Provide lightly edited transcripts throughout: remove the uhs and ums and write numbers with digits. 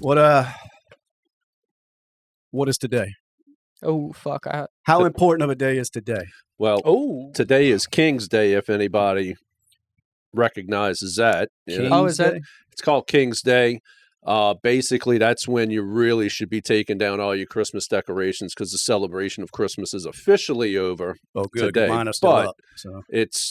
What is today? Oh, fuck. How important of a day is today? Well, today is King's Day, if anybody recognizes that. Is that? It's called King's Day. Basically, that's when you really should be taking down all your Christmas decorations because the celebration of Christmas is officially over today. Mine are still up, so.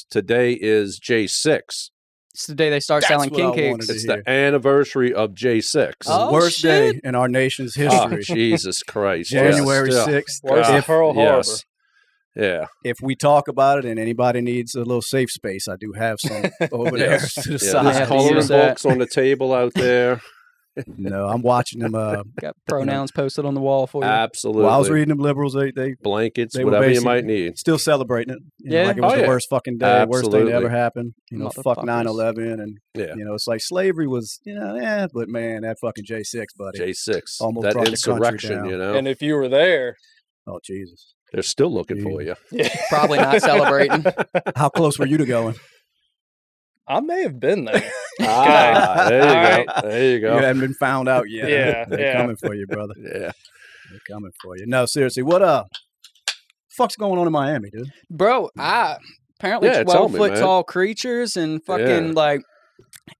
Today is J6. It's the day they start selling king cakes. It's the anniversary of J6. Oh, worst day in our nation's history. Oh, Jesus Christ. January 6th. Worse than Pearl Harbor. Yes. Yeah. If we talk about it and anybody needs a little safe space, I do have some over there to the side. There's coloring books on the table out there. No, I'm watching them. Got pronouns posted on the wall for you. Absolutely. Well, I was reading them liberals. They blankets, whatever you might need. Still celebrating it. Like it was the worst fucking day, worst thing to ever happen. Fuck 9/11, and it's like slavery was, but man, that fucking J6, buddy. J6, almost that brought insurrection, the country down. And if you were there, oh Jesus, they're still looking for you. Probably not celebrating. How close were you to going? I may have been there. There you go. There you go. You haven't been found out yet. Yeah, they're coming for you, brother. Yeah, they're coming for you. No, seriously, what fuck's going on in Miami, dude? Bro, apparently 12-foot tall creatures and fucking like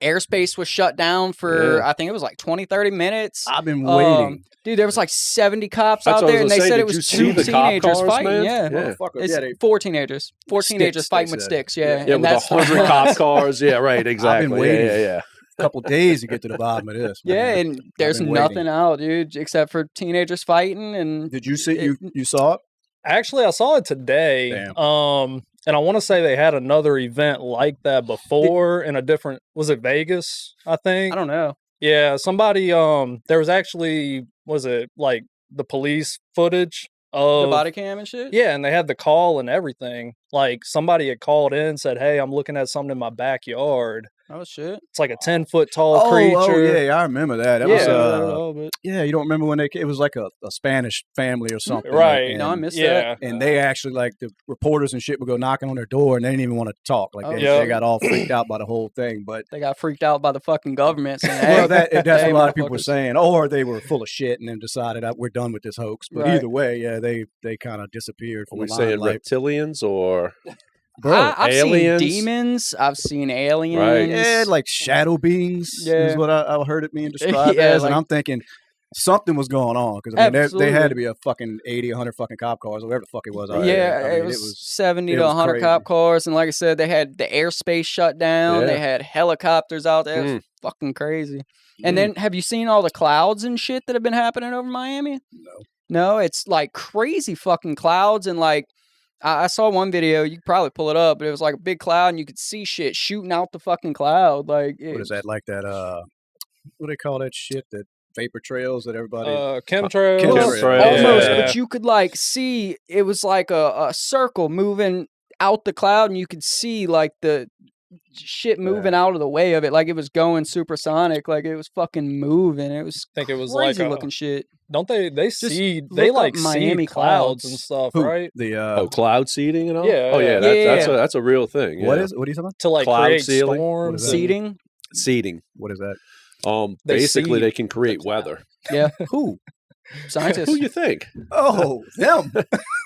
airspace was shut down for I think it was like 20-30 minutes. I've been waiting. Dude, there was like 70 cops out there, and they said it was 2 teenagers fighting. Yeah. It's 4 teenagers. 4 teenagers fighting with sticks. Yeah, and with 100 cop cars. Yeah, right. Exactly. I've been waiting. Yeah. A couple days to get to the bottom of this. Man. Yeah, and there's nothing out, dude, except for teenagers fighting. And did you see? You saw it? Actually, I saw it today. Damn. And I want to say they had another event like that before in a different. Was it Vegas? I think. I don't know. Yeah, somebody. There was actually. Was it like the police footage of the body cam and shit? Yeah, and they had the call and everything. Like somebody had called in and said, "Hey, I'm looking at something in my backyard." Oh shit! It's like a 10-foot tall creature. Oh yeah, I remember that. That was you don't remember when it was like a Spanish family or something, right? No, I missed that. And they actually like the reporters and shit would go knocking on their door and they didn't even want to talk. Like they got all freaked out by the whole thing. But they got freaked out by the fucking government. Saying, hey, that's what a lot of people were saying. Or they were full of shit and then decided we're done with this hoax. But either way, they kind of disappeared from the limelight. Are we saying reptilians or? Bro, I've seen demons. I've seen aliens. Right. Yeah, like shadow beings is what I heard it being described as. And I'm thinking something was going on because I mean, they had to be a fucking 80, 100 fucking cop cars or whatever the fuck it was. It was 70 to 100 crazy. Cop cars. And like I said, they had the airspace shut down. They had helicopters out there. It was fucking crazy. And then have you seen all the clouds and shit that have been happening over Miami? No, it's like crazy fucking clouds and like I saw one video, you could probably pull it up, but it was like a big cloud and you could see shit shooting out the fucking cloud. Like what is that, like that what do they call that shit, that vapor trails that everybody chemtrails. Almost, but you could like see it was like a circle moving out the cloud and you could see like the shit moving out of the way of it, like it was going supersonic, like it was fucking moving. It was I think it was crazy like looking shit. Don't they see they like Miami clouds and stuff, right? The cloud seeding and all. Yeah. Oh yeah, that's a real thing. What are you talking about? To like cloud create seeding? storms, seeding. What is that? Basically they can create weather. Yeah. Who? Scientists. Who you think? Oh, them.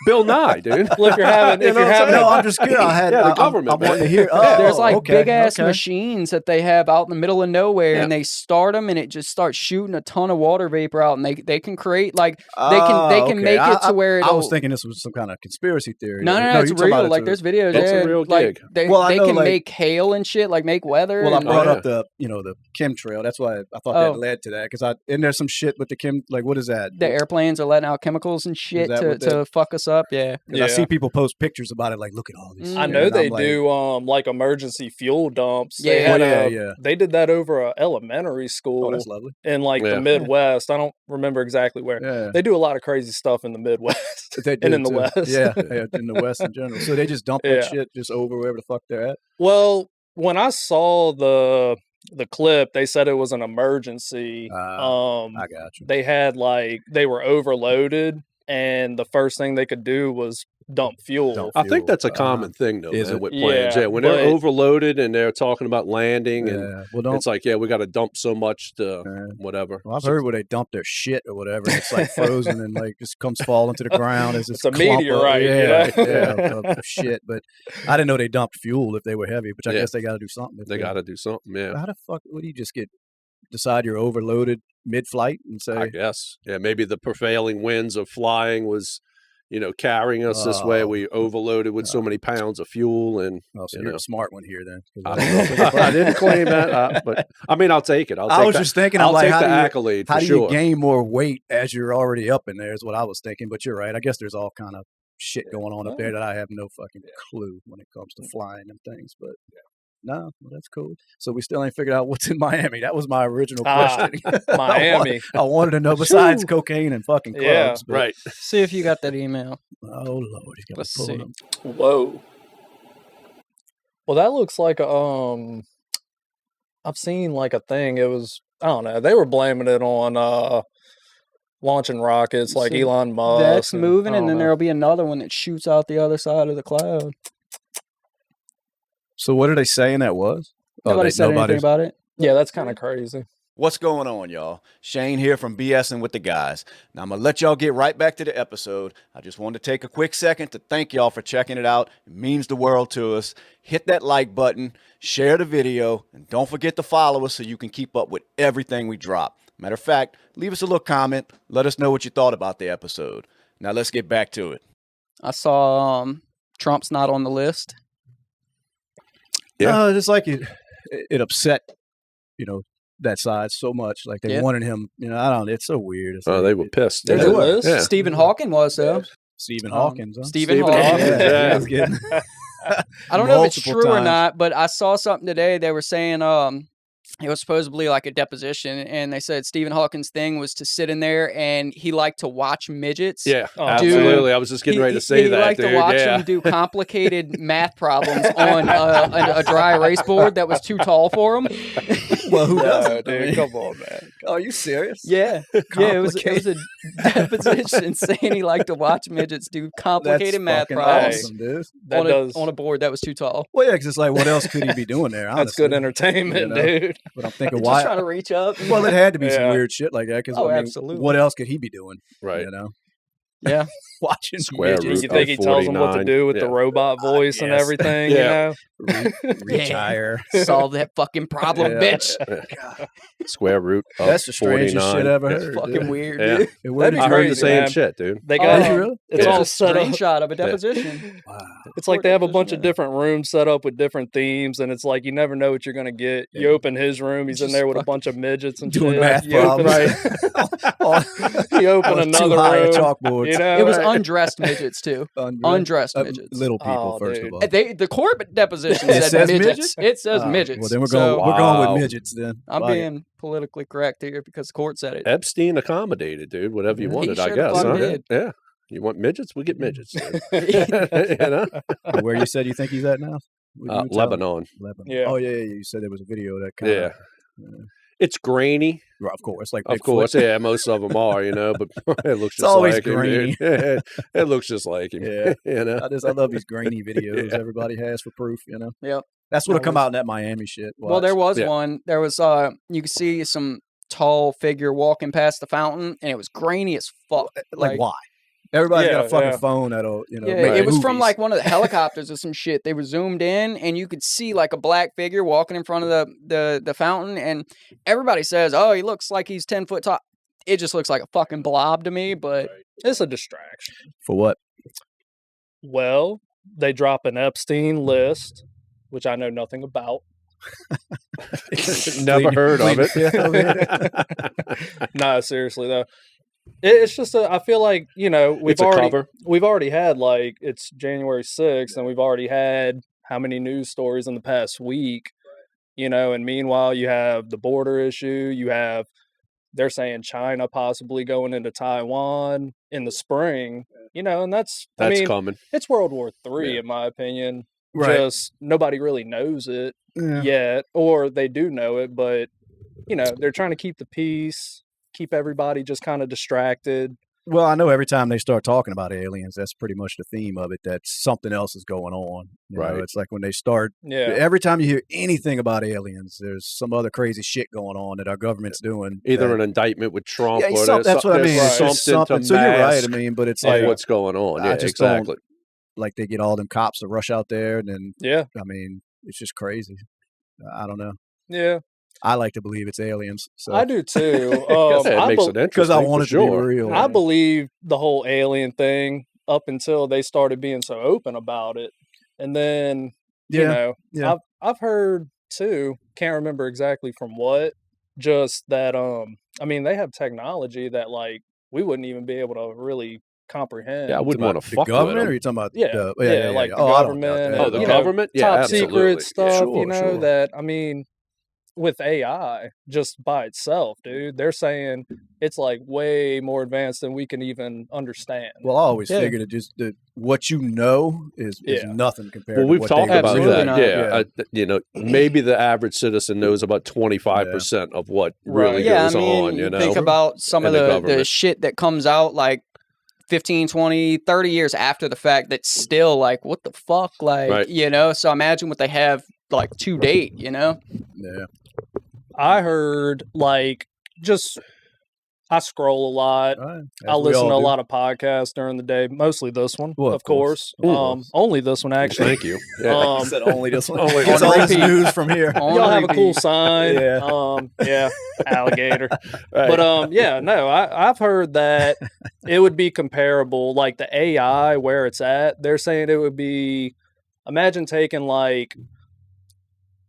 Bill Nye, dude. Well, if you're having, no, I'm just kidding. the government. I want to hear. There's like big ass machines that they have out in the middle of nowhere, and they start them, and it just starts shooting a ton of water vapor out, and they can create like they can make it to where I was thinking this was some kind of conspiracy theory. No, it's real. Like there's videos. It's a real gig. They can like, make hail and shit, like make weather. Well, I brought up the chemtrail. That's why I thought that led to that because and there's some shit with the like what is that? The airplanes are letting out chemicals and shit to fuck us up. Yeah. I see people post pictures about it, like, look at all this. I know they do like emergency fuel dumps. They did that over a elementary school. Oh, that's lovely. In like the Midwest. I don't remember exactly where. Yeah. They do a lot of crazy stuff in the Midwest and in the West. Yeah, in the West in general. So they just dump that shit just over wherever the fuck they're at. Well, when I saw the clip, they said it was an emergency. I got you. They had they were overloaded, and the first thing they could do was dump fuel. I think that's a common thing, though, is man, it? with planes. Yeah, when they're overloaded and they're talking about landing, and it's like, we got to dump so much to whatever. Well, I've heard where they dump their shit or whatever, and it's like frozen and like just comes falling to the ground as it's a meteorite. Of shit. But I didn't know they dumped fuel if they were heavy, which I guess they got to do something. They got to do something. Yeah. How the fuck would you just decide you're overloaded mid-flight and say? I guess. Yeah, maybe the prevailing winds of flying was, carrying us this way. We overloaded with so many pounds of fuel, and so you're a smart one here then. I didn't claim that, but I mean, I'll take it. I was just thinking, I'll take the accolade. How do you gain more weight as you're already up in there? Is what I was thinking. But you're right. I guess there's all kind of shit going on up there that I have no fucking clue when it comes to flying and things. But no, well, that's cool. So we still ain't figured out what's in Miami. That was my original question. Miami. I wanted to know besides cocaine and fucking clubs. Yeah, right. See if you got that email. Oh Lord, he's got to pull them. Whoa. Well, that looks like I've seen like a thing. It was, I don't know. They were blaming it on launching rockets like Elon Musk. That's moving, and then there'll be another one that shoots out the other side of the cloud. So what are they saying that was? Nobody said anything about it. Yeah, that's kind of crazy. What's going on, y'all? Shane here from B.S.ing with the guys. Now, I'm going to let y'all get right back to the episode. I just wanted to take a quick second to thank y'all for checking it out. It means the world to us. Hit that like button, share the video, and don't forget to follow us so you can keep up with everything we drop. Matter of fact, leave us a little comment. Let us know what you thought about the episode. Now, let's get back to it. I saw Trump's not on the list. Yeah, it's like it upset, that side so much. Like they wanted him. I don't know. It's so weird. It's they were pissed. There's a list. Yeah. Stephen Hawking was though. Stephen Hawkins. Huh? Stephen Hawkins. Yeah. I don't know if it's true or not, but I saw something today. They were saying it was supposedly like a deposition, and they said Stephen Hawking's thing was to sit in there, and he liked to watch midgets. Yeah, absolutely. I was just getting ready to say that. He liked to watch them do complicated math problems on a dry erase board that was too tall for him. Well, who doesn't? Dude, come on, man. Are you serious? Yeah. It was a deposition saying he liked to watch midgets do complicated math problems on a board that was too tall. Well, yeah, because it's like, what else could he be doing there? Honestly? That's good entertainment, dude. But I'm thinking, why? Just trying to reach up. Well, it had to be some weird shit like that. Because absolutely. What else could he be doing? Right. Yeah. Watching square root. You think he tells them what to do with the robot voice and everything? Yeah. Retire. Solve that fucking problem, bitch. Square root. That's the strangest shit I ever heard. It's fucking weird, dude. I heard the same shit, dude. They got really? It's all a set up. screenshot of a deposition. Wow. It's like they have a bunch of different rooms set up with different themes, and it's like you never know what you're gonna get. You open his room, he's in there with a bunch of midgets and doing shit. math problems. You open another room. Chalkboards. It was undressed midgets too. Undressed midgets. Little people, first of all. The court deposition said midgets. It says midgets. Well, then we're going with midgets. Then I'm being politically correct here because the court said it. Epstein accommodated, dude. Whatever you wanted, I guess. Huh? Yeah. You want midgets? We get midgets. Where you said you think he's at now? Lebanon. Yeah. Oh yeah. You said there was a video that kind of. It's grainy. Of course, yeah, most of them are, but it looks just always like grainy. him. It looks just like him. Yeah, I love these grainy videos everybody has for proof. Yep. That's what'll come out in that Miami shit. Well, there was one. There was you could see some tall figure walking past the fountain, and it was grainy as fuck. Like why? Everybody's got a fucking phone that'll, make it was movies. from like one of the helicopters or some shit. They were zoomed in, and you could see like a black figure walking in front of the fountain, and everybody says, "Oh, he looks like he's 10 foot tall." It just looks like a fucking blob to me, but it's a distraction. For what? Well, they drop an Epstein list, which I know nothing about. Never heard of it. No, seriously though. It's just I feel like, we've already had like it's January 6th and we've already had how many news stories in the past week, and meanwhile you have the border issue, they're saying China possibly going into Taiwan in the spring, and that's common. It's World War III in my opinion. Right. Just nobody really knows it yet, or they do know it, but they're trying to keep the peace. Keep everybody just kind of distracted. Well, I know every time they start talking about aliens, that's pretty much the theme of it, that something else is going on. You know, it's like when they start, every time you hear anything about aliens, there's some other crazy shit going on that our government's doing. Either an indictment with Trump or that's what I mean. something so you're right. I mean, but it's like what's going on. Yeah, exactly. Like they get all them cops to rush out there, and then I mean, it's just crazy. I don't know. Yeah. I like to believe it's aliens. So. I do too. It makes it interesting because I want it to be real. I believe the whole alien thing up until they started being so open about it, and then you know, I've heard too. Can't remember exactly from what. Just that. I mean, they have technology that like we wouldn't even be able to really comprehend. Yeah, I wouldn't want to fuck the government. with them. Or are you talking about? Like the government. The government. Top secret stuff. You know that. I mean. With AI just by itself, dude, they're saying it's like way more advanced than we can even understand. Well, I always figured it just what you know is nothing compared to we've what talked about really that. You know, maybe the average citizen knows about 25% of what really goes on. You know, think about some of the shit that comes out like 15, 20, 30 years after the fact that's still like, what the fuck? Like, you know, so imagine what they have like to date, you know? Yeah. I heard like I scroll a lot. I listen to a lot of podcasts during the day, mostly this one, of course. Only this one, actually. Thank you. I said only this one. It's all this news from here. Y'all have a cool sign. Alligator. But I've heard that it would be comparable, like the AI where it's at. They're saying it would be, imagine taking like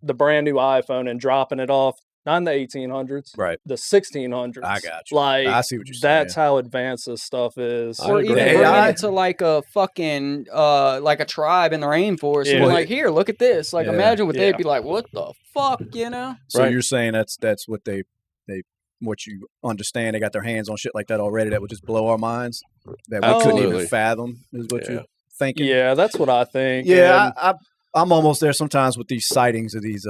the brand new iPhone and dropping it off. Not in the 1800s, right? The 1600s. I got you. Like, I see what you're saying. That's how advanced this stuff is. Or even bringing it to like a fucking like a tribe in the rainforest. And like, here, look at this. Like, imagine what they'd be like. What the fuck, you know? So you're saying that's what they what you understand? They got their hands on shit like that already. That would just blow our minds. That we couldn't even fathom. Is what you're thinking? Yeah, that's what I think. Yeah, I'm almost there sometimes with these sightings of these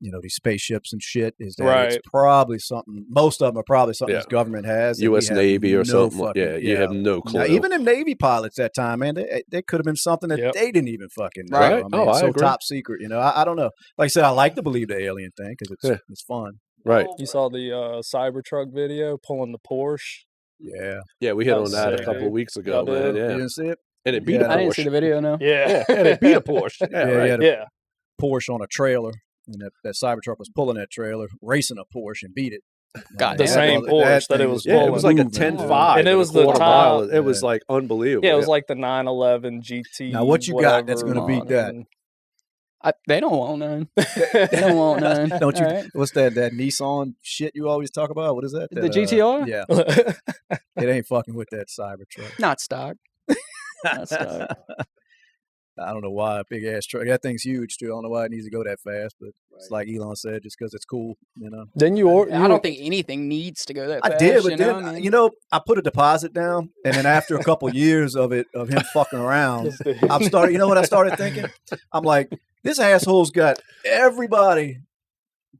you know, these spaceships and shit, is that it's probably something, most of them are probably something this government has. U.S. Navy or something. You have no clue. Now, even the Navy pilots that time, man, they could have been something that they didn't even fucking know. Right. I mean, so top secret, you know. I don't know. Like I said, I like to believe the alien thing because it's fun. Right. You saw the Cybertruck video pulling the Porsche? Yeah. Yeah, we hit on that a couple of weeks ago, man. Yeah. You didn't see it? And it beat a Porsche. I didn't see the video, no. Yeah. And it beat a Porsche. Yeah. Porsche on a trailer. And that Cybertruck was pulling that trailer, racing a Porsche, and beat it. The same Porsche that it was pulling. It was like a 10.5. And it was the top. It was like unbelievable. Yeah, it was like the 911 GT. Now, what you got that's going to beat that? They don't want none. They don't want none. Don't you? Right. What's that Nissan shit you always talk about? What is that? The GTR? Yeah. It ain't fucking with that Cybertruck. Not stock. Not stock. I don't know why a big ass truck. That thing's huge too. I don't know why it needs to go that fast, but it's like Elon said, just because it's cool, you know. Then I don't think anything needs to go that fast. I did, but then I put a deposit down, and then after a couple years of him fucking around, I'm started. You know what I started thinking? I'm like, this asshole's got everybody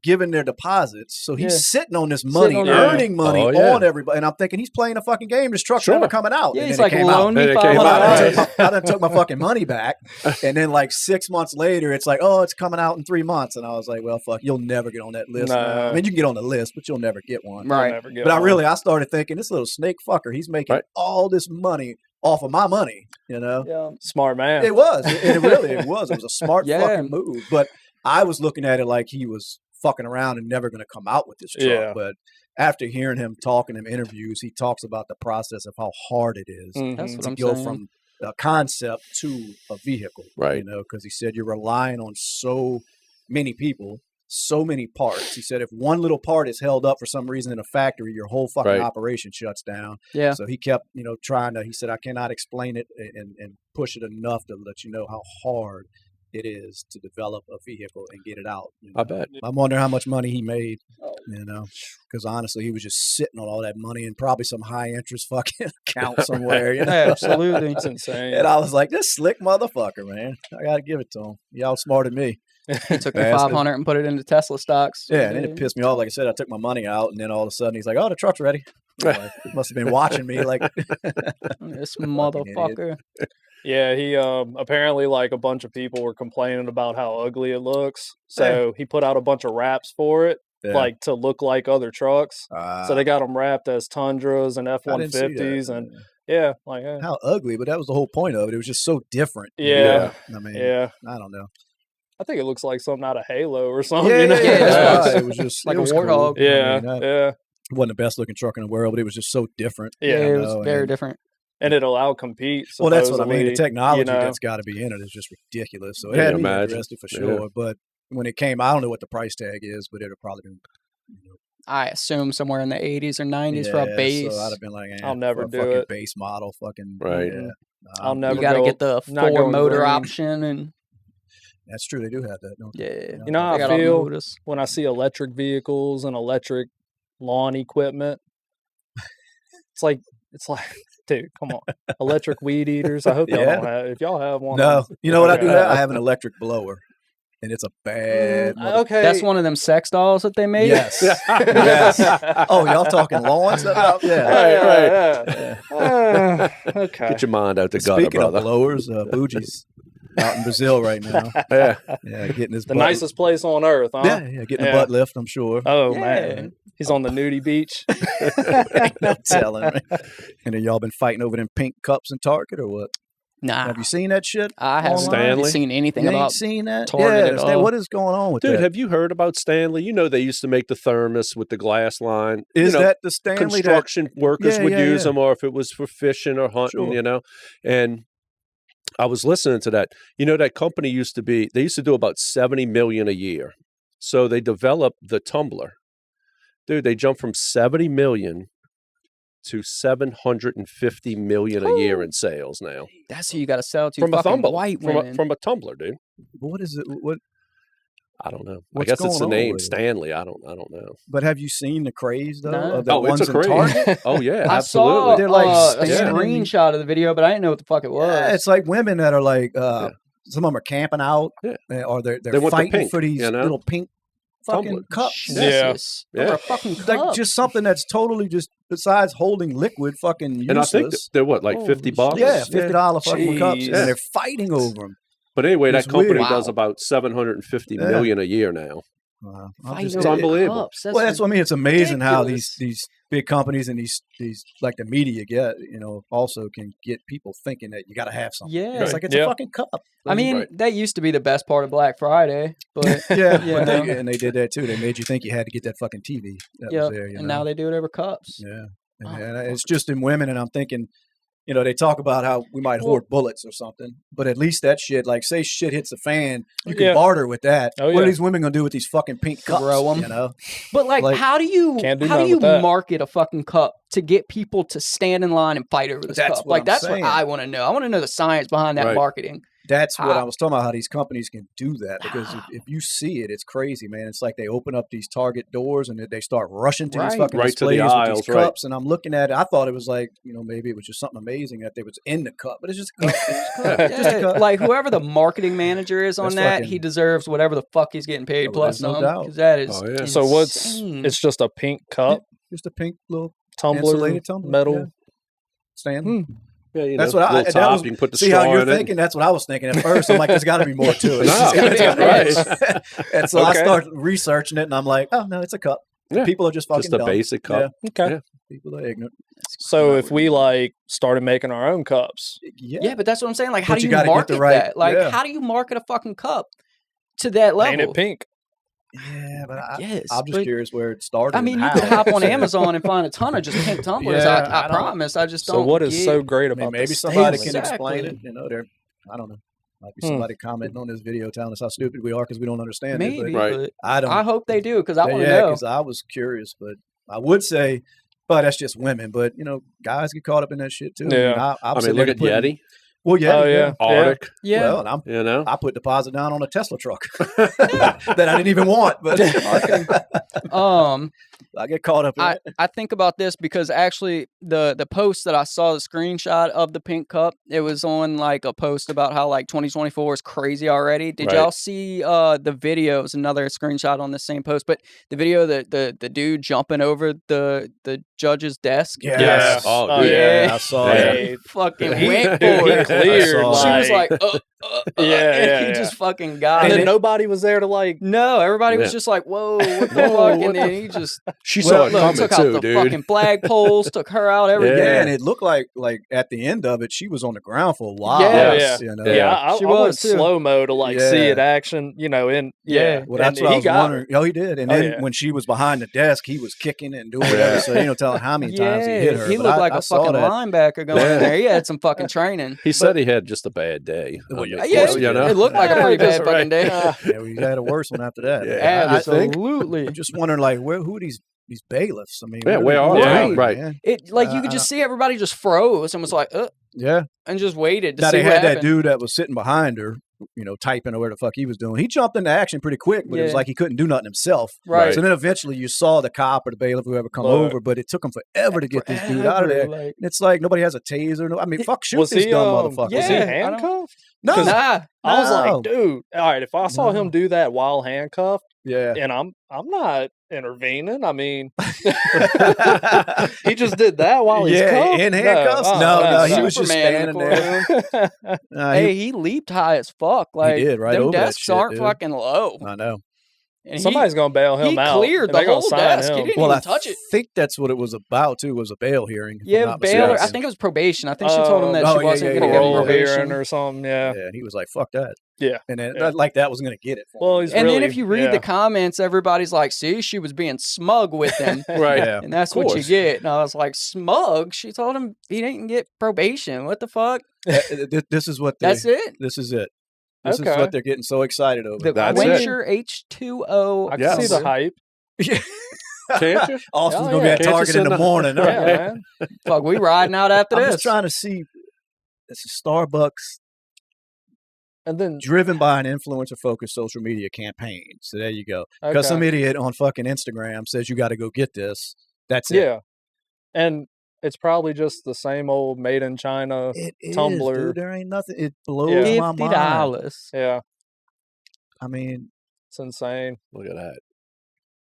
giving their deposits, so he's sitting on this money, earning money on everybody. And I'm thinking he's playing a fucking game. This truck's never coming out. Yeah, and he's like, loan me $500. I done took my fucking money back, and then like 6 months later, it's like, oh, it's coming out in 3 months, and I was like, well, fuck, you'll never get on that list. I mean, you can get on the list, but you'll never get one. Right. But I started thinking, this little snake fucker, he's making all this money off of my money. You know, smart man. It was. It was. It was a smart fucking move. But I was looking at it like he was fucking around and never going to come out with this truck. But after hearing him talk in interviews, he talks about the process of how hard it is to go from a concept to a vehicle. Right. You know, because he said you're relying on so many people, so many parts. He said if one little part is held up for some reason in a factory, your whole fucking operation shuts down. Yeah. So he kept, trying to, he said, I cannot explain it and push it enough to let you know how hard it is to develop a vehicle and get it out. I bet. I wonder how much money he made, because honestly, he was just sitting on all that money and probably some high interest fucking account somewhere. Absolutely. It's insane. And I was like, this slick motherfucker, man. I got to give it to him. He outsmarted me. He took the 500 and put it into Tesla stocks. Yeah, and then it pissed me off. Like I said, I took my money out, and then all of a sudden he's like, oh, the truck's ready. Must have been watching me like this motherfucker. Yeah, he apparently like a bunch of people were complaining about how ugly it looks, so he put out a bunch of wraps for it, like to look like other trucks. So they got them wrapped as Tundras and F-150s, and like how ugly, but that was the whole point of it. It was just so different. Yeah, I mean, I don't know. I think it looks like something out of Halo or something. Yeah, it was just like a cool. warthog. Yeah, It wasn't the best looking truck in the world, but it was just so different. Yeah, it was very different. And it'll outcompete. Well, that's what I mean. The technology that's got to be in it is just ridiculous. So it had me interested for sure. But when it came, I don't know what the price tag is, but it'll probably be. I assume somewhere in the 80s or 90s for a base. So I'd have been like, I'll never do it. Base model, fucking right. Yeah. I'll never. You got to get the 4 motor option, and that's true. They do have that, don't they? Yeah. You know how I feel when I see electric vehicles and electric lawn equipment. It's like. Dude, come on. Electric weed eaters. I hope y'all don't have. If y'all have one. No. You know what I do have? I have an electric blower. And it's a bad. Okay. That's one of them sex dolls that they made? Yes. Yes. Oh, y'all talking lawns? Yeah. Okay. Get your mind out the gutter, Speaking brother. of blowers, Boogie's out in Brazil right now. Yeah, getting his the nicest place on earth, huh? Yeah, getting a butt lift, I'm sure. Oh, man. He's on the nudie beach. Ain't no telling. And then y'all been fighting over them pink cups in Target or what? Nah. Have you seen that shit? I haven't Stanley? seen anything You about ain't seen that? Target at all. What is going on with that? dude, have you heard about Stanley? You know they used to make the thermos with the glass line. Is that the Stanley construction workers would use them, or if it was for fishing or hunting, Sure. you know? And I was listening to that. You know, that company they used to do about $70 million a year. So they developed the tumbler. Dude, they jumped from $70 million to $750 million a year in sales now. That's who you got to sell to. From a tumbler. White women. From a tumbler, dude. What is it? What? I don't know. What's I guess it's the going on name with it? Stanley. I don't know. But have you seen the craze though? No. Of the ones it's a in craze. Target? Oh yeah, I absolutely. saw They're like a screenshot of the video, but I didn't know what the fuck it was. Yeah, it's like women that are like, some of them are camping out, or they're They want the fighting pink, for these you know? little pink fucking Tumbler. cups. Jesus. Yeah. Over a fucking cup. Like just something that's totally just besides holding liquid, fucking useless. And I think they're what, like $50? Yeah, $50 fucking cups, Jeez. and they're fighting over them. But anyway, It's that company weird. does about $750 million a year now. It's unbelievable. Well, that's what I mean. It's amazing how ridiculous. these big companies and these like the media also can get people thinking that you got to have something. Yeah. It's like it's a fucking cup. I mean, that used to be the best part of Black Friday, but and they did that too. They made you think you had to get that fucking TV. That was there, and now they do it over cups. Yeah, and it's just in women, and I'm thinking, they talk about how we might hoard bullets or something, but at least that shit, like say shit hits the fan, you can barter with that. What are these women gonna do with these fucking pink cups? Throw 'em. But like how do you market a fucking cup to get people to stand in line and fight over this cup? Like that's what I want to know. I want to know the science behind that marketing. That's what I was talking about, how these companies can do that. Because if you see it, it's crazy, man. It's like they open up these Target doors and they start rushing to these fucking displays with these cups. And I'm looking at it. I thought it was like, maybe it was just something amazing that they was in the cup. But it's just a cup. Just a cup. Like whoever the marketing manager is on that, he deserves whatever the fuck he's getting paid plus no some. doubt. Because that is So it's just a pink cup? Just a pink little tumbler, metal stand. Yeah, that's what I. That was, you can put the see how you're in thinking. That's what I was thinking at first. I'm like, there's got to be more to it. Right. And so I started researching it, and I'm like, oh no, it's a cup. Yeah. People are just fucking just a dumb. basic cup. Yeah. Okay. Yeah. People are ignorant. So if we started making our own cups, yeah, but that's what I'm saying. Like, how do you gotta market get the right, that? Like, how do you market a fucking cup to that level? Paint it pink. Yeah, but Yes, I'm just curious where it started. I mean, you could hop on Amazon and find a ton of just pink tumblers. I promise. I just don't. So what is so great about maybe somebody can explain it. I don't know. Might be somebody commenting on this video telling us how stupid we are because we don't understand maybe, it. But I don't. I hope they do because I want to know. Because I was curious, but I would say, but that's just women. But guys get caught up in that shit too. Yeah. I mean, look at Yeti. Well, yeah, Oh, yeah. Arctic. Yeah. Well, and You know, I put deposit down on a Tesla truck that I didn't even want, but I get caught up in it. I think about this because actually the post that I saw, the screenshot of the pink cup, it was on like a post about how like 2024 is crazy already. Did y'all see the video? It was another screenshot on the same post, but the video that the dude jumping over the judge's desk. Yes. Oh, yeah. I saw He that. fucking He- went dude, for he it. cleared, She was like, yeah, he just fucking got And it. then nobody was there to like. No, everybody was Yeah. just like, "Whoa, what the fuck?" And then he just she saw it look, coming took out too, the dude. fucking flagpoles, took her out, everything. Yeah, and it looked like at the end of it, she was on the ground for a while. Yes. You know? Yeah, She I went was, too. slow mo to like see it action, you know, in Yeah. Well, that's and what I he was got wondering. Oh, he did. And then when she was behind the desk, he was kicking and doing whatever. So, telling how many times he hit her. He But looked like I a saw fucking that. linebacker going in there. He had some fucking training. He said he had just a bad day. Well, I mean, Yeah, you know? it looked like a pretty bad Right. fucking day. Yeah, we had a worse one after that. Yeah. Absolutely. I'm just wondering, like, who are these bailiffs? I mean, Yeah, what where are they they? doing, Right. man? It like you could just see everybody just froze and was like, Yeah. and just waited to Now see they what had that happened. dude that was sitting behind her, typing or whatever the fuck he was doing. He jumped into action pretty quick, but it was Yeah. like he couldn't do nothing himself. Right. So then eventually you saw the cop or the bailiff, whoever, come over, but it took him forever to get this dude out of there. Like, And it's like nobody has a taser. No, I mean, fuck, shoot Was this he, dumb motherfucker. Was he Yeah, handcuffed? No. nah. I was No. like, dude, all right, if I saw him do that while handcuffed, Yeah. and I'm not intervening. I mean, he just did that while he's cuffed? in handcuffs? No, he was just Superman in the standing there. Nah, Hey, he leaped high as fuck. Like did, right them over that desks shit, aren't dude. fucking low. I know. And Somebody's gonna bail him he out. cleared and the they're gonna whole sign desk. He him. didn't Well, even touch it. I think that's what it was about too. Was a bail hearing. if I'm Yeah, not bail. I mistaken. think it was probation. I think she told him that Oh, she yeah, wasn't yeah, going to yeah, get Parole probation. hearing or something. Yeah. Yeah, he was like, "Fuck that." Yeah. And then Yeah. like that was going to get it. For Well, him. he's And really, then if you read yeah. the comments, everybody's like, "See, she was being smug with him." Right. Yeah. And that's Of what you course. get. And I was like, smug? She told him he didn't get probation. What the fuck? This is what That's it? This is it. This is Okay. what they're getting so excited over. The That's it. Quencher H2O. I can see the tumbler. hype. Can't you? Austin's Oh, going to be yeah. at Can't you Target in send the a- morning. Yeah, Okay. man. Fuck, we riding out after I'm this. just trying to see. It's a Starbucks And then driven by an influencer-focused social media campaign. So there you go. Because some idiot on fucking Instagram says you got to go get this. That's it. yeah, and it's probably just the same old made in China. It is, Tumblr. dude. There ain't nothing. It blows Yeah. my mind. $50. Yeah, I mean, it's insane. Look at that.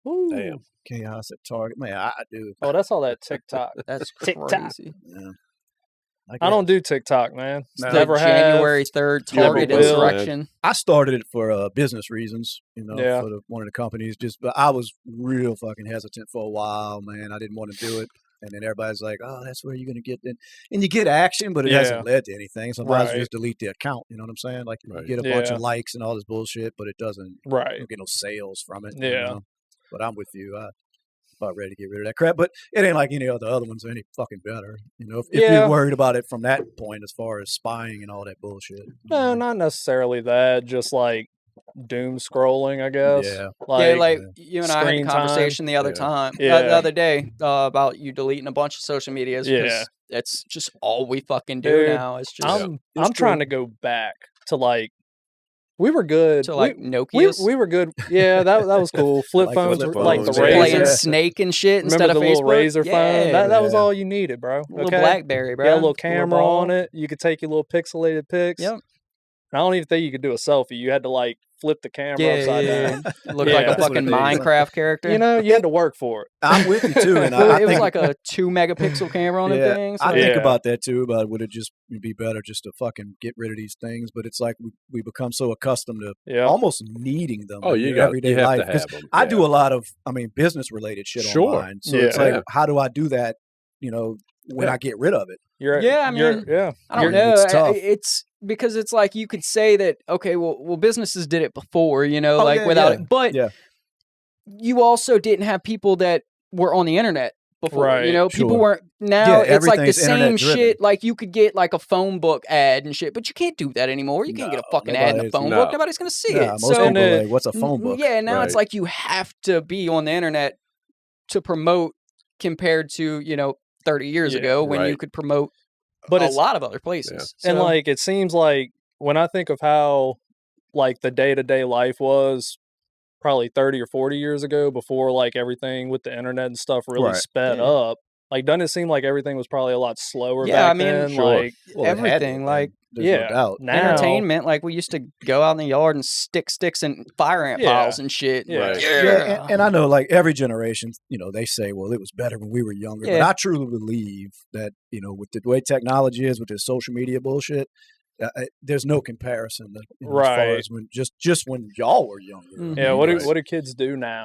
Woo. Damn. chaos at Target. Man, I do. Oh, that's all that TikTok. That's TikTok. crazy. Yeah. I don't do TikTok, man. No. Never the have. January 3rd Target Never will. insurrection. I started it for business reasons, Yeah. for one of the companies. But I was real fucking hesitant for a while, man. I didn't want to do it. And then everybody's like, "Oh, that's where you're gonna get it," and you get action, but it Yeah. hasn't led to anything. Sometimes Right. you just delete the account. You know what I'm saying? Like Right. you get a bunch Yeah. of likes and all this bullshit, but it doesn't. You Right. don't get no sales from it. Yeah. But I'm with you. I'm about ready to get rid of that crap. But it ain't like any of the other ones are any fucking better. If Yeah. you're worried about it from that point, as far as spying and all that bullshit. No, not necessarily that. Just like doom scrolling, I guess. Yeah. Yeah, like you and I had a screen time. conversation the other Yeah. time, Yeah. the other day, about you deleting a bunch of social medias. Yeah. It's just all we fucking do Dude, now. It's just I'm trying to go back to like we were good. to like we, Nokia's. we were good. Yeah, that was cool. Flip Like phones, flip were like the phones, razor. playing Yeah. Snake and shit Remember instead the of little Facebook. razor phone? That was Yeah. all you needed, bro. little Okay? BlackBerry, bro. You had a little Little camera ball. on it. You could take your little pixelated pics. Yep. And I don't even think you could do a selfie. You had to like flip the camera upside down. It looked Yeah. like a That's what fucking it is. Minecraft character. You know, you had to work for it. I'm with you too, and Well, I it was think like a 2 megapixel camera on the thing. So I think Yeah. about that too. About would it just be better just to fucking get rid of these things? But it's like we become so accustomed to Yeah. almost needing them. Oh, in you your got everyday you have life. to 'Cause have them. I do a lot of, business related shit Sure. online. So it's Yeah. like, how do I do that? When Yeah. I get rid of it. Yeah, I mean, yeah. I don't You're- know. it's tough. It's because it's like you could say that, okay, well, businesses did it before, Oh, like yeah, without yeah. it. But Yeah. you also didn't have people that were on the internet before. Right, People sure. weren't. Now Yeah, it's like the everything's same internet-driven. shit. Like you could get like a phone book ad and shit, but you can't do that anymore. You can't get a No, fucking ad in a nobody's- phone no. book. Nobody's gonna see Yeah, it. most So people are like, what's a phone book? yeah, now it's Right. like you have to be on the internet to promote compared to 30 years Yeah, ago when you right. could promote but a it's lot of other places. and So- like it seems like when I think of how like the day-to-day life was probably 30 or 40 years ago before like everything with the internet and stuff really sped up, like doesn't it seem like everything was probably a lot slower back then? Like everything, like there's no doubt. now, entertainment, like we used to go out in the yard and stick sticks in fire ant piles and shit. Right. Yeah, and I know like every generation, they say, well, it was better when we were younger. But I truly believe that, with the way technology is, with this social media bullshit, there's no comparison to, as far as when just when y'all were younger. Yeah, what do kids do now?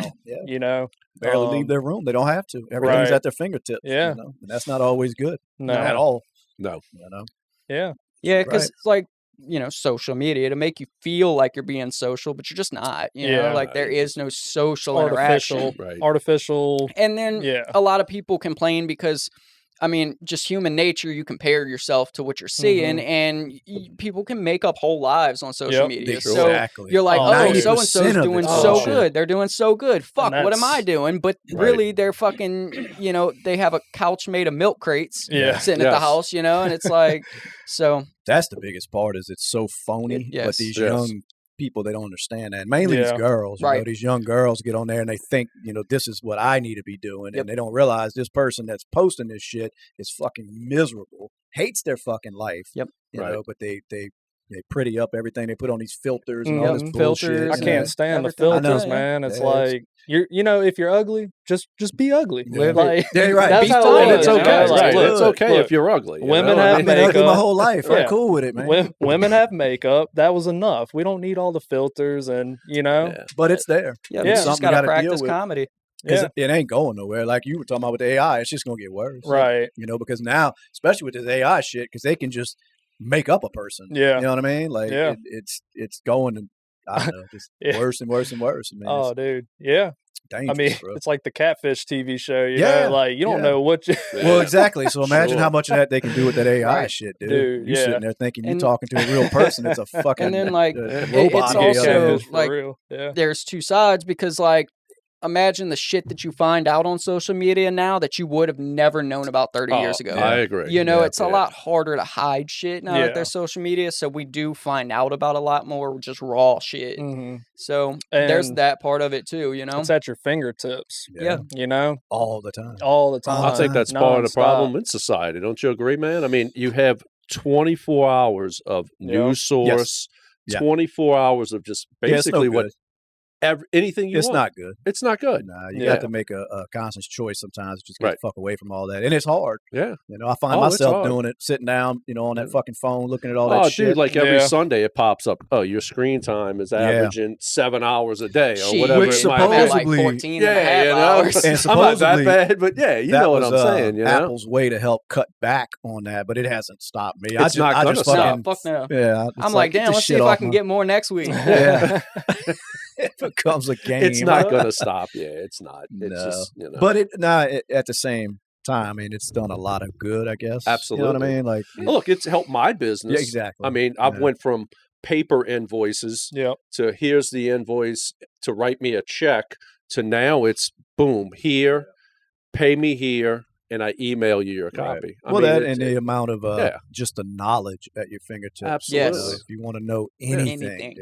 Barely leave their room. They don't have to. Everything's at their fingertips. Yeah, and that's not always good. No. At all. No. Yeah. Yeah, because it's like, social media to make you feel like you're being social, but you're just not. You know, like there is no social interaction. Artificial. And then a lot of people complain because, I mean, just human nature, you compare yourself to what you're seeing, and people can make up whole lives on social media. So you're like, oh, so-and-so's doing so good. They're doing so good. Fuck, what am I doing? But really, they're fucking, they have a couch made of milk crates sitting at the house, and it's like, so. That's the biggest part is it's so phony, but these young people, they don't understand that. Mainly these girls, these young girls get on there and they think, this is what I need to be doing. And they don't realize this person that's posting this shit is fucking miserable, hates their fucking life. You know, but they pretty up everything. They put on these filters and all this bullshit. I can't stand the filters, man. It's like if you're ugly, just be ugly. Like, that's be fine. It's okay. It's okay if you're ugly. Women have I've been ugly my whole life. I'm cool with it, man. Women have makeup. That was enough. We don't need all the filters, and but it's there. It's just got to practice comedy. Because it ain't going nowhere. Like you were talking about with the AI, it's just going to get worse. Right. Because now, especially with this AI shit, because they can just make up a person. Yeah. You know what I mean? Like it's going and I don't know, just worse and worse and worse. I mean, dude. Yeah. Dangerous, I mean, bro. It's like the Catfish TV show, you know? Like, you don't know what you... Well, exactly. So imagine how much of that they can do with that AI shit, dude. You're sitting there thinking you're talking to a real person. It's a fucking and then, like, robot. It's also, like, real. There's two sides because, like, imagine the shit that you find out on social media now that you would have never known about 30 years ago. I agree. It's a lot harder to hide shit now that there's social media. So we do find out about a lot more just raw shit. So there's that part of it too, It's at your fingertips. Yeah. All the time. All the time. I think that's part of the problem in society. Don't you agree, man? I mean, you have 24 hours of news source, 24 hours of just basically anything you want. It's not good. It's not good. Nah, you got to make a conscious choice sometimes. Just get the fuck away from all that. And it's hard. Yeah. I find myself doing it, sitting down, on that fucking phone, looking at all that shit. Dude, like every Sunday it pops up. Oh, your screen time is averaging 7 hours a day or whatever. Which supposedly, like 14 and a half hours. And I'm not that bad, but you know what I'm saying. Apple's way to help cut back on that, but it hasn't stopped me. It's not going to stop. Fuck no. Yeah. I'm like, damn, let's see if I can get more next week. Yeah. It becomes a game. It's not going to stop. Yeah, it's not. It's just, But at the same time, I mean, it's done a lot of good, I guess. Absolutely. You know what I mean? Like, look, it's helped my business. Yeah, exactly. I mean, I've went from paper invoices to here's the invoice to write me a check to now it's boom, here, pay me here, and I email you your copy. Well, that and the amount of just the knowledge at your fingertips. Absolutely. If you want to know anything,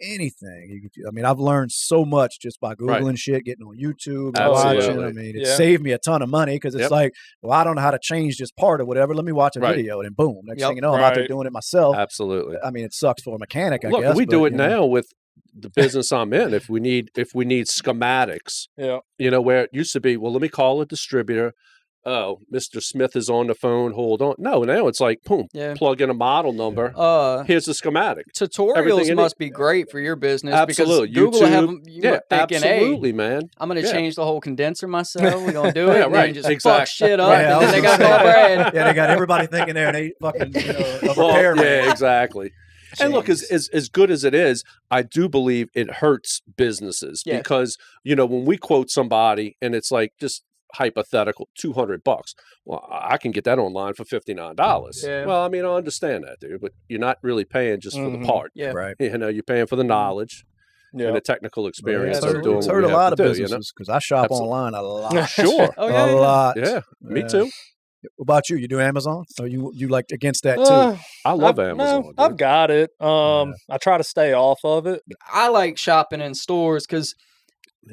anything. I mean, I've learned so much just by Googling shit, getting on YouTube, and watching. I mean, it saved me a ton of money because it's like, well, I don't know how to change this part or whatever. Let me watch a video and boom. Next thing you know, I'm out there doing it myself. Absolutely. I mean, it sucks for a mechanic, I Look, guess. we do it now with the business I'm in. If we need schematics, where it used to be, well, let me call a distributor. Oh, Mr. Smith is on the phone. Hold on. No, now it's like, boom, plug in a model number. Here's the schematic. Tutorials must be great for your business. Absolutely. Because Google YouTube, have them, thinking, absolutely, man. I'm going to change the whole condenser myself. We're going to do it. And right. then just fuck shit up. And then they got more brand. Yeah, they got everybody thinking they're an fucking repairman. Yeah, exactly. And look, as good as it is, I do believe it hurts businesses because, when we quote somebody and it's like just hypothetical $200, well, I can get that online for $59. Well, I mean, I understand that, dude, but you're not really paying just for the part. Right. You're paying for the knowledge and the technical experience of doing it's what hurt we a have lot to of do, businesses because I shop online a lot. Sure. A lot. Yeah, me too. What about you? You do Amazon? So you like against that too? I love Amazon. No, I've got it. I try to stay off of it. I like shopping in stores because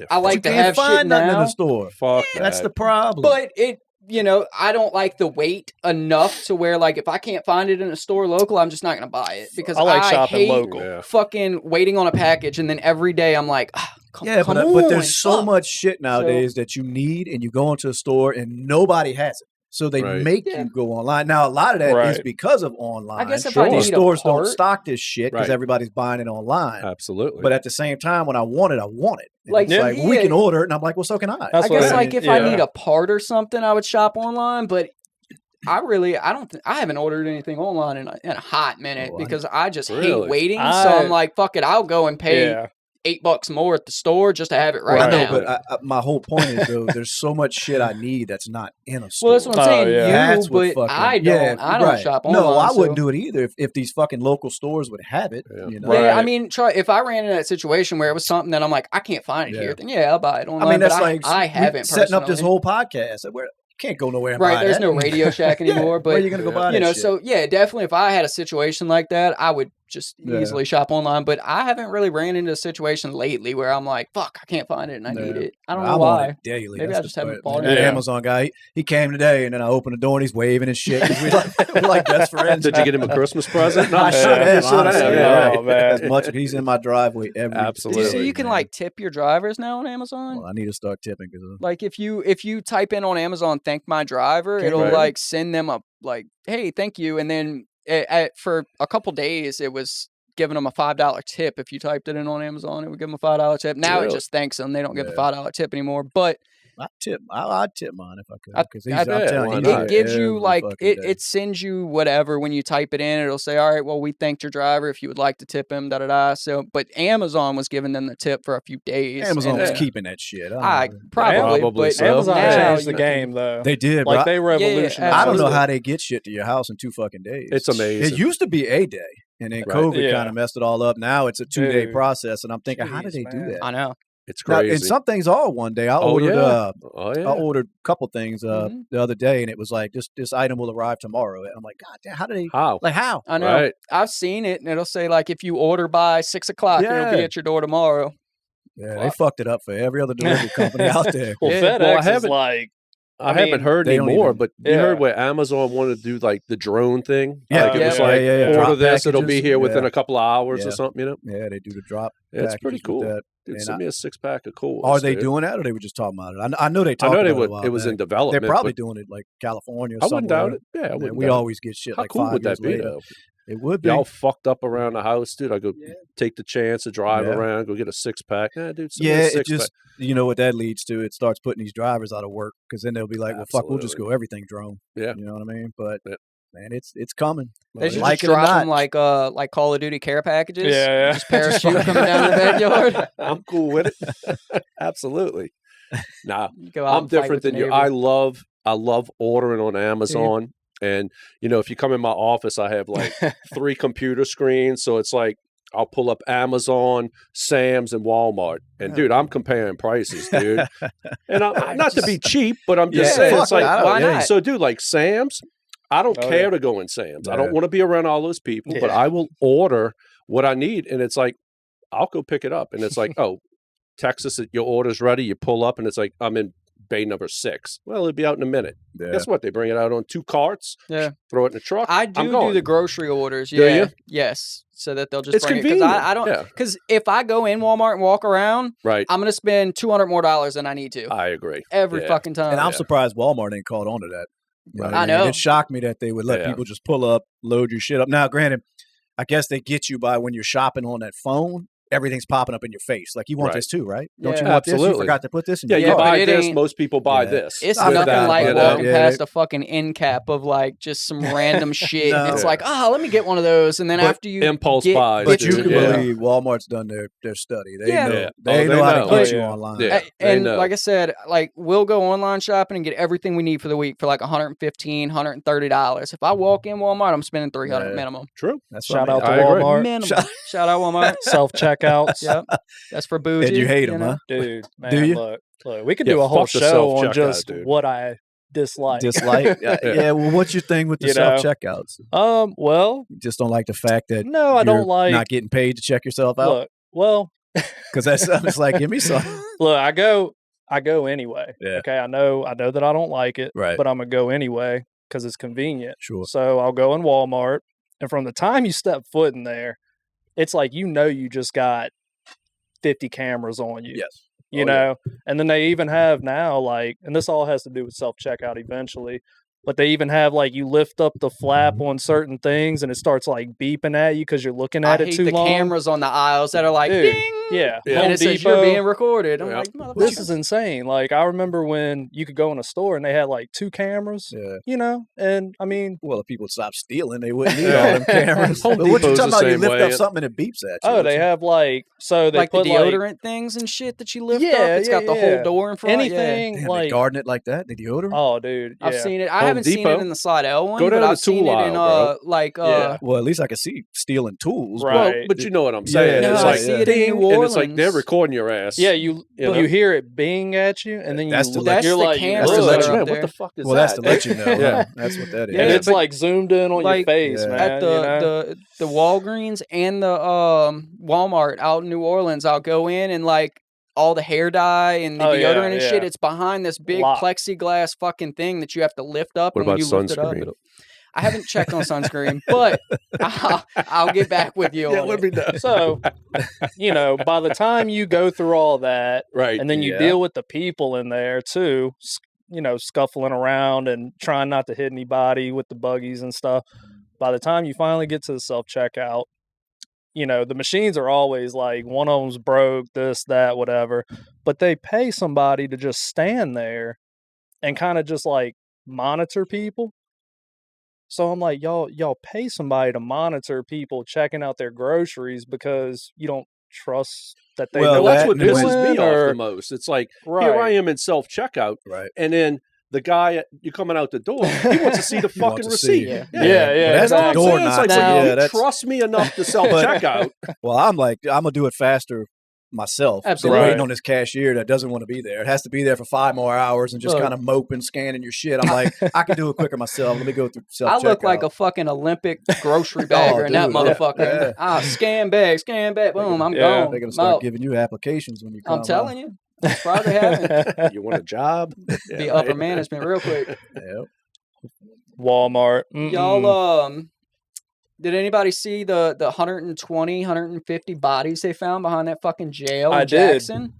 I like to can't have find shit nothing now. in the store. Fuck That's that. the problem. But I don't like the wait enough to where, like, if I can't find it in a store local, I'm just not going to buy it because I like shopping hate local. fucking waiting on a package, and then every day I'm like, come on, but there's so fuck. much shit nowadays that you need, and you go into a store and nobody has it. So they make you go online. Now, a lot of that is because of online. I guess if I need stores a part, don't stock this shit because everybody's buying it online. Absolutely. But at the same time, when I want it, I want it. And like, it's like we can order it, and I'm like, well, so can I. I guess like if I need a part or something, I would shop online. But I haven't ordered anything online in a hot minute because I just hate waiting. So I'm like, fuck it, I'll go and pay $8 more at the store just to have it right now. But my whole point is though, there's so much shit I need that's not in a store. Well, that's what I'm saying. But I don't. I don't shop online. No, I wouldn't do it either if these fucking local stores would have it. You know? Yeah, I mean, if I ran into that situation where it was something that I'm like, I can't find it here, then I'll buy it online. I mean, that's like I haven't setting up this whole podcast. Can't go nowhere and buy there's that. no Radio Shack anymore. But where are you gonna go buy that shit? So definitely if I had a situation like that, I would just easily shop online. But I haven't really ran into a situation lately where I'm like, fuck, I can't find it and I need it. I don't know why. On it daily. Maybe I just haven't bought it. That Amazon guy, he came today and then I opened the door and he's waving and shit. We're like best friends. Did you get him a Christmas present? No, I should have. Oh, man. As much he's in my driveway every Absolutely. So you can like tip your drivers now on Amazon? Well, I need to start tipping because like if you type in on Amazon "thank my driver," it'll like send them a like, "Hey, thank you," and then for a couple days it was giving them a $5 tip. If you typed it in on Amazon, it would give them a $5 tip. Now it just thanks them. They don't give the $5 tip anymore. But I'd tip mine if I could. Because I'm telling you, it gives you like it sends you whatever when you type it in. It'll say, "All right, well, we thanked your driver. If you would like to tip him, da da da." So, but Amazon was giving them the tip for a few days. Amazon was keeping that shit. Probably but so. Amazon changed the game though. They did, like they revolutionized. I don't know how they get shit to your house in 2 fucking days. It's amazing. It used to be a day. And then COVID kind of messed it all up. Now it's a 2-day process. And I'm thinking, how did they do that? I know. It's crazy. Now, and some things are one day. I ordered a couple things the other day, and it was like, this item will arrive tomorrow. And I'm like, God damn, how do they? How? Like, how? I know. Right. I've seen it, and it'll say, like, if you order by 6 o'clock, it'll be at your door tomorrow. Yeah, they fucked it up for every other delivery company out there. Well, FedEx is like... I haven't heard anymore, but you heard where Amazon wanted to do like the drone thing. Yeah, like it was like order drop this, packages. it'll be here within a couple of hours or something. You know? Yeah, they do the drop. Yeah, it's pretty cool. Dude, send me a 6-pack of cool. Are they doing that, or they were just talking about it? I know they talked. I know they would. It was in development. They're probably doing it like California. Or I wouldn't doubt it. Yeah, I we always get shit. How like cool 5 would that years be? Later. It would be. Y'all fucked up around the house, dude. I go take the chance to drive around, go get a 6-pack. Dude, it just you know what that leads to. It starts putting these drivers out of work because then they'll be like, well, fuck, we'll just go everything drone. Yeah, you know what I mean. But man, it's coming. They should just drop them like Call of Duty care packages. Yeah. Just parachute coming down the backyard. I'm cool with it. Absolutely. Nah, I'm different than you. I love ordering on Amazon. Yeah. And, you know, if you come in my office, I have like 3 computer screens. So it's like I'll pull up Amazon, Sam's, and Walmart. And, dude, I'm comparing prices, dude. And I'm not to be cheap, but I'm just saying. It's like, why not? So, dude, like Sam's, I don't care to go in Sam's. Yeah. I don't want to be around all those people, but I will order what I need. And it's like, I'll go pick it up. And it's like, oh, Texas, your order's ready. You pull up, and it's like, I'm in bay number 6. Well, it'll be out in a minute. Yeah. Guess what? They bring it out on 2 carts. Yeah. Throw it in the truck. I do the grocery orders. Yeah. Do you? Yes. So that they'll just bring convenient. it. Because I don't. Because if I go in Walmart and walk around, I'm going to spend $200 more than I need to. I agree. Every fucking time. And I'm surprised Walmart ain't caught on to that. Right. I know. It shocked me that they would let people just pull up, load your shit up. Now, granted, I guess they get you by when you're shopping on that phone. Everything's popping up in your face. Like, you want this too, right? Don't you want this? You forgot to put this in your you buy this. Most people buy this. It's nothing like walking past a fucking end cap of like just some random shit. And it's like, let me get one of those. And then after you impulse buys. But you can believe Walmart's done their study. They know how to get you online. Yeah, and like I said, like we'll go online shopping and get everything we need for the week for like $115, $130. If I walk in Walmart, I'm spending $300 minimum. True. Shout out to Walmart. Minimum. Shout out Walmart. Self-checkouts. Yep. That's for bougie. And you hate them, huh? Dude, man, do you? Look, we could do a whole show on just what I dislike. Yeah. Well, what's your thing with the self checkouts? Well, you just don't like the fact that I don't like not getting paid to check yourself out. Look, well, because that's it's like give me some. Look, I go anyway. Yeah. Okay, I know that I don't like it, right? But I'm gonna go anyway because it's convenient. Sure. So I'll go in Walmart, and from the time you step foot in there, it's like you just got 50 cameras on you. Yes. You know, and then they even have now, like, and this all has to do with self-checkout eventually, but they even have, like, you lift up the flap on certain things and it starts, like, beeping at you because you're looking at it too long. I hate the cameras on the aisles that are like, dude, ding! Yeah. And it says you're being recorded. I'm like, this is insane. Like, I remember when you could go in a store and they had, like, 2 cameras, you know, and, I mean. Well, if people would stop stealing, they wouldn't need all them cameras. But what you talking about? You lift up something and it beeps at you. Oh, they have, like, so they like put, the deodorant things and shit that you lift up. It's got the whole door in front. Anything, Damn, like. They garden it like that? The deodorant? Oh, dude. Yeah. I've seen it. I haven't seen it in the Slidell one. Go down but to I've the tool seen aisle, it in, bro. like, well, at least I can see stealing tools. Right. Well, but you know what I'm saying. Yeah, it's no, like I see it in ding, New and it's like they're Orleans. recording your ass. Yeah, you hear it bing at you, and then That's you're the like, cameras to let you up know. there. What the fuck is that? Well, that's to let you know. Yeah. That's what that is. and it's like zoomed in on your face, man. At the Walgreens and the Walmart out in New Orleans, I'll go in and like all the hair dye and the deodorant and shit. It's behind this big plexiglass fucking thing that you have to lift up. What and when about you lift sunscreen? it up, I haven't checked on sunscreen, but I'll get back with you on it. So, you know, by the time you go through all that, right, and then you deal with the people in there too, you know, scuffling around and trying not to hit anybody with the buggies and stuff. By the time you finally get to the self-checkout, you know, the machines are always like, one of them's broke, this, that, whatever. But they pay somebody to just stand there and kind of just like monitor people. So I'm like, y'all pay somebody to monitor people checking out their groceries because you don't trust that they know that's what they're pisses doing, me off the most. It's like, here I am in self-checkout, and then the guy, you're coming out the door, he wants to see the fucking receipt. Yeah. That's the door knock. It's like, you trust me enough to self-checkout. Well, I'm like, I'm going to do it faster myself. Absolutely. So waiting on this cashier that doesn't want to be there. It has to be there for 5 more hours and just kind of moping, scanning your shit. I'm like, I can do it quicker myself. Let me go through self-checkout. I look like a fucking Olympic grocery bagger in that motherfucker. Scan bag, boom, I'm gone. They're going to start giving you applications when you come. I'm telling you. That's probably happening. You want a job? Be upper management real quick. Yep. Walmart. Y'all, did anybody see the 120, 150 bodies they found behind that fucking jail in Jackson?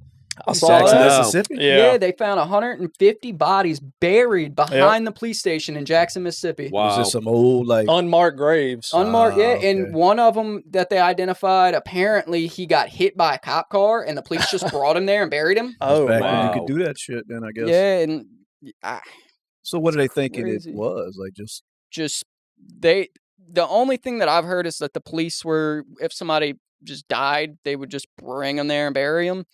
I saw that. Mississippi? Yeah, they found 150 bodies buried behind the police station in Jackson, Mississippi. Wow. Was this some old, like... unmarked graves? Unmarked, and one of them that they identified, apparently he got hit by a cop car, and the police just brought him there and buried him. Oh, back when you could do that shit then, I guess. Yeah, and... so what are they thinking it was? Like, the only thing that I've heard is that the police were, if somebody just died, they would just bring them there and bury them.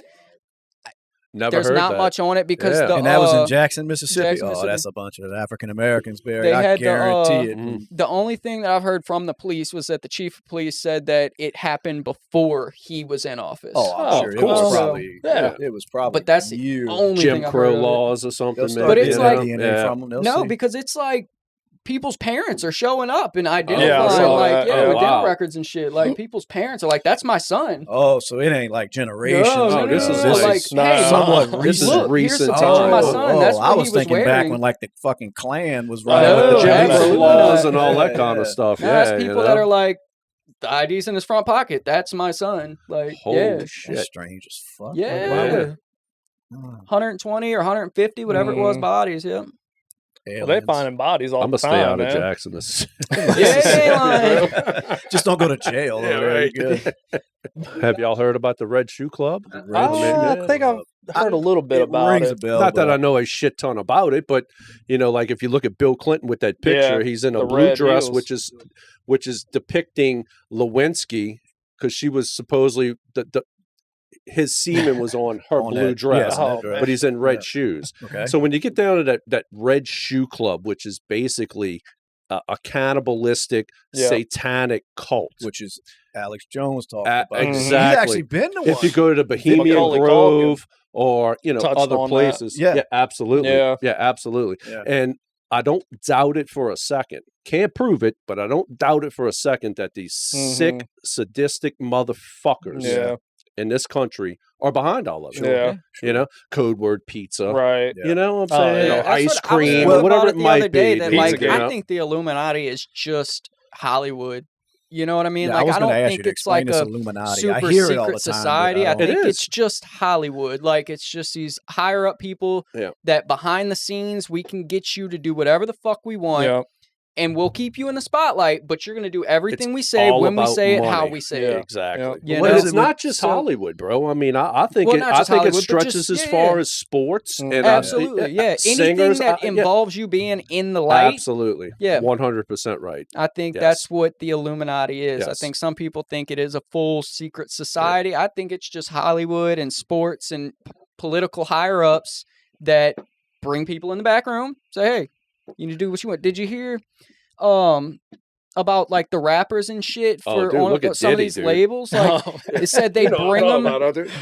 There's not much on it because and that was in Jackson, Mississippi. Jackson, Mississippi. That's a bunch of African Americans buried. They I guarantee it. The only thing that I've heard from the police was that the chief of police said that it happened before he was in office. Oh, I'm sure it was probably. It was probably. But that's the only Jim thing I've Crow heard laws or something. But it's like no, because it's like. People's parents are showing up and identifying with dental records and shit. Like people's parents are like, "That's my son." Oh, so it ain't like generations. No, this is like, hey, somewhat recent. Here's a picture of my son. That's what I was he was thinking wearing. back when like the fucking Klan was running with the Jim Crow laws and all that kind of stuff. That's people that are like, the ID's in his front pocket. That's my son. Like, holy shit, that's strange as fuck. Yeah, 120 or 150, whatever it was, bodies. Yeah. Well, they finding bodies all the time. I'm gonna stay out of Jackson. Just don't go to jail. Right. Have y'all heard about the Red Shoe Club? I think I've heard a little bit about it. Not that I know a shit ton about it, but you know, like if you look at Bill Clinton with that picture, he's in a blue dress, which is depicting Lewinsky because she was supposedly his semen was on her blue dress, but he's in red shoes. Okay. So when you get down to that Red Shoe Club, which is basically a cannibalistic, satanic cult, which is Alex Jones talking about. Exactly. He's actually been to one. If you go to the Bohemian Grove or other places. Yeah, absolutely. Yeah, absolutely. Yeah. And I don't doubt it for a second. Can't prove it, but I don't doubt it for a second that these sick, sadistic motherfuckers in this country are behind all of it. Yeah. Sure. Code word pizza. Right. You know what I'm saying? That's Ice what I was cream, thinking whatever about it the might other day, be. that, dude, I think the Illuminati is just Hollywood. You know what I mean? Yeah, I was I don't gonna ask think you to it's like explain a this Illuminati. super I hear it all secret the time, society. but I think It it's is. just Hollywood. Like, it's just these higher up people that behind the scenes, we can get you to do whatever the fuck we want. Yeah. And we'll keep you in the spotlight, but you're going to do everything It's we say, all when we about say it, money. how we say it. Exactly. You But know? it's not just Hollywood, bro. I mean, I think Well, not just it Hollywood, but stretches just- as far as sports and Absolutely, Anything singers, that involves you being in the light. Absolutely. Yeah. 100% right. I think that's what the Illuminati is. I Yes. think some people think it is a full secret society. I think it's just Hollywood and sports and political higher ups that bring people in the back room, say, hey, you need to do what you want. Did you hear about like the rappers and shit for some of these labels? Like, it said they bring them,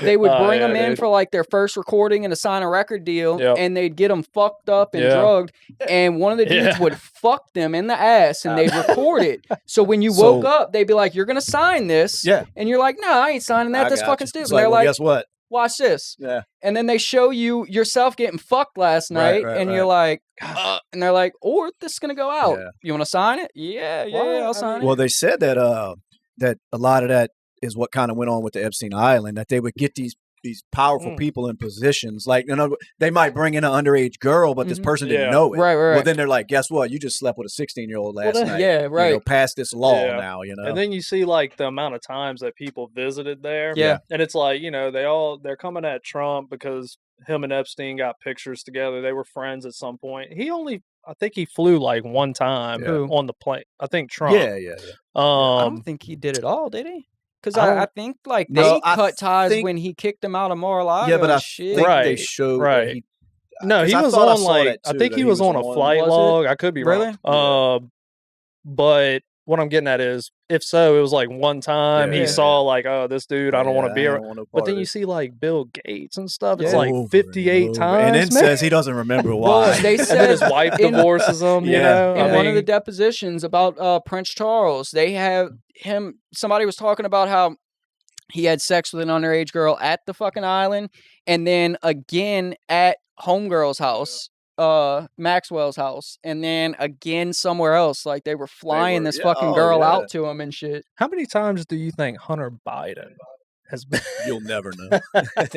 they would bring them in for like their first recording and to sign a record deal, and they'd get them fucked up and drugged, and one of the dudes would fuck them in the ass, and they'd record it. So when you woke up, they'd be like, "You're gonna sign this," and you're like, "No, I ain't signing that. That's fucking stupid." It's And they're like, guess what? Watch this. Yeah. And then they show you yourself getting fucked last night, and you're like, and they're like, "Or this is gonna go out. You want to sign it? Yeah, I'll sign it." Well, they said that that a lot of that is what kind of went on with the Epstein Island, that they would get these powerful people in positions, like they might bring in an underage girl, but this person didn't know it. Right. Well, then they're like, "Guess what? You just slept with a 16-year-old last night. Yeah, right. Pass this law now. And then you see like the amount of times that people visited there. Yeah. And it's like, they're coming at Trump because him and Epstein got pictures together. They were friends at some point. I think he flew like one time on the plane. I think Trump. Yeah. I don't think he did it all, did he? Because I think like they cut ties when he kicked him out of Mar-a-Lago. Yeah, but I shit. think they showed that he, no, he was on like I think he was on a flight log. I could be really wrong. But what I'm getting at is, if so, it was like one time he saw like, oh, this dude, I don't want to be around. But then you see like Bill Gates and stuff. It's like 58 times, and then says he doesn't remember why. They said his wife divorces him. In one of the depositions about Prince Charles, they have him. Somebody was talking about how he had sex with an underage girl at the fucking island, and then again at homegirl's house. Maxwell's house, and then again somewhere else. Like they were flying this fucking girl out to him and shit. How many times do you think Hunter Biden has been? You'll never know.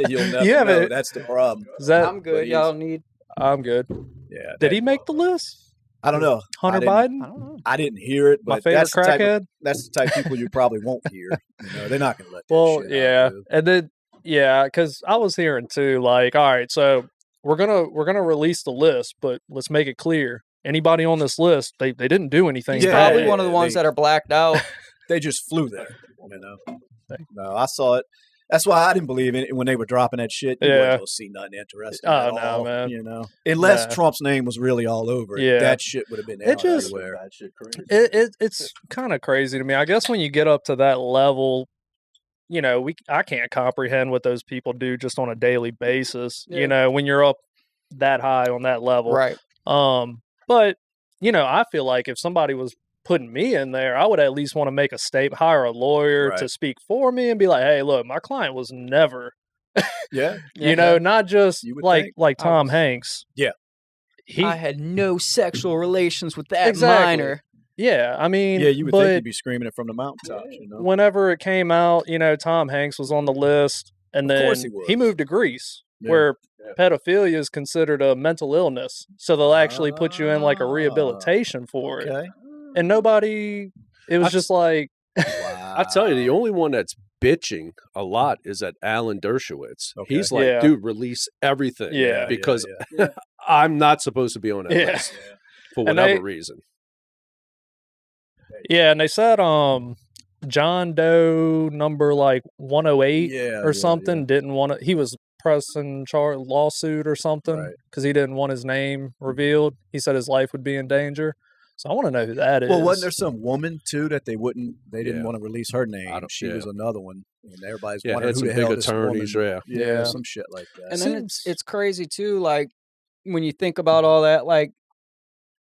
You'll never know. That's the problem. I'm good. Y'all need. I'm good. Yeah. Did he make the list? I don't know. Hunter Biden? I don't know. I didn't hear it, but My favorite crackhead. That's the type of people you probably won't hear. They're not going to let that shit yeah. out, dude. And then because I was hearing too, like, all right, so we're gonna release the list, but let's make it clear. Anybody on this list, they didn't do anything. He's probably one of the ones that are blacked out. They just flew there. No, I saw it. That's why I didn't believe it when they were dropping that shit. You weren't going to see nothing interesting at all, man. Unless Trump's name was really all over it. That shit would have been everywhere. It's kind of crazy to me. I guess when you get up to that level, I can't comprehend what those people do just on a daily basis. When you're up that high on that level, right? But I feel like if somebody was putting me in there, I would at least want to make a statement, hire a lawyer to speak for me, and be like, "Hey, look, my client was never, not just like Tom Hanks. Yeah, I had no sexual relations with that minor." Yeah, I mean, you would think you'd be screaming it from the mountaintops. Whenever it came out, Tom Hanks was on the list, and then he moved to Greece, where pedophilia is considered a mental illness, so they'll actually put you in like a rehabilitation for it. And nobody, it was just like, I tell you, the only one that's bitching a lot is that Alan Dershowitz. He's like, dude, release everything, because I'm not supposed to be on that list for whatever reason. Yeah, and they said John Doe number like 108 or something didn't want to. He was pressing lawsuit or something because he didn't want his name revealed. He said his life would be in danger. So I want to know who that is. Well, wasn't there some woman too that they didn't Yeah. want to release her name? She yeah. was another one, and everybody's Yeah, wondering had who some the big hell this attorneys, woman. yeah. Some shit like that. And then it's crazy too. Like when you think about all that, like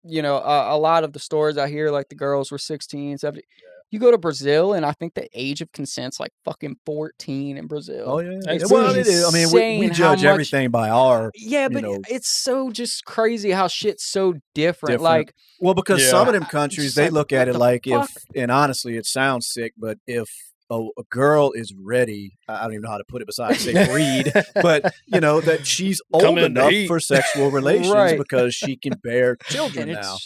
a lot of the stories I hear, like the girls were 16, 17. You go to Brazil, and I think the age of consent's like fucking 14 in Brazil. Oh yeah, It's well it is. I mean, we judge how much, everything by our. Yeah, but it's so just crazy how shit's so different. Like, well, because some of them countries just they like, look at what it the like fuck? and honestly, it sounds sick, but if a girl is ready, I don't even know how to put it besides say breed, but that she's old enough for sexual relations because she can bear children now.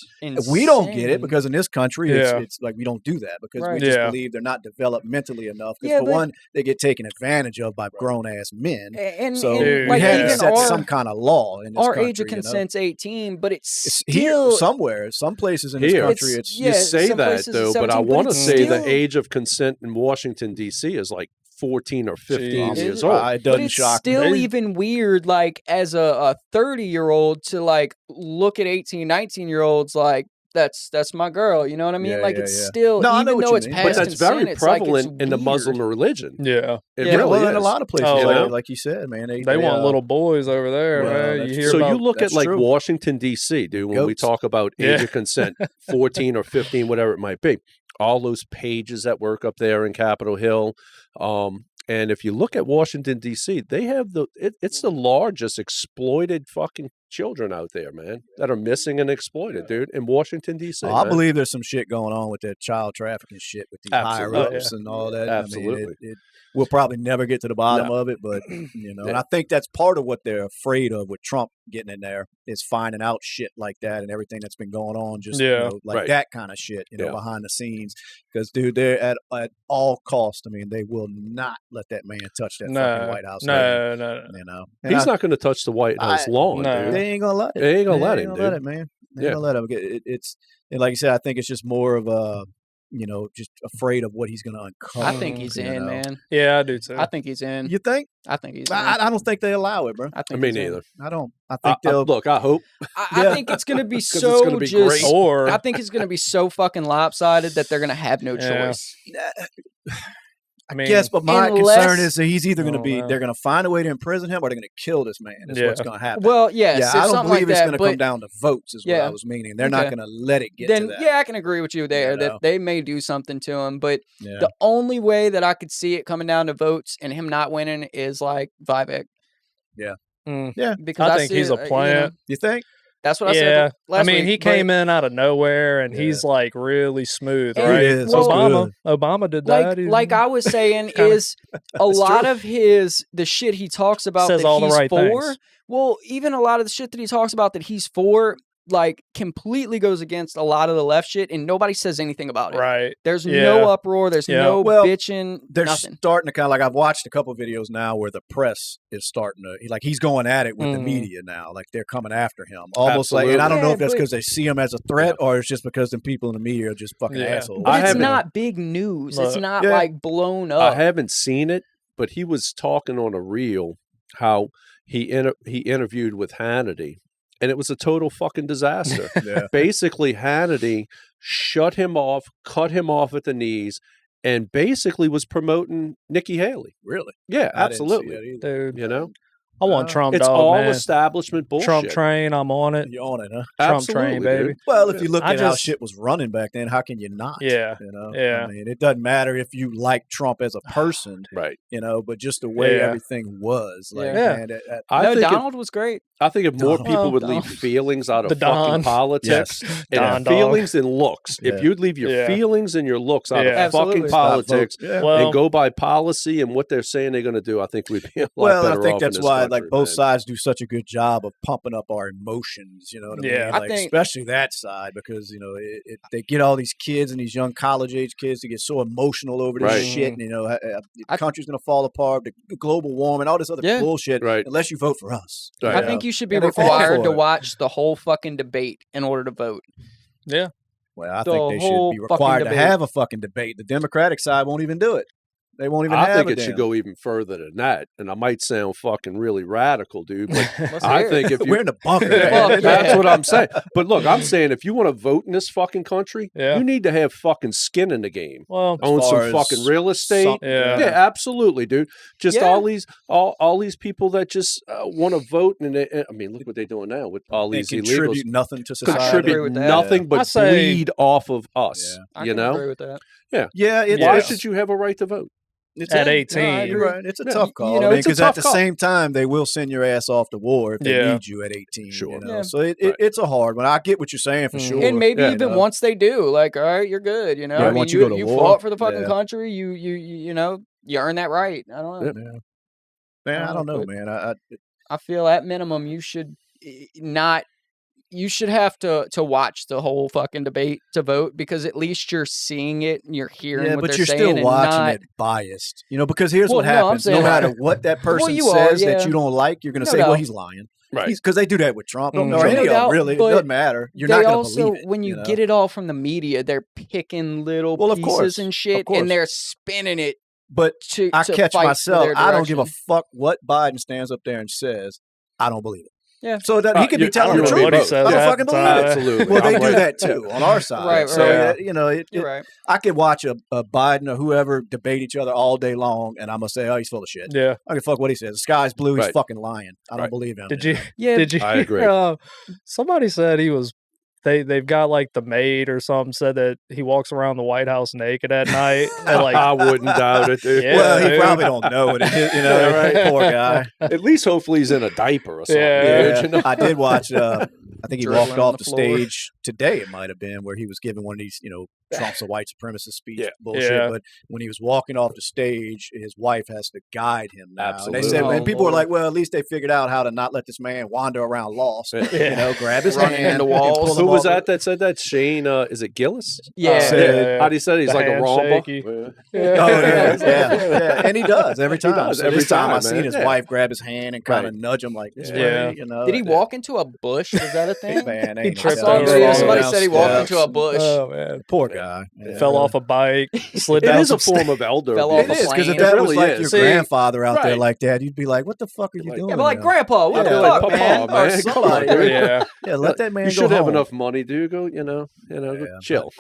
We don't get it because in this country it's like we don't do that because we just believe they're not developed mentally enough. Because for one, they get taken advantage of by grown ass men, so we had to set some kind of law in this country. Our age of consent's 18, but it's still here, some places in this country it's you say that though, but I want to say the age of consent in Washington D.C. is like 14 or 15 years old. It doesn't shock me. It's still even weird, like as a 30-year-old to like look at 18, 19-year-olds like that's my girl. You know what I mean? It's still, even though it's past but that's consent, very prevalent in the Muslim religion. Yeah, it really is. In a lot of places, like you said, man, they want little boys over there. Man. You look at like Washington D.C., dude. When we talk about age of consent, 14 or 15, whatever it might be. All those pages that work up there in Capitol Hill. And if you look at Washington, D.C., they have it's the largest exploited fucking children out there, man, that are missing and exploited, dude, in Washington, D.C. I believe there's some shit going on with that child trafficking shit with these higher-ups and all that. Absolutely. I mean, we'll probably never get to the bottom of it, but, and I think that's part of what they're afraid of with Trump getting in there is finding out shit like that and everything that's been going on, just, that kind of shit, behind the scenes. Because, dude, they're at all costs. I mean, they will not let that man touch that fucking White House. No. He's not going to touch the White House lawn, dude. They ain't going to let it. They ain't going to let him, dude. Let it, man. They ain't going to let him. It's, and like you said, I think it's just more of a, just afraid of what he's going to uncover. I think he's in, man. Yeah, I do too. I think he's in. You think? I think he's in. I don't think they allow it, bro. I think me neither. I don't. I think they'll look. I hope. I think it's going to be so it's gonna be great. I think it's going to be so fucking lopsided that they're going to have no choice. I guess, but my concern is that he's either going to be, they're going to find a way to imprison him or they're going to kill this man. That's what's going to happen. Well, yes. I don't believe it's going to come down to votes is what I was meaning. They're not going to let it get to that. Yeah, I can agree with you there that they may do something to him. But the only way that I could see it coming down to votes and him not winning is like Vivek. Yeah. Yeah. Because I think he's a plant. You think? That's what I said last week. He came in out of nowhere, and he's like really smooth, right? He is. Obama did that. Like I was saying, is a lot of the shit he talks about Says that all he's the right for. things. Well, even a lot of the shit that he talks about that he's for, like completely goes against a lot of the left shit, and nobody says anything about it. Right? There's no uproar. There's no bitching. They're nothing. Starting to kind of like I've watched a couple of videos now where the press is starting to he's going at it with the media now. Like they're coming after him, almost like. And I don't know if that's because they see him as a threat or it's just because the people in the media are just fucking assholes. But it's not big news. It's not like blown up. I haven't seen it, but he was talking on a reel how he interviewed with Hannity. And it was a total fucking disaster. Basically, Hannity shut him off, cut him off at the knees, and basically was promoting Nikki Haley. Really? Yeah, absolutely. Dude, I want Trump. It's all establishment bullshit. Trump train, I'm on it. You're on it, huh? Trump train, baby. Dude. Well, if you look at how shit was running back then, how can you not? Yeah. I mean, it doesn't matter if you like Trump as a person, right? But just the way everything was. Like, man, Donald was great. I think if more people would leave feelings out of fucking politics and feelings and looks, if you'd leave your feelings and your looks out of fucking politics and go by policy and what they're saying they're going to do, I think we'd be a lot better off. I think that's why country, like both sides do such a good job of pumping up our emotions. You know what I mean? Like, especially that side because they get all these kids and these young college age kids to get so emotional over this shit. And, the country's going to fall apart, the global warming, all this other bullshit. Unless you vote for us. I think you should be required to watch the whole fucking debate in order to vote. Yeah. Well, I think they should be required to have a fucking debate. The Democratic side won't even do it. They won't even I have think it should go even further than that. And I might sound fucking really radical, dude, but I think if you... We're in the bunker. That's what I'm saying. But look, I'm saying if you want to vote in this fucking country, you need to have fucking skin in the game. Well, own some fucking real estate. Yeah, absolutely, dude. Just all these people that just want to vote, and I mean, look what they're doing now with all these illegals. Contribute nothing to society. Contribute nothing but bleed off of us. I you can know? agree with that. Yeah. Why should you have a right to vote? It's at 18. No, you're right. It's a tough call. You know, because at the same time, they will send your ass off to war if they need you at 18. Sure. You know? So it's a hard one. I get what you're saying for sure. And maybe even once they do, like, all right, you're good. You know, I mean, once you go to war, fought for the fucking country. You know, you earn that right. I don't know. Man, I don't know, man. I feel at minimum you should not. You should have to watch the whole fucking debate to vote, because at least you're seeing it and you're hearing what they're saying. But you're still watching it biased. You know, because here's what happens. No matter what that person says that you don't like, you're going to say, well, he's lying. Right. Because they do that with Trump. Or any of them, really. It doesn't matter. You're not going to believe it. When you get it all from the media, they're picking little pieces and shit, and they're spinning it. But I catch myself. I don't give a fuck what Biden stands up there and says. I don't believe it. Yeah. So that he could be telling the truth. I don't fucking believe it. Absolutely. Well, they do that too on our side. Right. So you know, I could watch a Biden or whoever debate each other all day long, and I'm gonna say, oh, he's full of shit. Yeah. I can fuck what he says. The sky's blue. He's fucking lying. I don't believe him. Did you? I agree. Somebody said he was. They've got like the maid or something said that he walks around the White House naked at night. And, like, I wouldn't doubt it, dude. Yeah, well, he probably don't know it. You know, right? Poor guy. At least hopefully he's in a diaper or something. Yeah. You know? I did watch. I think he walked off the stage today. It might have been where he was giving one of these, you know, Trump's a white supremacist speech bullshit. Yeah. But when he was walking off the stage, his wife has to guide him now. Absolutely. And they said, and people were like, well, at least they figured out how to not let this man wander around lost. You know, grab his hand into walls. Who was that said that? Shane, is it Gillis? Yeah. How do you say it? He's like a romper. Yeah. And he does every time. Does. So Every this time time I seen his wife grab his hand and kind of nudge him like this way. You know, did he walk into a bush? Was that a thing? Man, he tripped I saw a over. video. Somebody said he walked into a bush. Oh man, poor guy. Fell off a bike, slid down. It is a form of elder. Fell off it a is, because if plane. that It was really like is. your grandfather out there like that, you'd be like, "What the fuck are you doing?" Yeah, but like, now? Grandpa, what the like, fuck, Papa, man? man. Or Come on, somebody. dude. Yeah, let that man You go should have home. enough money, dude. Go, go chill.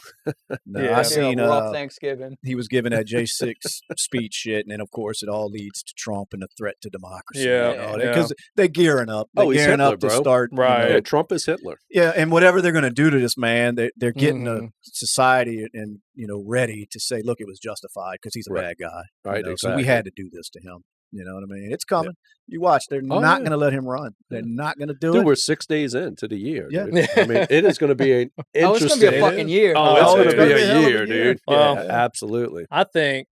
I seen rough Thanksgiving. he was giving that J6 speech shit, and then of course it all leads to Trump and the threat to democracy. Yeah, because they're gearing up. They're gearing Hitler, up to bro. start. Right. You know, Yeah, Trump is Hitler. yeah, and whatever they're going to do to this man, they're getting a society and ready to say, look, it was justified because he's a bad guy. Right. So we had to do this to him. You know what I mean? It's coming. You watch. They're not going to let him run. They're not going to do Dude, it. we're 6 days into the year. Yeah. Dude. I mean, it is going to be an interesting. Oh, it's going to be a fucking year. Oh, it's going to be a hell a of a year, year. dude. Well, Yeah, absolutely. I think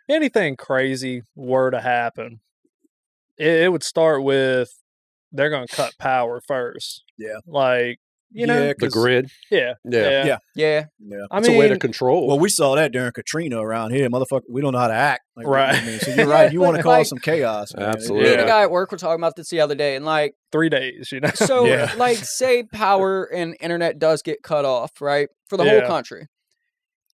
anything crazy were to happen, it would start with they're going to cut power first. Yeah. Like, you know, The grid. Yeah. Yeah. I It's mean, a way to control. Well, we saw that during Katrina around here, motherfucker. We don't know how to act, like, Right. I mean, so you're right. You want to cause some chaos, man. Absolutely. Me and a guy at work were talking about this the other day, and like 3 days, you know. So, like, say power and internet does get cut off, right, for the whole country.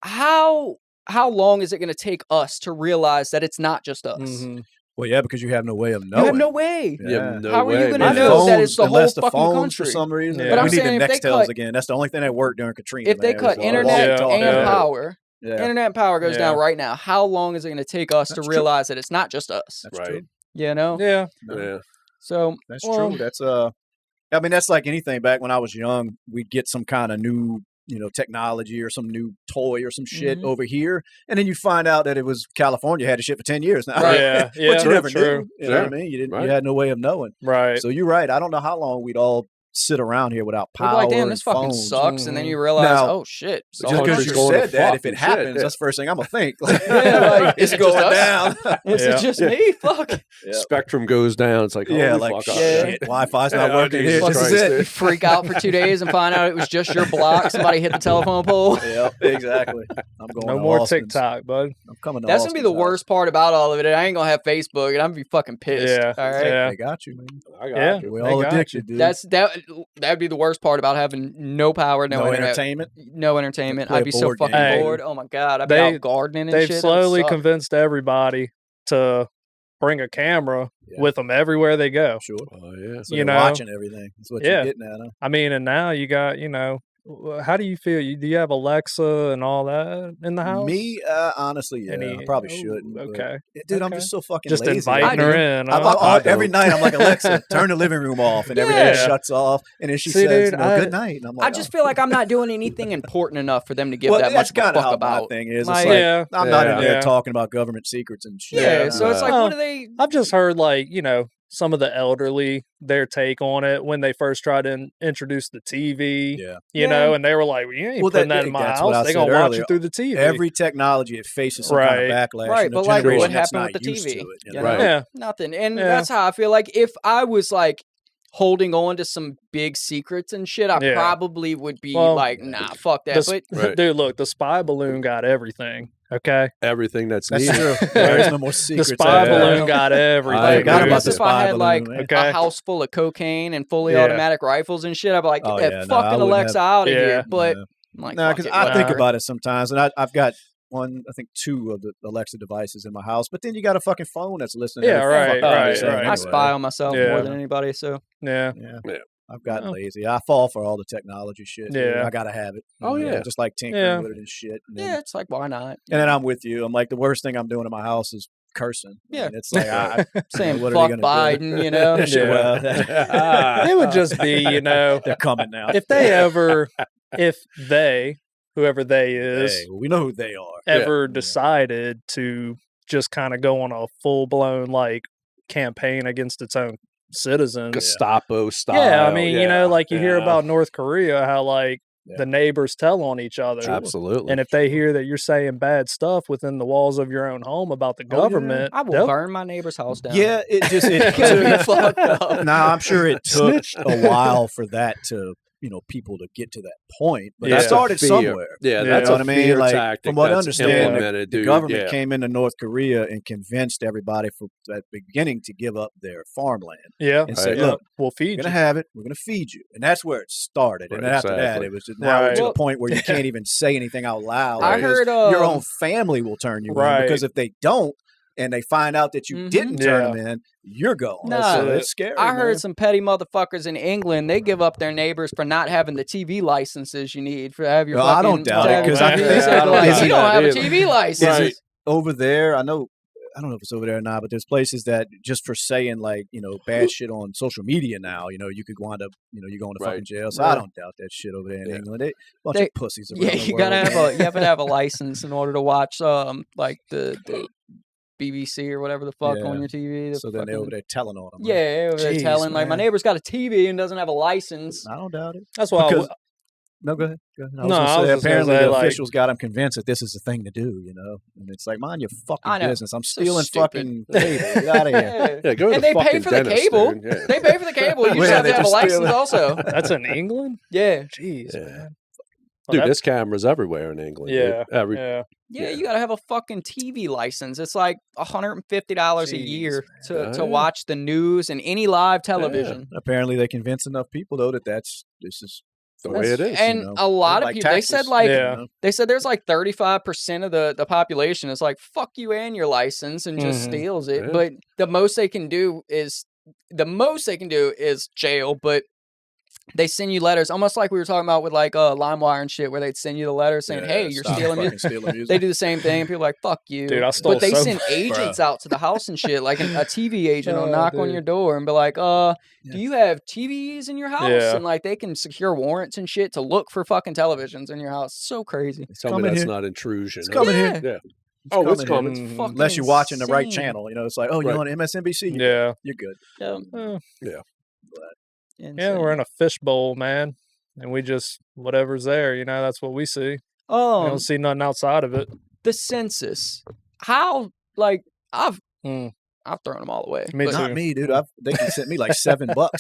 How long is it going to take us to realize that it's not just us? Mm-hmm. Well, yeah, because you have no way of knowing. You have no way. You have no How are you way, going man. to know that it's the whole unless the fucking phones country? for some reason. Yeah. But I'm we need saying the if they Nextels cut- again. That's the only thing that worked during Katrina. If they man, cut was all internet that and talk. power, Yeah. internet and power goes down Yeah. right now. How long is it going to take us to realize that it's not just us? That's Right. true. You know? Yeah. Yeah. So That's well, true. That's I mean, that's like anything. Back when I was young, we'd get some kind of new, technology or some new toy or some shit over here, and then you'd find out that it was California had the shit for 10 years now. Right. Yeah. But you True, never true. knew. You know what I mean? You didn't. Right. You had no way of knowing. Right. So you're right. I don't know how long we'd all sit around here without we'd be power. like, damn, and this fucking phones. sucks, and then you realize, Now, oh shit, Just because country's you going to said that, fuck if it and happens, shit, yeah. that's the first thing I'm gonna think. Like, like, it's is it going just us? down. is it just me? Fuck. Spectrum goes down. It's like, Yeah, holy like fuck. shit. Wi-Fi's not working here. Jesus This is Christ, it. dude. You freak out for 2 days and find out it was just your block. Somebody hit the telephone pole. Yep, exactly. I'm going. No to more Austin's. TikTok, bud. I'm coming. To That's gonna be the Austin's house. worst part about all of it. I ain't gonna have Facebook, and I'm gonna be fucking pissed. Yeah. All right. Yeah. They got you, man. I got Yeah. you. We're They all got addicted, dude. That's that. that'd be the worst part about having no power, no internet, no entertainment. I'd be so fucking bored. Oh my God, I'd be out gardening and shit. They've slowly convinced everybody to bring a camera with them everywhere they go. Sure. Oh yeah. So watching everything. That's what you're getting at. Huh? I mean, and now you got, how do you feel? Do you have Alexa and all that in the house? Me, honestly, yeah. I probably shouldn't. Okay. Dude, I'm just so fucking just lazy. Inviting her in. Every night I'm like, Alexa, turn the living room off, and everything shuts off. And then she says, good night. And I'm like, I just feel like I'm not doing anything important enough for them to give that much of a fuck about. My thing is, it's I'm not in there talking about government secrets and shit. Yeah, so it's like, what do they... I've just heard, some of the elderly, their take on it when they first tried to introduce the TV, you know, and they were like, you ain't putting that in my house. They're going to watch it through the TV. Every technology, it faces some kind of backlash. Right, but like what happened with the TV? Yeah. Nothing. And that's how I feel like if I was like holding on to some big secrets and shit, I probably would be like, nah, fuck that. Dude, look, the spy balloon got everything. Okay, everything that's needed. True. There's no more secrets. The spy balloon got everything. I forgot about the if I had like a house full of cocaine and fully automatic rifles and shit, I'd be like, get that fucking Alexa out of here. But I'm like, because I think about it sometimes, and I've got two of the Alexa devices in my house, but then you got a fucking phone that's listening. Yeah, right. I spy on myself more than anybody, so yeah. I've gotten lazy. I fall for all the technology shit. Yeah. I gotta have it. Oh, yeah. Just like tinkering with it and shit. And then, it's like, why not? And then I'm with you. I'm like, the worst thing I'm doing in my house is cursing. Yeah. And it's like, saying fuck Biden, you know? It would just be, they're coming now. Whoever they is, we know who they are, ever decided to just kind of go on a full-blown, campaign against its own citizens. Gestapo style. Yeah, I mean, you hear about North Korea, how the neighbors tell on each other. Absolutely. And if they hear that you're saying bad stuff within the walls of your own home about the government, I will burn my neighbor's house down. Yeah, it took fucked up. Now, I'm sure it took a while for that to people to get to that point, but that started somewhere. Yeah, that's what I mean. Tactic from what I understand, the government came into North Korea and convinced everybody from that beginning to give up their farmland. Yeah, and say, look, we'll feed you. We're gonna have it. We're gonna feed you, and that's where it started. And then after that, it was to the point where you can't even say anything out loud. I heard your own family will turn you in, because if they don't, and they find out that you didn't turn them in, you're gone. So it's scary. I heard some petty motherfuckers in England, they give up their neighbors for not having the TV licenses you need to have your fucking... I don't doubt it, because you don't have a TV license. Is it over there? I don't know if it's over there or not, but there's places that just for saying bad shit on social media now, you could wind up, you going to fucking jail. So I don't doubt that shit over there in England. They bunch of pussies around the world. You have to have a license in order to watch the BBC or whatever the fuck on your TV. So then they're over there telling on them. Yeah, over there telling. My neighbor's got a TV and doesn't have a license. I don't doubt it. That's why. No, go ahead. Apparently the officials got them convinced that this is the thing to do, And it's like, mind your fucking business. I'm stealing fucking cable. Get out of here. Yeah, go to and they pay for the cable. They pay for the cable. You just have to have a license also. That's in England? Yeah. Jeez, man. Dude, there's cameras everywhere in England. Yeah, you got to have a fucking TV license. It's like $150 a year to watch the news and any live television. Yeah. Apparently, they convince enough people though that this is the way it is. And a lot of people, taxes. They said there's like 35% of the population is like, fuck you and your license, and just steals it. Yeah. But the most they can do is jail. But they send you letters, almost like we were talking about with LimeWire and shit, where they'd send you the letter saying, "Hey, you're stealing music." They do the same thing. People are like, "Fuck you!" Dude, I stole. But they send agents out to the house and shit. Like a TV agent will knock on your door and be like, "Do you have TVs in your house?" Yeah. And they can secure warrants and shit to look for fucking televisions in your house. It's so crazy. Tell me that's not intrusion. It's coming here. Yeah. It's coming. Unless you're watching the right channel, it's like, you're on MSNBC. You're good. Yeah, we're in a fishbowl, man, and we just whatever's there, that's what we see. We don't see nothing outside of it. The census, how I've thrown them all away. Me too. Not me, dude. They can send me like $7. What?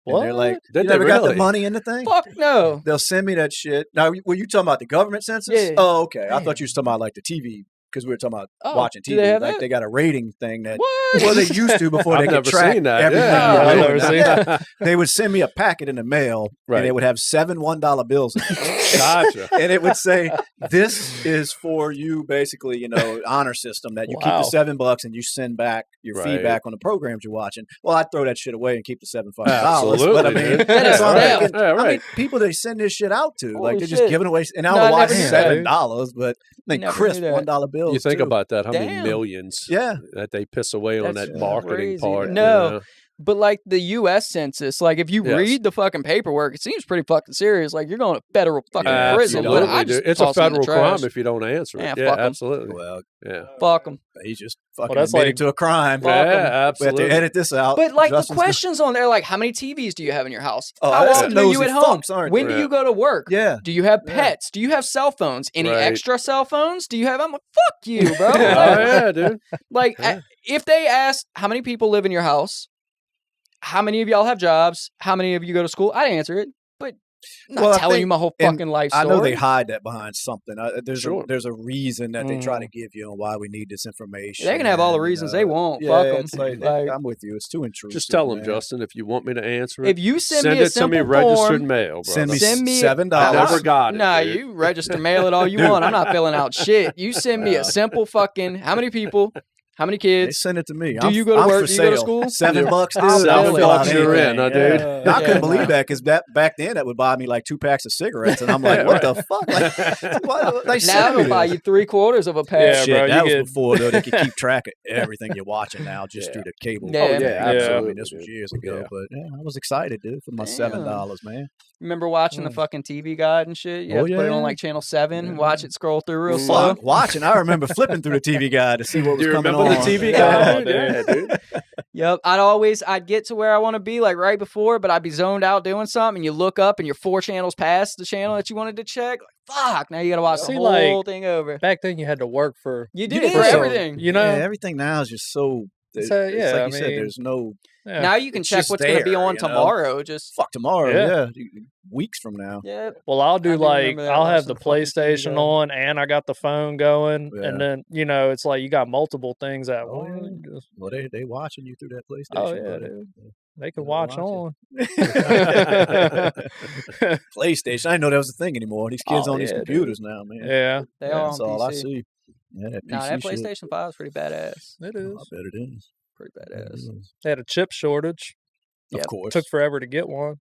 They're like, you never got the money in the thing? Fuck no. They'll send me that shit. Now, were you talking about the government census? Yeah. Oh, okay. I thought you were talking about the TV because we were talking about Oh, watching do TV. they have Like that? they got a rating thing that. What? Well, they used to before I've they could never track seen that. everything. Yeah. you I've do. never seen Yeah. They would send me a packet in the mail, Right. and it would have 7 $1 bills in it. Gotcha. And it would say, "This is for you, basically, honor system that you keep the $7 and you send back your Right. feedback on the programs you're watching." Well, I'd throw that shit away and keep the $7 fucking Absolutely, dollars. But I mean, dude. That is so I'm theft. thinking, Yeah, I mean, right. people they send this shit out to, Holy like they're shit. just giving away. And I No, don't I know why never knew that. $7, but they Never crisp knew that. $1 bills. You think too. about that, how many Damn. millions Yeah. that they piss away on That's that marketing crazy. part. No. But like the U.S. Census, like if you Yes. read the fucking paperwork, it seems pretty fucking serious. Like you're going to federal fucking prison. But Absolutely, I dude. just It's a toss 'em in the federal crime trash. if you don't answer it. Yeah, Yeah, fuck 'em. absolutely. Well, Yeah. Fuck them. he just fucking that's admitted like- to a crime. Yeah, We have absolutely. to edit this out. But like Justin's the gonna- questions on there, like how many TVs do you have in your house? Oh, How that's often are you nosy at home? fucks, aren't When they? do you go to work? Yeah. Do you have Yeah. pets? Do you have cell phones? Any Right. extra cell phones? Do you have? I'm like, fuck you, bro. Oh, yeah, dude. Like, Yeah. if they asked how many people live in your house, how many of y'all have jobs, how many of you go to school, I'd answer it. But I'm not Well, I telling you think- my whole and fucking life I story. know they hide that behind something. Sure. There's a reason that they try to Mm. give you on why we need this information. They can have all the and, reasons they want. Yeah, Fuck 'em. it's like, Like- I'm with you. It's too intrusive. Just tell them, man. Justin, if you want me to answer it. If you send me a it to me simple registered form, mail, brother. Send me $7. I never got it. Nah, dude. you register mail it all you want. I'm not filling out shit. You send me a simple fucking how many people, how many They kids. send it to me. Do you go to I'm work? for Do you go to sale. school? $7, dude. I'll I'll fill fill out it. You're in, anything. huh, dude? Yeah. I couldn't believe that because back then that would buy me like 2 packs of cigarettes, and I'm like, Yeah, what right. the fuck? Like, why, they Now send me it'll buy this? you 3/4 of a pack. Yeah, Shit, bro, you that was get- before though. They could keep track of everything you're watching now just through the cable. Yeah. Oh, yeah, I absolutely, mean, this was dude. years ago, Yeah. but yeah, I was excited, dude, for my $7, man. Remember watching the fucking TV guide and shit? You Oh, have to put it on yeah. like channel 7, Yeah. watch it scroll through real slow. Fuck, watching. I remember flipping through the TV guide to see what was Do you coming remember on. the TV Yeah. guide? dude. Yeah, dude. Yep. I'd get to where I want to be like right before, but I'd be zoned out doing something and you look up and you're 4 channels past the channel that you wanted to check. Like, fuck, now you got to watch See, the like, whole thing over. Back then, you had to work for. You did did. for So, everything. You know. Yeah, everything now is just so. So, it's yeah, like I you said, mean- there's no Yeah. Now you can It's check just what's going to be there, on you know? tomorrow. Just fuck tomorrow. Yeah. Yeah, weeks from now. yeah. Well, I'll do I do like remember that, I'll have watching the the fucking TV PlayStation guide. on, and I got the phone going, Yeah. and then it's like you got multiple things at Oh, once. yeah. Just- Well, they watching you through that PlayStation. Oh yeah, buddy. dude. They can They'll watch watch on. PlayStation. I didn't know that was a thing anymore. These kids Oh, on these yeah, dude. computers now, man. Yeah, They are on That's all I PC. see. Yeah, that PC Nah, that shit. PlayStation 5 is pretty badass. it Oh, is. I bet it is. Pretty It badass. is. They had a chip shortage. Yep. Of course. Took forever to get one.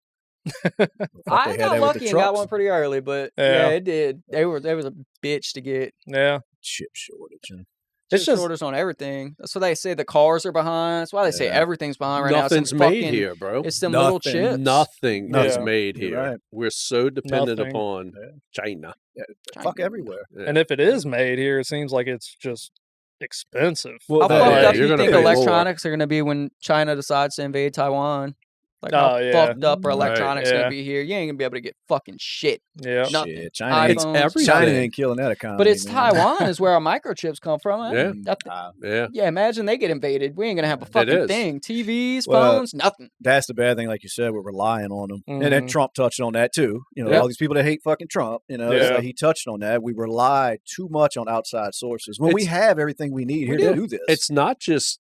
Thought they I had got that with lucky the and got trucks. one pretty early, but Yeah. yeah, it did. They was a bitch to get. Yeah, Chip shortage. Huh? It's Chip just- shortage on everything. That's what they say. The cars are behind. That's why they say Yeah. everything's behind right now. Nothing's Some made fucking- here, bro. It's them little Nothing. chips. Nothing Nothing. is made You're here. right. We're so dependent Nothing. upon Yeah. China. Fuck China. everywhere. Yeah. And if it is made here, it seems like it's just expensive. Well, How that- fucked yeah, up do you're you gonna think pay more. electronics are going to be when China decides to invade Taiwan? Like, how Oh, yeah. fucked up are Right, electronics going yeah. to be here? You ain't going to be able to get fucking shit. Yeah, Nothing. Shit, China ain't, iPhones. everything. China ain't killing that economy. But it's man. Taiwan is where our microchips come from. Yeah. Yeah. Yeah, imagine they get invaded. We ain't going to have a fucking is. thing. TVs, Well, phones, nothing. That's the bad thing, like you said, we're relying on them. And then Mhm. Trump touched on that too. Yeah. All these people that hate fucking Trump, it's Yeah. like he touched on that. We rely too much on outside sources when we It's- have everything we need here do. to do this. It's not just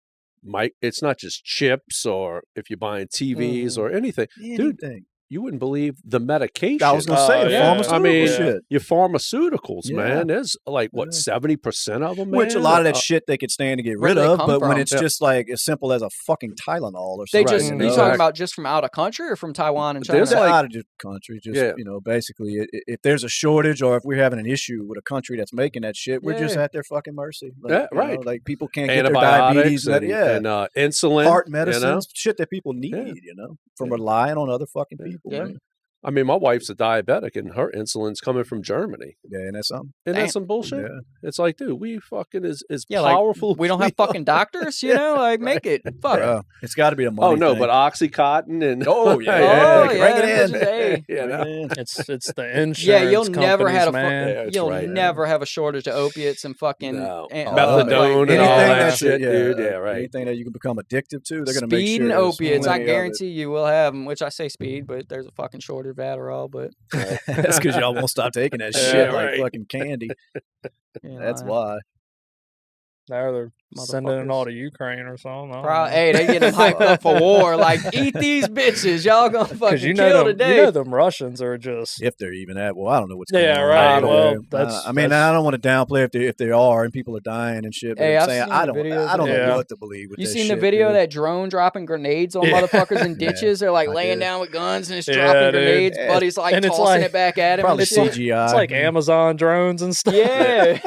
it's not just chips or if you're buying TVs or anything. anything. You wouldn't believe the medication. I was going to say, Oh, the yeah. pharmaceutical I mean, shit. your pharmaceuticals, Yeah. man. There's like Yeah. 70% of them, Which a man? lot of that shit they could stand to get Where rid do they of, come but when from? it's Yeah. just like as simple as a fucking Tylenol or They something. just, Right, you no. talking about just from out of country or from Taiwan and China? There's There's like- out of the country. Just Yeah. basically, if there's a shortage or if we're having an issue with a country that's making that shit, we're just Yeah. at their fucking mercy. Like, Yeah, you know, right. like people can't get their Antibiotics diabetes, and, and insulin, heart you know? medicines, shit that people need. From Yeah. relying on other fucking people. Yeah. Man. I mean, my wife's a diabetic, and her insulin's coming from Germany. Yeah, and that's something. Isn't Damn. that some bullshit? Yeah. It's like, dude, we fucking is Yeah, like, powerful. we don't have fucking doctors, like, make it. Fuck. Bro, it's got to be a money Oh no, thing. but Oxycontin and Oh, yeah. Oh, Bring yeah, it them in. bitches, hey. you know? Man. it's the insurance. Yeah, you'll never companies, have a man. Yeah, that's you'll right. never have a shortage of opiates and fucking No. Anything Methadone and all that that's- shit, dude. Yeah, right. Anything that you can become addicted to, they're going to make speed sure and there's opiates. I plenty of it. guarantee you will have them. Which I say speed, but there's a fucking shortage of Adderall. But That's because y'all won't stop taking that Yeah, shit like right. fucking candy. you know, That's why. Now they're sending it all to Ukraine or something. Hey, they get them hyped up for war. Like, eat these bitches. Y'all gonna fucking kill today. You know them Russians are just... If they're even at... Well, I don't know what's going on. Yeah, right. Well, I mean, I don't want to downplay if they are and people are dying and shit. But hey, I'm saying, I don't know what to believe with you this seen shit, the video dude. of that drone dropping grenades on motherfuckers in ditches? They're like laying down with guns and it's dropping grenades. Buddy's like tossing it back at him. Probably and shit. CGI. It's like Amazon drones and stuff. Yeah.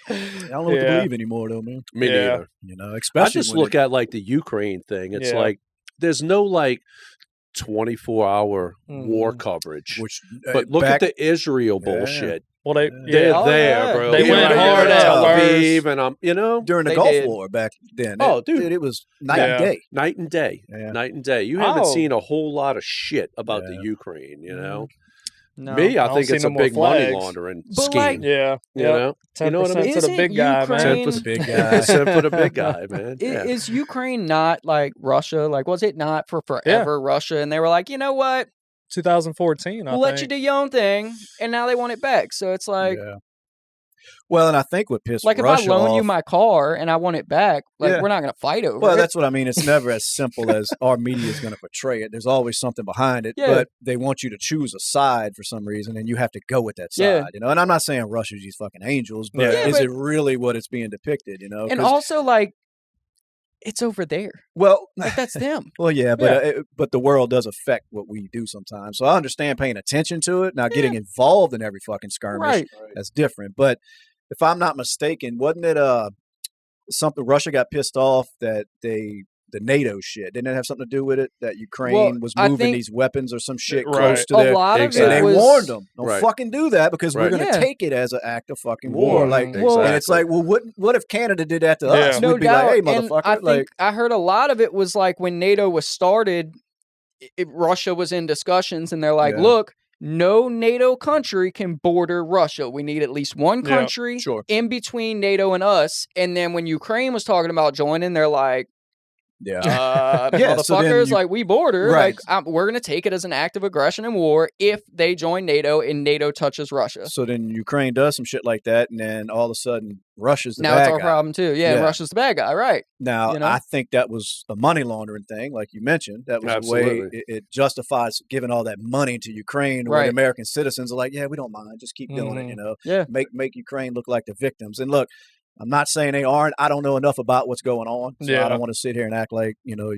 I don't know what to believe anymore, though, man. Me neither. You know, especially I just look at like the Ukraine thing. It's like there's no like 24-hour war coverage. But look at the Israel bullshit. Well, they're there, bro. They went hard at Tel Aviv, and during the Gulf War back then. Dude, it was night and day. Night and day. Yeah. Night and day. You haven't seen a whole lot of shit about the Ukraine, you know? No, Me, I think it's a big money laundering scheme. Like, you know? 10% you know what I mean? to the big guy, man. 10% for the big guy, man. Is Ukraine not like Russia? Like, was it not for forever Russia? And they were like, you know what? 2014, we'll let you do your own thing, and now they want it back. So it's like... Well, and I think what pissed like Russia if I loan off, you my car and I want it back, like we're not going to fight over it. Well, that's what I mean. It's never as simple as our media is going to portray it. There's always something behind it, but they want you to choose a side for some reason, and you have to go with that side. You know, and I'm not saying Russia's these fucking angels, but is it really what it's being depicted? You know, and also like it's over there. Well, like that's them. Well, but the world does affect what we do sometimes. So I understand paying attention to it. Now, getting involved in every fucking skirmish, that's different. But if I'm not mistaken, wasn't it something Russia got pissed off that the NATO shit, didn't it have something to do with it, that Ukraine was moving these weapons or some shit close to their... And they warned them, don't fucking do that because we're going to take it as an act of fucking war. Like, and it's like, well, what if Canada did that to us? No We'd be doubt. like, hey, motherfucker. I heard a lot of it was like when NATO was started, Russia was in discussions and they're like, look, no NATO country can border Russia. We need at least one country in between NATO and us. And then when Ukraine was talking about joining, they're like, motherfuckers, like we border, like we're gonna take it as an act of aggression and war if they join NATO and NATO touches Russia. So then Ukraine does some shit like that, and then all of a sudden Russia's the bad guy. Now it's our problem too. Yeah, Russia's the bad guy, right? Now I think that was a money laundering thing, like you mentioned. That was the way it justifies giving all that money to Ukraine, where the American citizens are like, yeah, we don't mind, just keep doing it, you know. Yeah, make Ukraine look like the victims. And look, I'm not saying they aren't. I don't know enough about what's going on. So I don't want to sit here and act like, you know,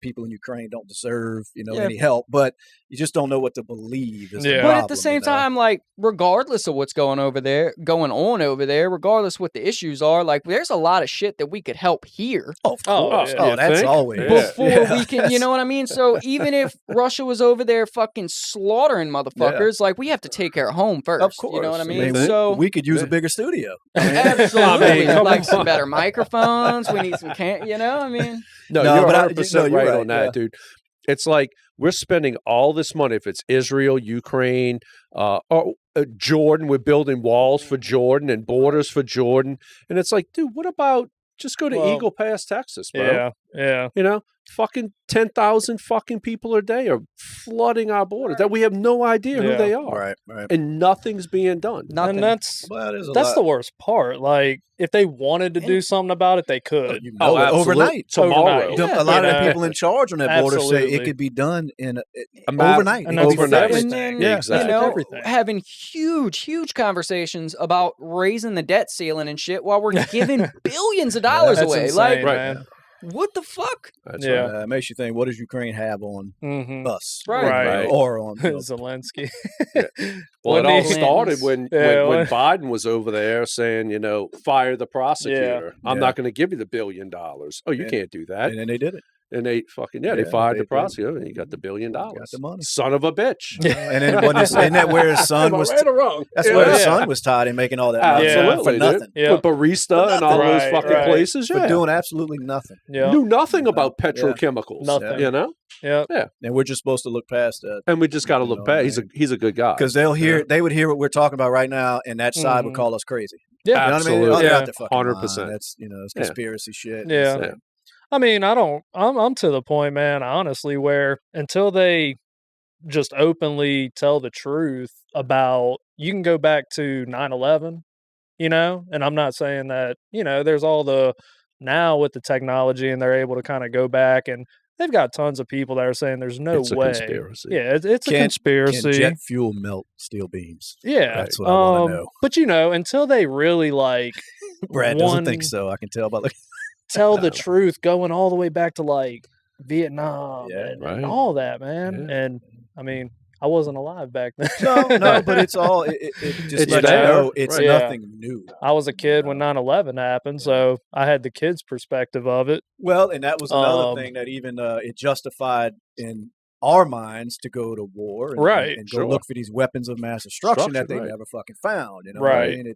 people in Ukraine don't deserve, you know, any help. But you just don't know what to believe. Is the problem, but at the same time, like, regardless of what's going on over there, regardless what the issues are, like, there's a lot of shit that we could help here. Oh, of course. That's always. Before we can, you know what I mean? So even if Russia was over there fucking slaughtering motherfuckers, like, we have to take care of home first. Of course. You know what I mean? So we could use a bigger studio. Absolutely. Like some better microphones. We need some you know, I mean. No, you're 100% right on that, dude. It's like we're spending all this money. If it's Israel, Ukraine, Jordan, we're building walls for Jordan and borders for Jordan. And it's like, dude, what about just go to Eagle Pass, Texas, bro? Yeah. You know, fucking 10,000 fucking people a day are flooding our borders that we have no idea who they are. Right. And nothing's being done. Nothing. And that's the worst part. Like, if they wanted to do something about it, they could. Overnight. Tomorrow. A lot of the people in charge on that border say it could be done in overnight. And that's overnight. And then, exactly. you know, having huge conversations about raising the debt ceiling and shit while we're giving billions of dollars away. Insane, like, man. What the fuck? It makes you think, what does Ukraine have on us? Right. Or on Zelensky. Well, it all started when Biden was over there saying, you know, fire the prosecutor. I'm not going to give you the $1 billion. Oh, you can't do that. And then they did it. And they fucking they fired the prosecutor, and he got the $1 billion. Got the money. Son of a bitch. And then isn't that where his son was? Right or wrong? That's where his son was tied in making all that money for nothing. With barista and all those fucking places, for doing absolutely nothing. Knew nothing about petrochemicals. Nothing. You know. Yeah. And we're just supposed to look past that. And we just got to look past. He's a good guy. Because they would hear what we're talking about right now, and that side would call us crazy. Yeah, you know absolutely. What I mean? They're out there fucking 100%. lying. That's it's conspiracy shit. Yeah. I mean, I'm to the point, man, honestly, where until they just openly tell the truth about, you can go back to 9/11 And I'm not saying that, there's all the now with the technology and they're able to kind of go back and they've got tons of people that are saying there's no it's way. A conspiracy. Yeah, it's a conspiracy. Can jet fuel melt steel beams? Yeah. That's what I want to know. But, until they really like. Brad doesn't think so. I can tell by looking. Tell the truth going all the way back to like Vietnam and all that, man. Yeah. And I mean, I wasn't alive back then. No, but it's all it just lets you know it's nothing new. I was a kid when 9/11 happened, so I had the kids' perspective of it. Well, and that was another thing that even it justified in our minds to go to war and go look for these weapons of mass destruction that they never fucking found. Right. I mean,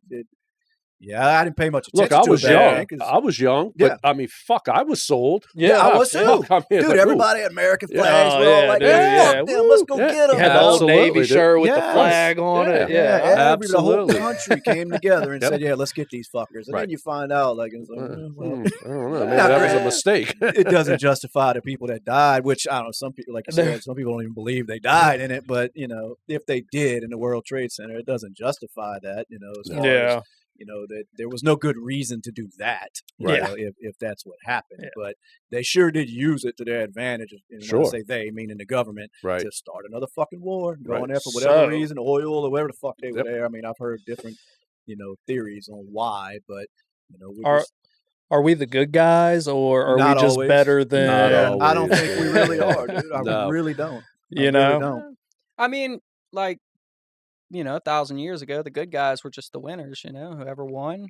yeah, I didn't pay much attention. Look, I was young. I was young, but I mean, fuck, I was sold. Yeah, I was too. Dude, everybody had American flags. We're all like, fuck them, let's go get them. You had the old Navy shirt with the flag on it. Yeah, the whole country came together and said, let's get these fuckers. And then you find out, like, it's like, I don't know. Maybe that was a mistake. It doesn't justify the people that died, which, I don't know, some people, like you said, some people don't even believe they died in it. But, if they did in the World Trade Center, it doesn't justify that, as far as, that there was no good reason to do that, if that's what happened. Yeah. But they sure did use it to their advantage. And when I say they, meaning the government, to start another fucking war, going there for whatever reason, oil or whatever the fuck they were there. I mean, I've heard different, theories on why, but, are we the good guys or are we just better than? I don't think we really are, dude. I really don't. I mean, like, 1,000 years ago, the good guys were just the winners. Whoever won.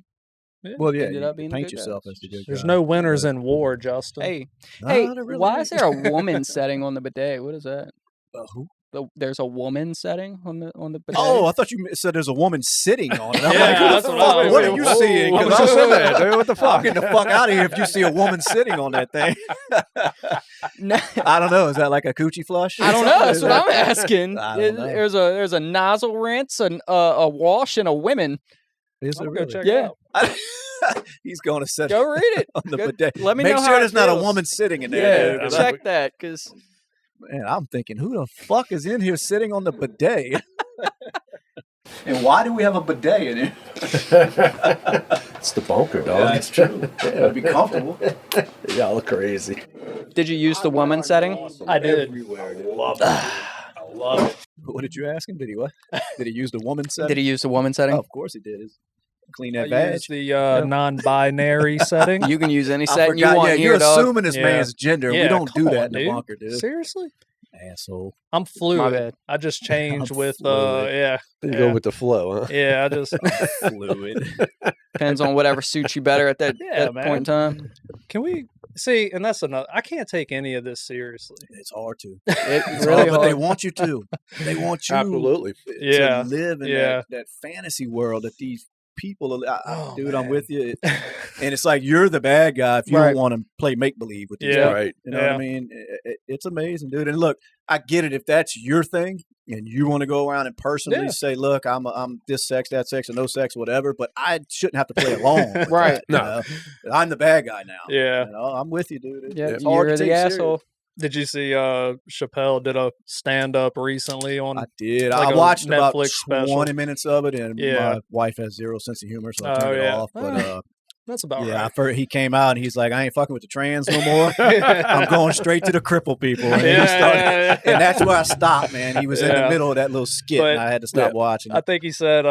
Well, ended up being paint the good yourself guys. as the good guy. There's no winners in war, Justin. Hey, really why is there a woman setting on the bidet? What is that? Who? There's a woman setting on the bidet. Oh, I thought you said there's a woman sitting on it. I'm that's what are you seeing? What the fuck? I'm getting the fuck out of here if you see a woman sitting on that thing. No. I don't know. Is that like a coochie flush? I don't know. That's what I'm asking. I don't know. There's a nozzle rinse, a wash, and a women. Is it really? Go check it out. He's going to set Go read it on the bidet. Let me Make know sure how there's not a woman sitting in there. Yeah, check that because. Man, I'm thinking, who the fuck is in here sitting on the bidet? And why do we have a bidet in here? It's the bunker, dog. Yeah, that's true. It'd be comfortable. Y'all are crazy. Did you use the woman setting? I did. Love it. I love it. What did you ask him? Did he what? Did he use the woman setting? Did he use the woman setting? Oh, of course he did. Clean that I badge. use the non-binary setting. You can use any setting you forgot. want. Yeah, here, you're dog. assuming this man's gender. Yeah, we don't do come that on, in the dude. bunker, dude. Seriously? Asshole. I'm fluid. My bad. I just changed I'm with fluid. You go with the flow, huh? Yeah, I just Fluid. Depends on whatever suits you better at that point in time. Can we see? And that's another. I can't take any of this seriously. It's hard to. It's really but they hard. want you to. They want you Absolutely. to live in that fantasy world that these people are. Dude, I'm with you. And it's like you're the bad guy if you don't want to play make-believe with these people. Right. You know what I mean? It's amazing, dude. And look, I get it if that's your thing and you want to go around and personally say, look, I'm this sex, that sex, or no sex, whatever, but I shouldn't have to play along. Right. No. I'm the bad guy now. Yeah. I'm with you, dude. Yeah, It's hard you're to the take asshole. serious. Did you see Chappelle did a stand-up recently on? I did. like I a watched about Netflix special. 20 minutes of it, and my wife has zero sense of humor, so I turned it off. But that's about right. right. He came out and he's like, I ain't fucking with the trans no more. I'm going straight to the cripple people. And, and that's where I stopped, man. He was in the middle of that little skit, and I had to stop watching. I think he said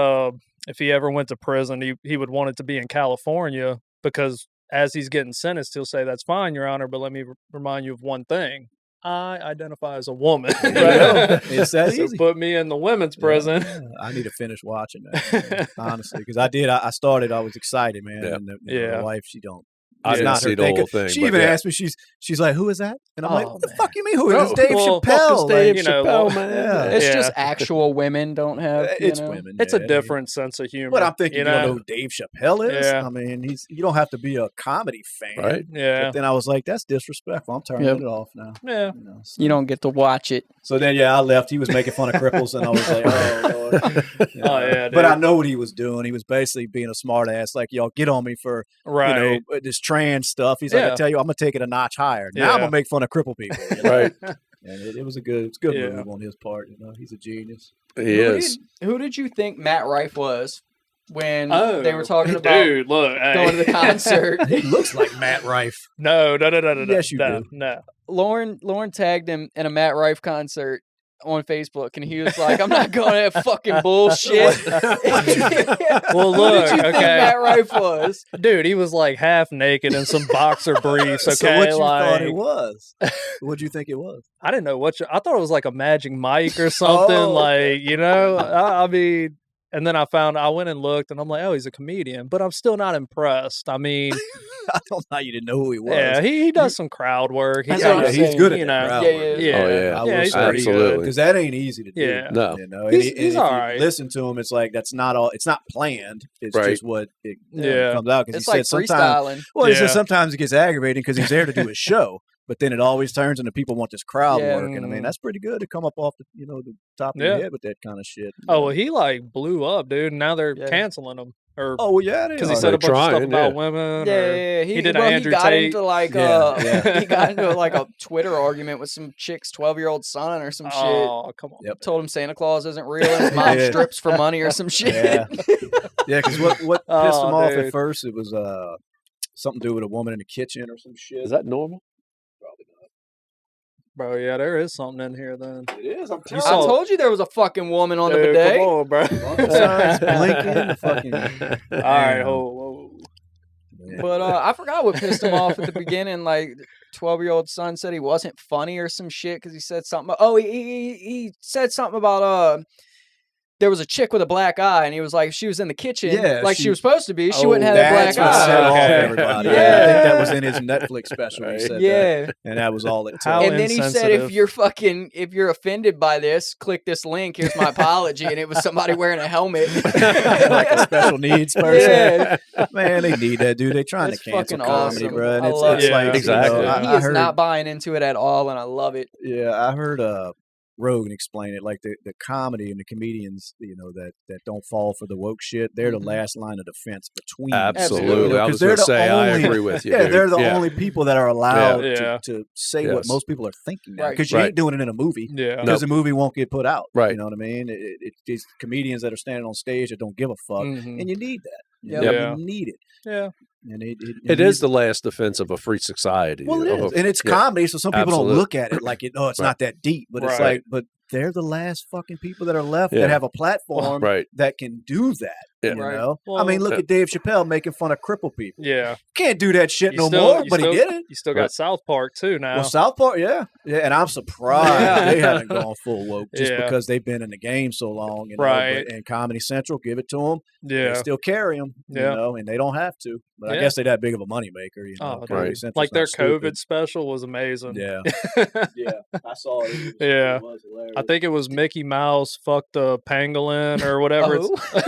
if he ever went to prison, he would want it to be in California because as he's getting sentenced, he'll say, that's fine, Your Honor, but let me remind you of one thing. I identify as a woman. It's that easy. Put me in the women's prison. I need to finish watching that, honestly, because I did. I started. I was excited, man. And my wife, she don't. I didn't see the whole thing. She even asked me. She's like, "Who is that?" And I'm like, "What the fuck you mean? Who is Dave Chappelle? Chappelle? Dave Chappelle, man. It's just actual women don't have. It's women. It's a different sense of humor. But I'm thinking, you don't know who Dave Chappelle is? Yeah. I mean, you don't have to be a comedy fan, right? Yeah. But then I was like, that's disrespectful. I'm turning it off now. Yeah. You don't get to watch it. So then, I left. He was making fun of cripples, and I was like, oh, Lord. Oh, yeah, dude. But I know what he was doing. He was basically being a smart ass. Like, y'all get on me for, this trans stuff. He's like, I tell you, I'm going to take it a notch higher. Now I'm going to make fun of cripple people. Right. And it was a good move on his part. He's a genius. He is. Who did you think Matt Rife was? when they were talking about dude, look, going to the concert. He looks like Matt Rife. No. Yes, you do. No. Lauren tagged him in a Matt Rife concert on Facebook, and he was like, "I'm not going to that fucking bullshit." Well, Who look, did you think okay. Matt Rife was? Dude, he was like half naked in some boxer briefs. Okay, So what you like, thought it was? What'd you think it was? I didn't know I thought it was like a Magic Mike or something. Oh. Like, you know, I mean, and then I went and looked, and I'm like, oh, he's a comedian, but I'm still not impressed. I mean, I don't know. You didn't know who he was. yeah, he does some crowd work. That's what I'm he's saying, good at you that know. crowd Yeah, work. yeah. Oh, yeah. I Yeah, will he's say, pretty absolutely. because that ain't easy to do. Yeah. No. You know, He's if all you right. listen to him, it's like that's not all. It's not planned. It's Right. just what it Yeah. comes out. Because It's he like said sometimes. freestyling. Well, he Yeah. said sometimes it gets aggravating because he's there to do his show, but then it always turns into people want this crowd Yeah. work, and I mean that's pretty good to come up off the the top of Yeah. your head with that kind of shit. Oh, well, he like blew up, dude. And now they're Yeah. canceling him. Or Oh well, yeah, because he are. said a bunch of stuff trying, about yeah. women. Yeah, or yeah, he did well, Andrew he got Tate. into like Yeah. he got into like a Twitter argument with some chick's 12-year-old son or some shit. Oh, come on. Yep. Told him Santa Claus isn't real and his mom Yeah. strips for money or some shit. Yeah, yeah. Because what pissed Oh, him off dude. at first, it was something to do with a woman in the kitchen or some shit. Is that normal? Probably not. Bro, yeah, there is something in here then. It is. I'm I telling you. told you there was a fucking woman on the Dude, bidet. come on, bro. Signs blinking. The fucking. All right, hold. But I forgot what pissed him off at the beginning. Like, 12-year-old son said he wasn't funny or some shit because he said something. Oh, he said something about there was a chick with a black eye, and he was like, she was in the kitchen, Yeah, like she she- was supposed to be. She Oh, wouldn't have that That's black what set eye. off Okay. everybody. Yeah. I think that was in his Netflix special. He said that, Yeah. and that was all it took. How And then he said, insensitive. if you're offended by this, click this link. Here's my apology. And it was somebody wearing a helmet. Like a special needs person. Yeah. Man, they need that, dude. They trying It's to cancel fucking comedy, awesome. bro. And I it's love it's it. like Yeah, exactly. He I is heard, not buying into it at all, and I love it. Yeah, I heard Rogan explain it. Like the comedy and the comedians, that don't fall for the woke shit. They're the last line of defense between. Absolutely. I was they're going to the say, I only- agree with you. Yeah, dude. they're the only people that are allowed Yeah. to say what Yes. most people are thinking now. Right. Because you Right. ain't doing it in a movie. Yeah. Because the movie won't get put out. Right. You know what I mean? It's these comedians that are standing on stage that don't give a fuck. Mhm. And you need that. Yep. Yeah. You need it. Yeah. And it It is the last defense of a free society. Well, it of is. a- And it's yeah. comedy, so some people Absolutely. don't look at it like it's Right. not that deep. But it's Right. like, but they're the last fucking people that are left Yeah. that have a platform Right. that can do that. Yeah. You Right. know? Well, I mean, look at Dave Chappelle making fun of crippled people. Yeah. Can't do that shit You no still- more, you but still- he did it. You still got Right. South Park too now. Well, South Park, yeah. And I'm surprised Yeah. they haven't gone full woke just Yeah. because they've been in the game so long. Right. And Comedy Central, give it to them. yeah. They still carry them, Yeah. and they don't have to. But I Yeah. guess they're that big of a moneymaker, Oh, Comedy right. Central's Like their not stupid. COVID special was amazing. Yeah. Yeah, I saw it. It was- Yeah. it was hilarious. I think it was Mickey Mouse fucked a pangolin or whatever. Oh.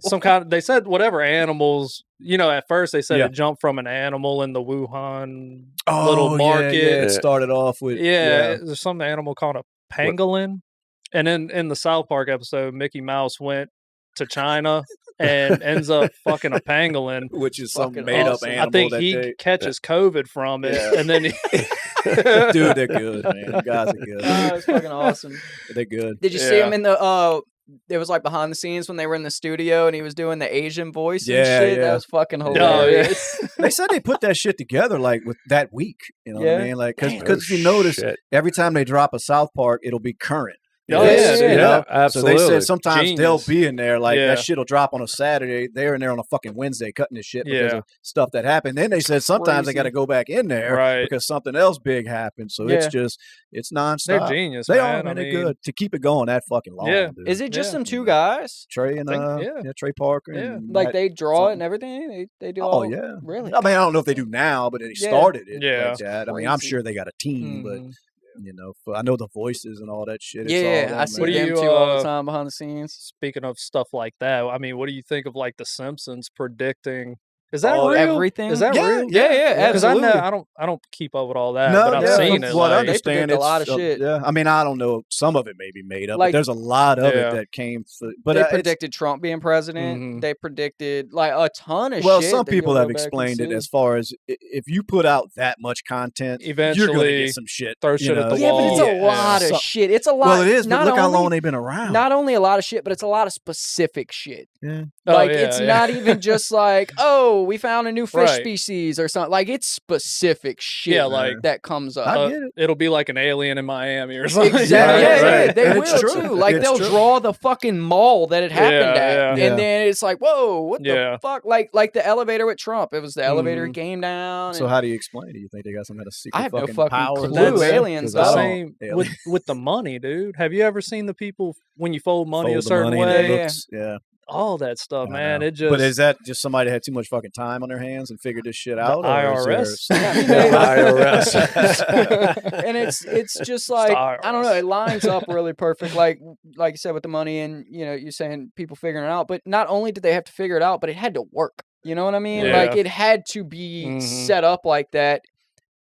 Some kind of, they said whatever animals, at first they said Yeah. it jumped from an animal in the Wuhan Oh, little yeah, market. Yeah, it started off with There's some animal called a pangolin. And then in the South Park episode, Mickey Mouse went to China and ends up fucking a pangolin. which is some Fucking made awesome. up I animal. think that he they, catches COVID from it, Yeah. and then dude, they're good, man. The guys are good. That's fucking awesome. They're good. Did you see Yeah. him in the it was like behind the scenes when they were in the studio and he was doing the Asian voice and Yeah, shit. yeah. That was fucking yeah. hilarious. They said they put that shit together like with that week. You know what Yeah. I mean? Like Damn. because if you notice, Shit. every time they drop a South Park, it'll be current. Oh, Yes, yeah, You know? So absolutely. they said sometimes Genius. they'll be in there, like Yeah. that shit'll drop on a Saturday. They're in there on a fucking Wednesday cutting this shit because Yeah. of stuff that happened. Then they said sometimes they Crazy. got to go back in there Right. because something else big happened. So Yeah. it's nonstop. they're genius. They man. are, man. They're good to keep it going that fucking long. Yeah. Dude. Is it just Yeah. them two guys? Trey and think- yeah, Trey Parker? Yeah. and Like Matt- they draw it something. and everything? They do Oh all yeah, really? I mean, I don't know if they do now, but they Yeah. started it Yeah. like that. I mean, I'm Crazy. sure they got a team, but Mhm. I know the voices and all that shit. It's Yeah, all I them, see What do man. them you, too all uh, the time behind the scenes. Speaking of stuff like that, I mean, what do you think of like The Simpsons predicting? Is that Oh, real? everything? Is that Yeah, real? Yeah, Because I absolutely. know I don't keep up with all that, No, but I've yeah, seen from it. what I Like, They understand, predict a lot of it's, shit. Yeah, I mean, I don't know. Some of it may be made up, Like- but there's a lot of Yeah. it that came. But They it's- predicted Trump being president. Mhm. They predicted like a ton of well, shit. some that you'll people go have back and explained it see. as far as if you put out that much content, you're going to Eventually get some shit. throw you shit at know? the Yeah, but it's wall. a lot of So- shit. It's a lot. Well, it is. But Not look how only- long they've been around. Not only a lot of shit, but it's a lot of specific shit. Yeah. Like it's not even just like, oh, we found a new fish Right. species or something. Like it's specific shit. Yeah, like that comes up. I get it. It'll be like an alien in Miami or something. Exactly. Yeah, they And will it's true. too. Like It's they'll true. draw the fucking mall that it happened at, Yeah. and then it's like, whoa, what Yeah. the fuck? Like the elevator with Trump. It was the elevator came down. So how do you explain it? You think they got some kind of secret I have no fucking fucking power? clue. Aliens, the dog. same with the money, dude. Have you ever seen the people when you fold money a Fold the certain money and way? it looks, yeah. All that stuff, I man. know. It just. But is that just somebody that had too much fucking time on their hands and figured this shit out? IRS? IRS. And it's just like I don't know. It lines up really perfect, like you said with the money, and you're saying people figuring it out. But not only did they have to figure it out, but it had to work. You know what I mean? Yeah. Like it had to be set up like that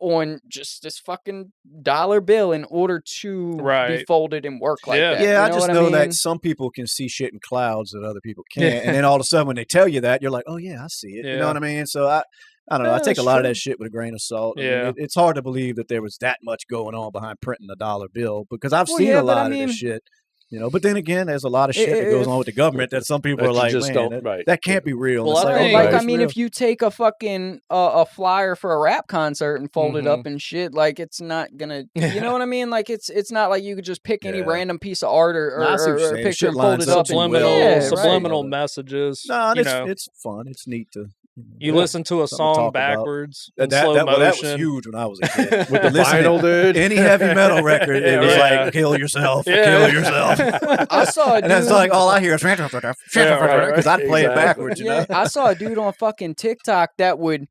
on just this fucking dollar bill in order to be folded and work like that. Yeah, you know I just what know mean? that some people can see shit in clouds that other people can't, and then all of a sudden when they tell you that, you're like, oh yeah, I see it. You know what I mean? So I don't know. I take a lot of that shit with a grain of salt. Yeah. I mean, it's hard to believe that there was that much going on behind printing a dollar bill because I've seen a lot of this shit. But then again, there's a lot of shit that goes on with the government that some people are like, man, that can't be real. Well, I mean, if you take a fucking a flyer for a rap concert and fold it up and shit, like it's not gonna, you know what I mean? Like it's not like you could just pick any random piece of art or picture and fold it up. Subliminal messages. No, it's fun. It's neat to. You listen to a song backwards in slow motion. That was huge when I was a kid. With the vinyl, dude. Any heavy metal record, it was like, kill yourself, kill yourself. I saw a dude. And that's like, all I hear is because I'd play it backwards, I saw a dude on fucking TikTok that would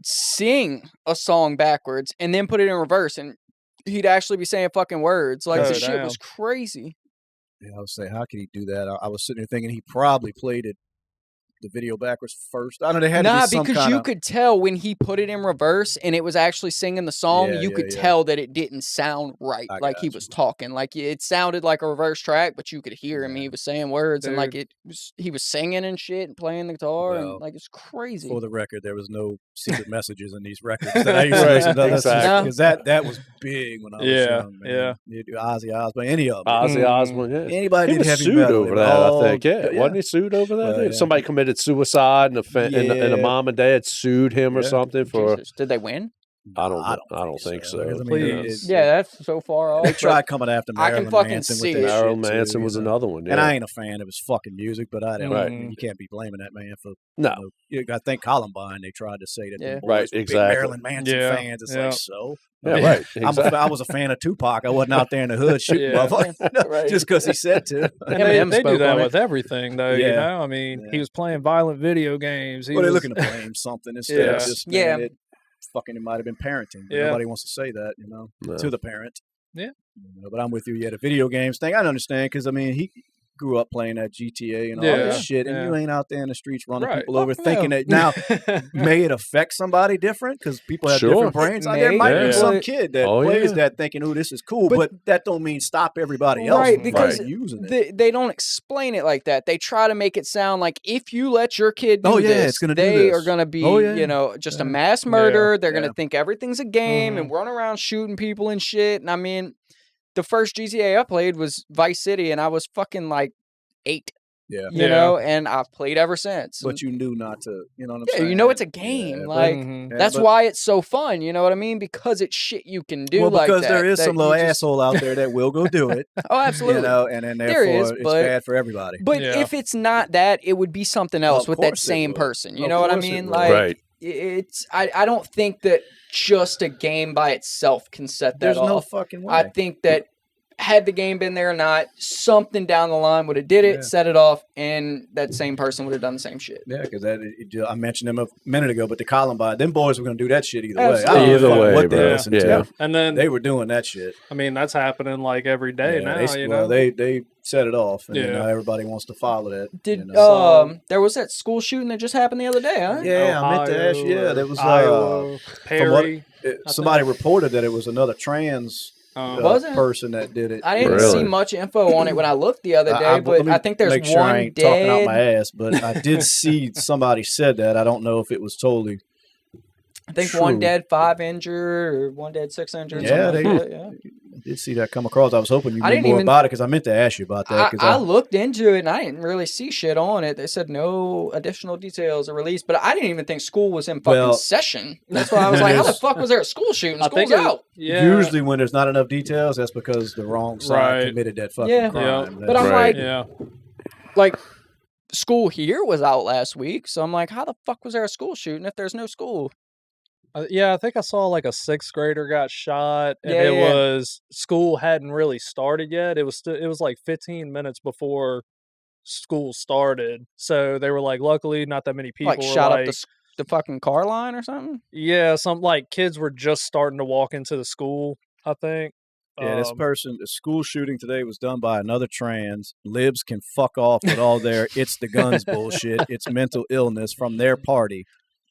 sing a song backwards and then put it in reverse, and he'd actually be saying fucking words. Like, the shit was crazy. Yeah, I was saying, how could he do that? I was sitting there thinking he probably played the video backwards first. I don't know. They had to be some because you could tell when he put it in reverse and it was actually singing the song. You could tell that it didn't sound right, like he was talking. Like it sounded like a reverse track, but you could hear him. He was saying words, and like he was singing and shit and playing the guitar, and like it's crazy. For the record, there was no secret messages in these records that I used to listen to. Because that was big when I was young. Man. Ozzy Osbourne, any of them. Ozzy Osbourne, anybody did heavy sued metal over that. I think, wasn't he sued over that? Somebody committed suicide, and the mom and dad sued him or something for. Jesus. Did they win? I don't think so. I mean, Please. That's so far off. They tried coming after Marilyn Manson with that Marilyn shit Manson was another one. And I ain't a fan of his fucking music, but I don't. You can't be blaming that man for. I think Columbine. They tried to say that. Them boys were big Marilyn Manson fans. It's like so. Yeah, right. Exactly. I was a fan of Tupac. I wasn't out there in the hood shooting motherfuckers just because he said to. And they do that with everything, though. You know, I mean, he was playing violent video games. They're looking to blame something instead of just it might have been parenting. But nobody wants to say that, to the parent. Yeah. But I'm with you. Yeah, the video games thing, I understand because I mean he grew up playing that GTA and all this shit, and you ain't out there in the streets running people over thinking that now may it affect somebody different because people have different brains. There might be some kid that plays that thinking, "Oh, this is cool," but that don't mean stop everybody else because using it. They don't explain it like that. They try to make it sound like if you let your kid do this, they are going to be just a mass murderer. They're going to think everything's a game and run around shooting people and shit. And I mean, the first GTA I played was Vice City, and I was fucking like 8. Yeah. You know, and I've played ever since. But you knew not to, you know what I'm saying? You know it's a game. That's why it's so fun, you know what I mean? Because it's shit you can do like that. Well, because there is some little asshole out there that will go do it. Oh, absolutely. And then therefore it's bad for everybody. But if it's not that, it would be something else with that same person. You know what I mean? Like it's I don't think that just a game by itself can set that off. There's no fucking way. I think that had the game been there or not, something down the line would have did it, set it off, and that same person would have done the same shit. Yeah, because I mentioned them a minute ago, but the Columbine, them boys were going to do that shit either way. Either way, what they listened to. And then they were doing that shit. I mean, that's happening like every day now. They set it off, and now everybody wants to follow that. There was that school shooting that just happened the other day, huh? Yeah, I meant to ask. Yeah, there was Iowa, Perry. Somebody reported that it was another trans. Person that did it. I didn't see much info on it when I looked the other day, but I think there's sure one I ain't dead. Talking out my ass, but I did see somebody said that. I don't know if it was totally. I think true. 1 dead, 5 injured, or 1 dead, 6 injured. Yeah, did see that come across. I was hoping you knew more about it because I meant to ask you about that. I looked into it and I didn't really see shit on it. They said no additional details are released, but I didn't even think school was in fucking session. That's why I was like, how the fuck was there a school shooting? School's out. Usually when there's not enough details, that's because the wrong side committed that fucking crime. But I'm like, school here was out last week, so I'm like, how the fuck was there a school shooting if there's no school? I think I saw like a 6th grader got shot, and it was school hadn't really started yet. It was like 15 minutes before school started, so they were like, luckily, not that many people like shot up the fucking car line or something. Yeah, some like kids were just starting to walk into the school. I think. Yeah, the school shooting today was done by another trans. Libs can fuck off with all their "it's the guns" bullshit. It's mental illness from their party.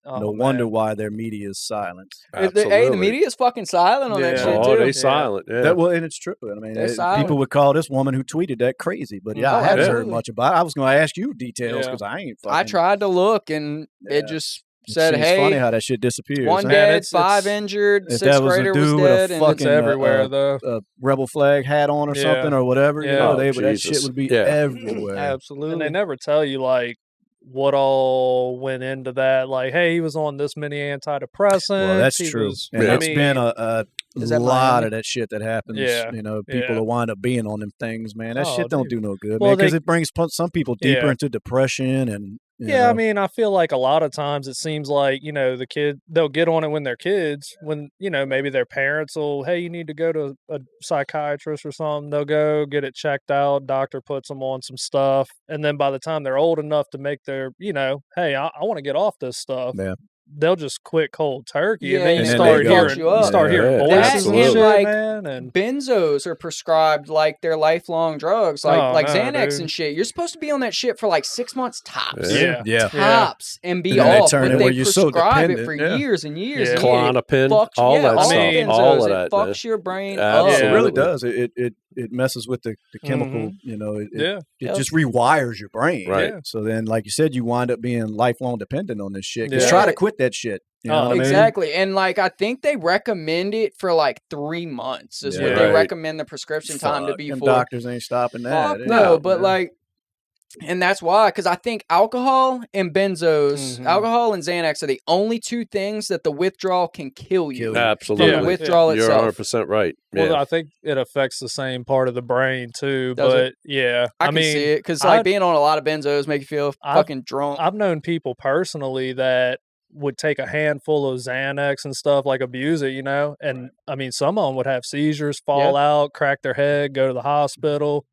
No wonder why their media is silent. The media is fucking silent on that shit too. Oh, they silent. Yeah. And it's true. I mean, people would call this woman who tweeted that crazy, but I haven't heard much about it. I was going to ask you details because I ain't fucking. I tried to look, and it just said, "Hey, it's funny how that shit disappears. 1 dead, 5 injured, 6th grader was dead, and it's everywhere though. A rebel flag hat on or something or whatever. You know, that shit would be everywhere. Absolutely, and they never tell you like what all went into that. Like, hey, he was on this many antidepressants. Well, that's true. And it's been a lot of that shit that happens. Yeah. You know, people will wind up being on them things, man. That shit don't do no good, man, because it brings some people deeper into depression and. You know. I mean, I feel like a lot of times it seems like, you know, the kid, they'll get on it when they're kids, when, you know, maybe their parents will, hey, you need to go to a psychiatrist or something. They'll go get it checked out. Doctor puts them on some stuff. And then by the time they're old enough to make their, you know, hey, I want to get off this stuff. Yeah. They'll just quit cold turkey, and then you then start they hearing voices and shit, like, man. And benzos are prescribed like they're lifelong drugs, like Xanax dude. and shit. You're supposed to be on that shit for like 6 months tops. Yeah. Tops and be And then off, they but they you're so prescribe it for dependent. years and years. Yeah. And Klonopin, all all that stuff. benzos, All of it that. fucks your brain Absolutely. up. It really does. It messes with the chemical, you know, it just rewires your brain. Right. Yeah. So then, like you said, you wind up being lifelong dependent on this shit. Just try to quit that shit. You know what I mean? Exactly. And like, I think they recommend it for like 3 months is what they recommend the prescription time to be for. Doctors ain't stopping that. No, but like, and that's why, because I think alcohol and benzos, alcohol and Xanax are the only 2 things that the withdrawal can kill you. Absolutely. From the withdrawal itself. You're 100% right. Well, I think it affects the same part of the brain too. Does but I mean, see it because like being on a lot of benzos make you feel fucking drunk. I've known people personally that would take a handful of Xanax and stuff, like abuse it, you know? And I mean, some of them would have seizures, fall out, crack their head, go to the hospital,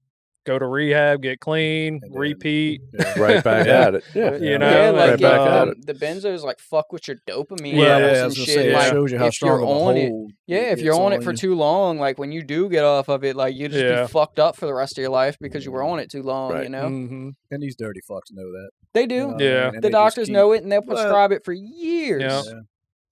go to rehab, get clean, repeat. Right back at it. You know, like right back at it. The benzos like fuck with your dopamine Yeah, levels I and was gonna shit. say, it Like, shows you how if strong you're of a on it, hold if you're on it for too long, like when you do get off of it, like you just be fucked up for the rest of your life because you were on it too long, you know? And these dirty fucks know that. They do. You know, and The they doctors just know it and they'll prescribe it for years. Yeah.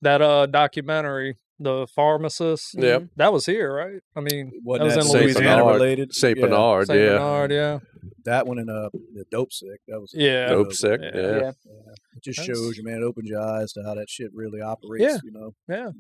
That documentary, The Pharmacist, that was here, right? I mean, Wasn't that was that in Louisiana Louisiana. related? St. Bernard, St. Bernard, yeah. That one and the Dope Sick. That was Dope Sick, It just shows you, man. It opens your eyes to how that shit really operates. You know,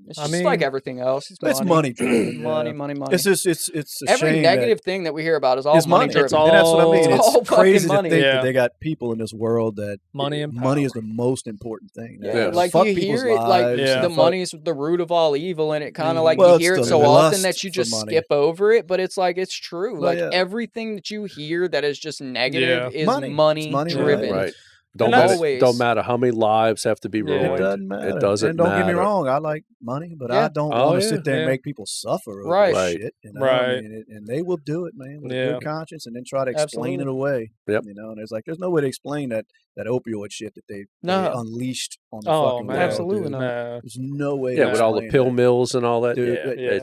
It's just like everything else. It's money driven. money. It's just it's a every shame negative thing that we hear about is all money driven. and that's what I mean. It's all It's crazy money. to think that they got people in this world that money and money is the most important thing. Like Fuck you people's hear it, like lives, the money's the root of all evil, and it kind of like Well, you it's hear it the so often lust that you for just money. skip over it. But it's like it's true. Well, Like everything that you hear that is just negative is Money. money It's money driven. Right. Don't matter how many lives have to be ruined. It doesn't matter. It doesn't and don't matter. get me wrong, I like money, but I don't want to sit there and make people suffer over shit. You know? I mean, and they will do it, man, with a good conscience, and then try to explain it away. You know, and there's no way to explain that opioid shit that they unleashed on the fucking world. Absolutely not. There's no way. Yeah, with all the pill mills and all that.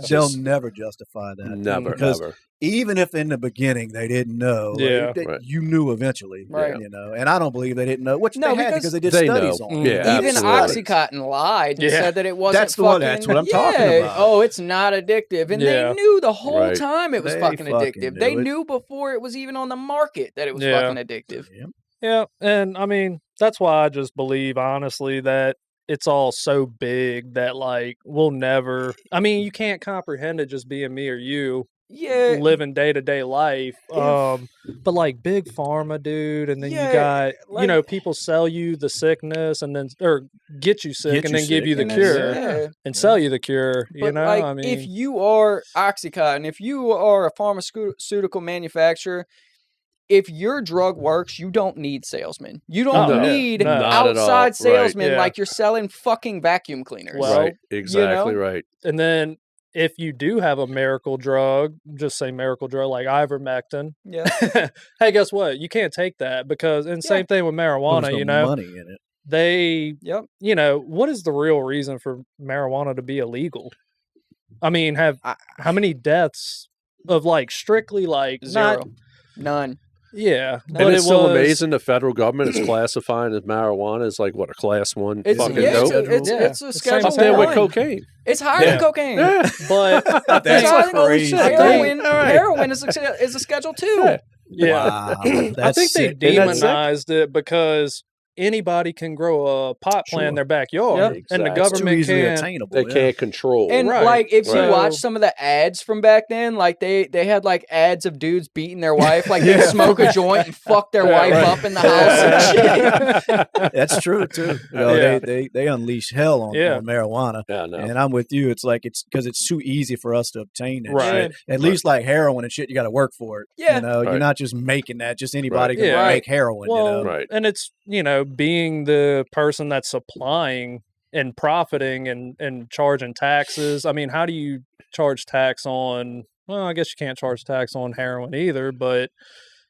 They'll never justify that. Never, because ever. Even if in the beginning they didn't know, you knew eventually, you know. And I don't believe they didn't know, which they had because they did studies on it. Yeah, even Oxycontin lied and said that it wasn't. That's the one. That's what I'm talking about. Oh, it's not addictive, and they knew the whole time it was They fucking fucking addictive. knew They it. knew before it was even on the market that it was fucking addictive. Yeah, and I mean that's why I just believe honestly that it's all so big that like we'll never. I mean, you can't comprehend it just being me or you. Yeah, living day-to-day life, but like big pharma, dude, and then you got people sell you the sickness and then or get you sick and then give you the cure and sell you the cure. But like, I mean, if you are Oxycontin, if you are a pharmaceutical manufacturer, if your drug works, you don't need salesmen. You don't need outside salesmen like you're selling fucking vacuum cleaners. Well, exactly right. And then if you do have a miracle drug, just say miracle drug like ivermectin. Yeah. Hey, guess what? You can't take that because, and same thing with marijuana. There's no money in it. They, what is the real reason for marijuana to be illegal? I mean, how many deaths of like strictly like zero, none. Yeah, and it's still amazing the federal government is classifying as marijuana as like what a class 1 fucking dope. It's a schedule up there with cocaine. It's higher than cocaine. Yeah. But that's crazy. Heroin is a schedule 2. Yeah, wow, I think they demonized it because anybody can grow a pot plant in their backyard, and the government can't. They can't control. And like, if you watch some of the ads from back then, like they had like ads of dudes beating their wife, like they smoke a joint and fuck their wife up in the house. And shit. That's true too. You know, they unleash hell on marijuana. Yeah, no. And I'm with you. It's like it's because it's too easy for us to obtain it. Right. At least like heroin and shit, you got to work for it. Yeah. You know, you're not just making that. Just anybody can make heroin. Well, you know? And it's being the person that's supplying and profiting and charging taxes. I mean, how do you charge tax on? Well, I guess you can't charge tax on heroin either, but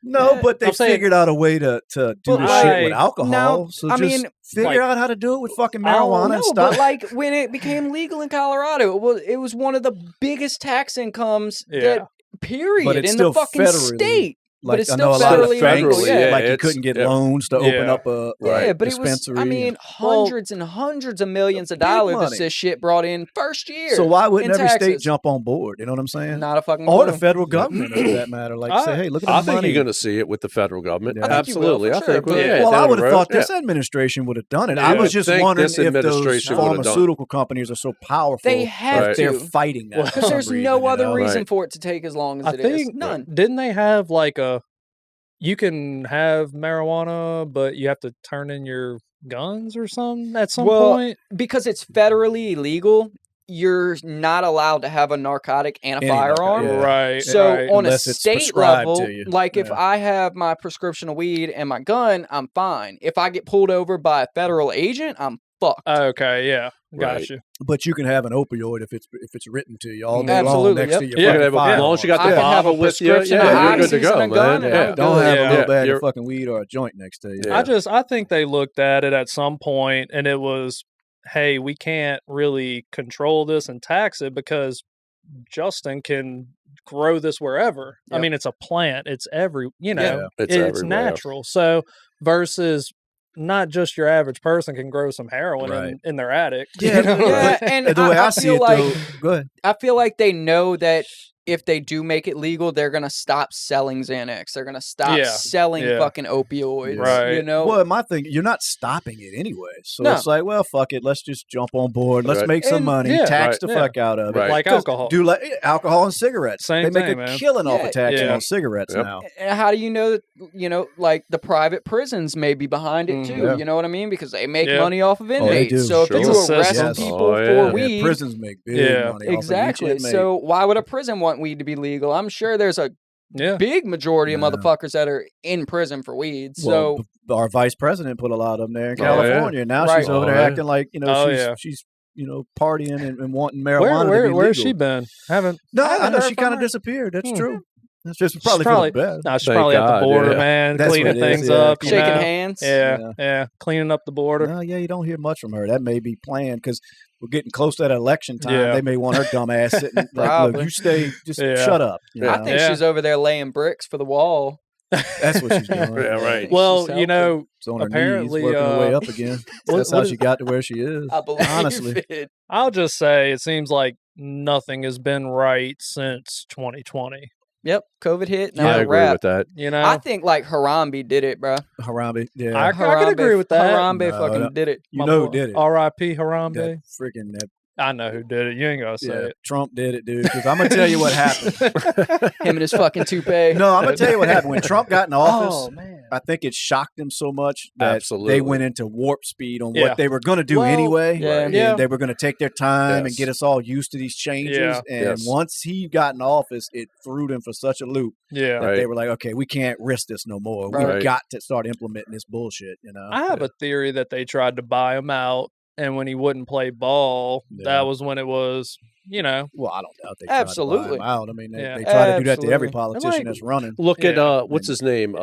but they figured out a way to do the shit with alcohol. Now, so figure out how to do it with fucking marijuana and stuff. But like when it became legal in Colorado, it was one of the biggest tax incomes that period in the fucking state. Like, but it's still federally, like you couldn't get loans to open up a but dispensary. It was, I mean, hundreds and hundreds of millions of dollars this shit brought in first year. So why wouldn't every state jump on board? You know what I'm saying? Not a fucking clue. Or the federal government, for that matter. Like, say, hey, look at the money. I think you're going to see it with the federal government. Yeah. Absolutely. I think you will, well, I would have thought this administration would have done it. I was just wondering if those pharmaceutical companies are so powerful. They have to. They're fighting that. Because there's no other reason for it to take as long as it is. None. Didn't they have like you can have marijuana, but you have to turn in your guns or something at some point? Because it's federally illegal, you're not allowed to have a narcotic and a firearm. Right. So on a state level, like if I have my prescription of weed and my gun, I'm fine. If I get pulled over by a federal agent, I'm fucked. Okay, yeah. Got you. But you can have an opioid if it's written to you all day long next to your as long as you got the bottle with you, you're good to go, man. Don't have a little bag of fucking weed or a joint next to you. I think they looked at it at some point and it was, hey, we can't really control this and tax it because Justin can grow this wherever. I mean, it's a plant. It's it's natural. So versus not just your average person can grow some heroin in their attic. Yeah, and the way I see it, though, go ahead. I feel like they know that if they do make it legal, they're gonna stop selling Xanax. They're gonna stop selling fucking opioids. Right. You know. Well, my thing, you're not stopping it anyway. So it's like, well, fuck it. Let's just jump on board. Let's make some money. Tax the fuck out of it. Like alcohol. Do like alcohol and cigarettes. Same they thing, make a killing off of taxing on cigarettes now. And how do you know that? Like the private prisons may be behind it too. Yeah. You know what I mean? Because they make money off of inmates. So if you arrest people for weed, prisons make big money. Exactly. So why would a prison want weed to be legal? I'm sure there's a big majority of motherfuckers that are in prison for weed. So our vice president put a lot of them there in California. Now she's over there acting like she's partying and wanting marijuana. Where's she been? I know she kind of disappeared. That's true. That's just probably for the best. No, she's probably at the border, man, cleaning things up, shaking hands. Yeah, cleaning up the border. No, you don't hear much from her. That may be planned because we're getting close to that election time. They may want her dumb ass sitting like, look, you stay, just shut up. I think she's over there laying bricks for the wall. That's what she's doing. Right. Well, she's on her apparently knees, working her way up again. That's how she got to where she is. I believe honestly. I'll just say it seems like nothing has been right since 2020. Yep, COVID hit. I agree wrap. with that. You know, I think like Harambe did it, bro. Harambe, yeah. I could agree with that. Harambe No, fucking did it. You know who did it? R.I.P. Harambe. That freaking I know who did it. You ain't gonna say it. Trump did it, dude. Because I'm gonna tell you what happened. Him and his fucking toupee. No, I'm gonna tell you what happened when Trump got in office. Oh man. I think it shocked them so much that Absolutely. they went into warp speed on Yeah. what they were going to do Well, anyway. yeah. And Yeah. they were going to take their time and Yes. get us all used to these changes. Yeah. And Yes. once he got in office, it threw them for such a loop Yeah. that Right. they were like, okay, we can't risk this no more. Right. We've got to start implementing this bullshit, you know? I have a theory that they tried to buy him out, and when he wouldn't play ball, Yeah. that was when it was, you know. Well, I don't doubt they tried to buy Absolutely. him out. I mean, they, Yeah. they try to do that to every Absolutely. politician Like, that's running. Look at Yeah. what's his name?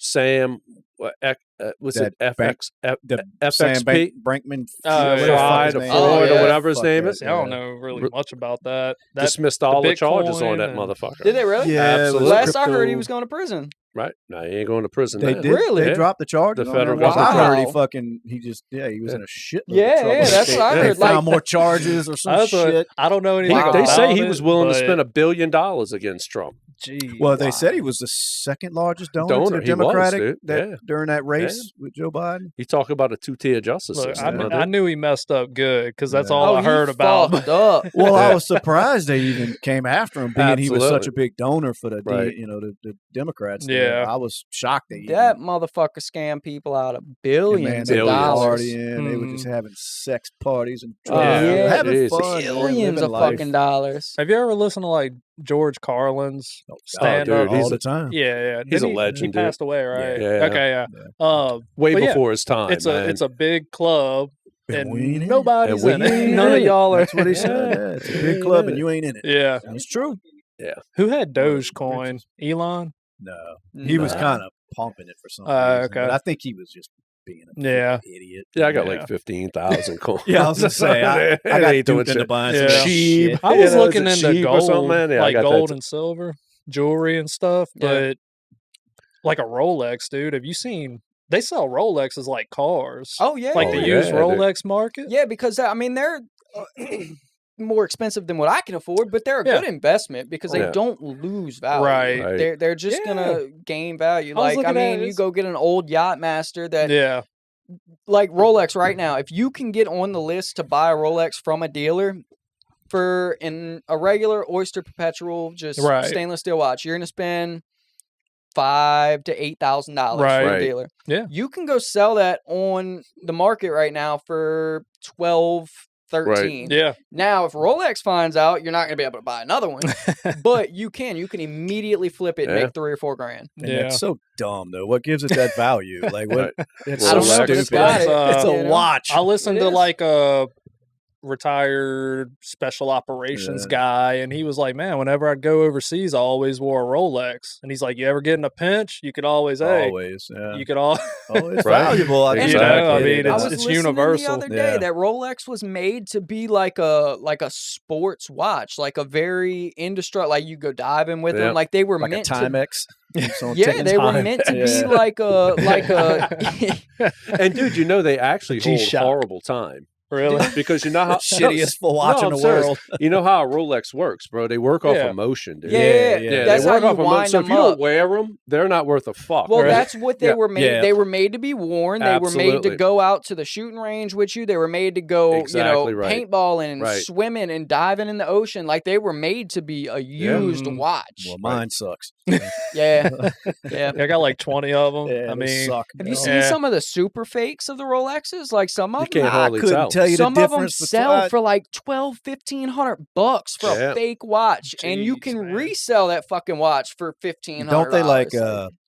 Sam. Was That it FX? The Sam FXP? Bankman Oh, Fried or is. Floyd or whatever his Fuck name that. is. See, I don't know really much about that. Dismissed all the charges on Bitcoin that and- motherfucker. Did they really? Yeah, it was Absolutely. Last I heard, crypto. he was going to prison. Right? No, he ain't going to prison. They now. did. Really? They Yeah. dropped the charges. The on federal him. Well, I heard he government. fucking. He just. Yeah, he was in a shit. Yeah, trouble. yeah, that's what I They heard, found like- more charges or some That's what- shit. I don't know He- anything They about say he it, was willing to but- spend $1 billion against Trump. Gee, Well, they wow. said he was the second largest donor, Donor, to the he was, Democratic dude. that Yeah. during that race with Joe Biden. You talk about a two-tier justice Look, system. I knew he messed up good because that's Yeah. all I he heard about. fucked up. Well, I Yeah. was surprised they even came after him, being he was such Absolutely. a big donor for the Right. the Democrats. Yeah. I was shocked they That even, motherfucker scammed people out of man, billions they of were Billions. dollars. partying. They were just having sex parties and Oh, yeah. having Jesus. fun, man, Billions living of life. fucking dollars. Have you ever listened to like George Carlin's stand dude, up? he's all a- the time. Yeah. He's Didn't a legend, He dude. passed away, right? Yeah. Okay, yeah. Way But yeah, before his time, It's man. a big club, And we ain't and in it. nobody's And in we it. ain't None in of it. y'all are. That's what he said. Yeah, it's a big club and you ain't in it. Yeah. That's true. Who had Dogecoin? Elon? No, he was Nah. kind of pumping it for some reason. okay. But I think he was just being a Yeah. idiot. Yeah, I got Yeah. like 15,000 coins. Yeah, I was gonna say I got ain't doing duped into shit. buying Yeah. some Sheep. shit. I You was know, looking is it into sheep or gold, something, man? Yeah, I like got gold that. and silver, jewelry and stuff, Yeah. but like a Rolex, dude. Have you seen? They sell Rolexes like cars. Oh yeah, like Oh, the yeah, used dude. Rolex market. yeah, because I mean they're more expensive than what I can afford, but they're a Yeah. good investment because they Yeah. don't lose value. Right. Right. They're just Yeah. gonna gain value. I was Like I looking at mean, it, you it's- go get an old Yachtmaster that Yeah. like Rolex right now. If you can get on the list to buy a Rolex from a dealer for a regular Oyster Perpetual, just Right. stainless steel watch, you're gonna spend $5,000 to $8,000 Right. for Right. a dealer. Yeah. You can go sell that on the market right now for 12, 13. Yeah. Now, if Rolex finds out, you're not going to be able to buy another one, but you can. You can immediately flip it and Yeah. make $3 or $4 grand. And Yeah. that's so dumb though. What gives it that value? Like what? Right. It's I so don't know, but stupid. it's got it, It's you a know? watch. I listened It to is. like a retired special operations Yeah. guy, and he was like, "Man, whenever I'd go overseas, I always wore a Rolex." And he's like, "You ever get in a pinch? You could always, Always, yeah. you could all, Oh, it's Right. valuable. I Exactly. you know, I Exactly. mean, I it's was it's listening universal." the other day Yeah. that Rolex was made to be like a sports watch, like a very industrial. Like you go diving with Yeah. them, like they were like a meant to. Timex. Keeps on Yeah, ticking they were time. meant to be Yeah. like a And dude, you know they actually hold G-Shock. horrible time Really? because you know how Shittiest watch in I'm the serious. world. You know how a Rolex works, bro. They work off Yeah. emotion, dude. yeah, yeah. That's they how work you off emotion. wind So if them you up. don't wear them, they're not worth a fuck. Well, right? that's what they Yeah. were made. Yeah. They were made to be worn. They were made to Absolutely. go out to the shooting range with you. They were made to go, Exactly right. paintballing and Right. swimming and diving in the ocean. Like they were made to be a used Mhm. watch. Well, mine sucks. Yeah, yeah. I got like 20 of them. Yeah, I they mean, suck. Have you No. seen Yeah. some of the super fakes of the Rolexes? Like some of You them, can't I hardly couldn't tell. tell you some the of them difference. sell for like $1,200-$1,500 for Yeah. a fake watch, and you Jeez, can man. resell that fucking watch for $1,500. Don't they like?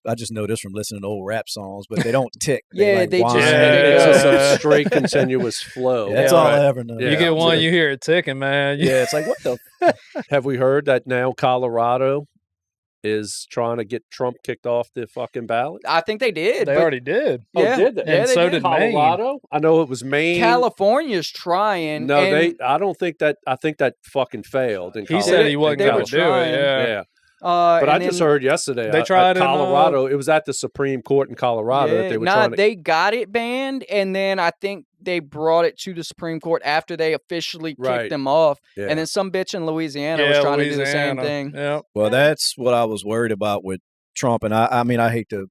I just know this from listening to old rap songs, but they don't tick. Yeah, like they just- whine. Yeah. It's just a straight continuous flow. Yeah, that's Yeah, all right. I ever know. Yeah. you get one, Yeah. you hear it ticking, man. Yeah, it's like what the. Have we heard that now Colorado is trying to get Trump kicked off the fucking ballot? I think they did. They but already did. Yeah. Oh, did they? Yeah, And they so did. did Maine. Colorado? I know it was Maine. California's trying. No, and I don't think that. I think that fucking failed. In He Colorado. said he wasn't They going were to do it. trying. Yeah. Yeah. But I just heard yesterday they tried Colorado. It was at the Supreme Court in Colorado that they were trying to. They got it banned, and then I think they brought it to the Supreme Court after they officially kicked them off. Yeah. And then some bitch in Louisiana was trying to do the same thing. Yeah. Well, that's what I was worried about with Trump, and I mean, I hate to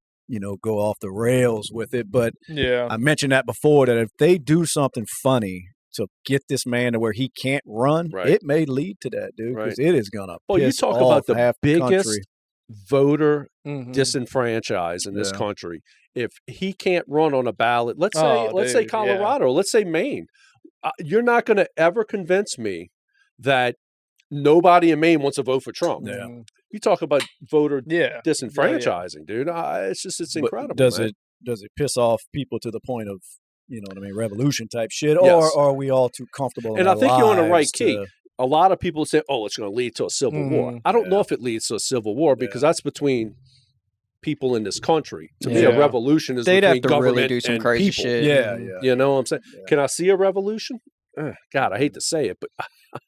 go off the rails with it, but I mentioned that before, that if they do something funny to get this man to where he can't run, it may lead to that, dude, because it is gonna. Well, you talk about the biggest voter disenfranchised in this country. If he can't run on a ballot, let's say Colorado, let's say Maine, you're not going to ever convince me that nobody in Maine wants to vote for Trump. Yeah. You talk about voter disenfranchising, dude. It's incredible. Does it piss off people to the point of, you know what I mean, revolution type shit, or are we all too comfortable? And I think you're on the right key. A lot of people say, "Oh, it's going to lead to a civil war." I don't know if it leads to a civil war because that's between people in this country. To me, a revolution is between government really do some and crazy people. Shit. Yeah. You know what I'm saying? Yeah. Can I see a revolution? God, I hate to say it, but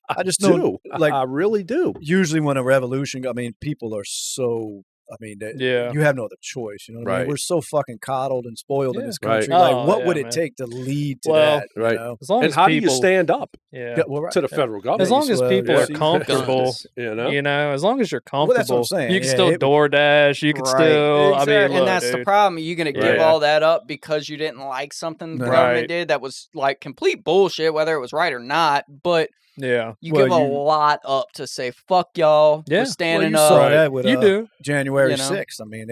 I just do. Like, I really do. Usually, when a revolution, I mean, people are so. I mean, you have no other choice. You know what I mean? We're so fucking coddled and spoiled in this country. Like, what would it take to lead to that? Right. You know? As long as how do you stand up to the federal government? As long as people are comfortable, you know, as long as you're comfortable, that's what I'm saying. You can still DoorDash. You can still. Exactly. I mean, and that's the problem. You're gonna give all that up because you didn't like something the government did that was like complete bullshit, whether it was right or not. But you give a lot up to say fuck y'all. We're standing up. Saw that with, you do January 6th. I mean,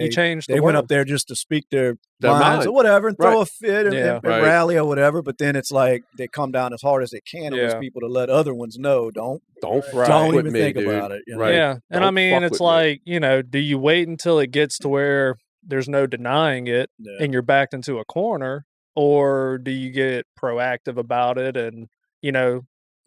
they went up there just to speak their minds or whatever and throw a fit and rally or whatever. But then it's like they come down as hard as they can on those people to let other ones know don't even think about it. You know? Yeah, and I mean it's like do you wait until it gets to where there's no denying it and you're backed into a corner, or do you get proactive about it and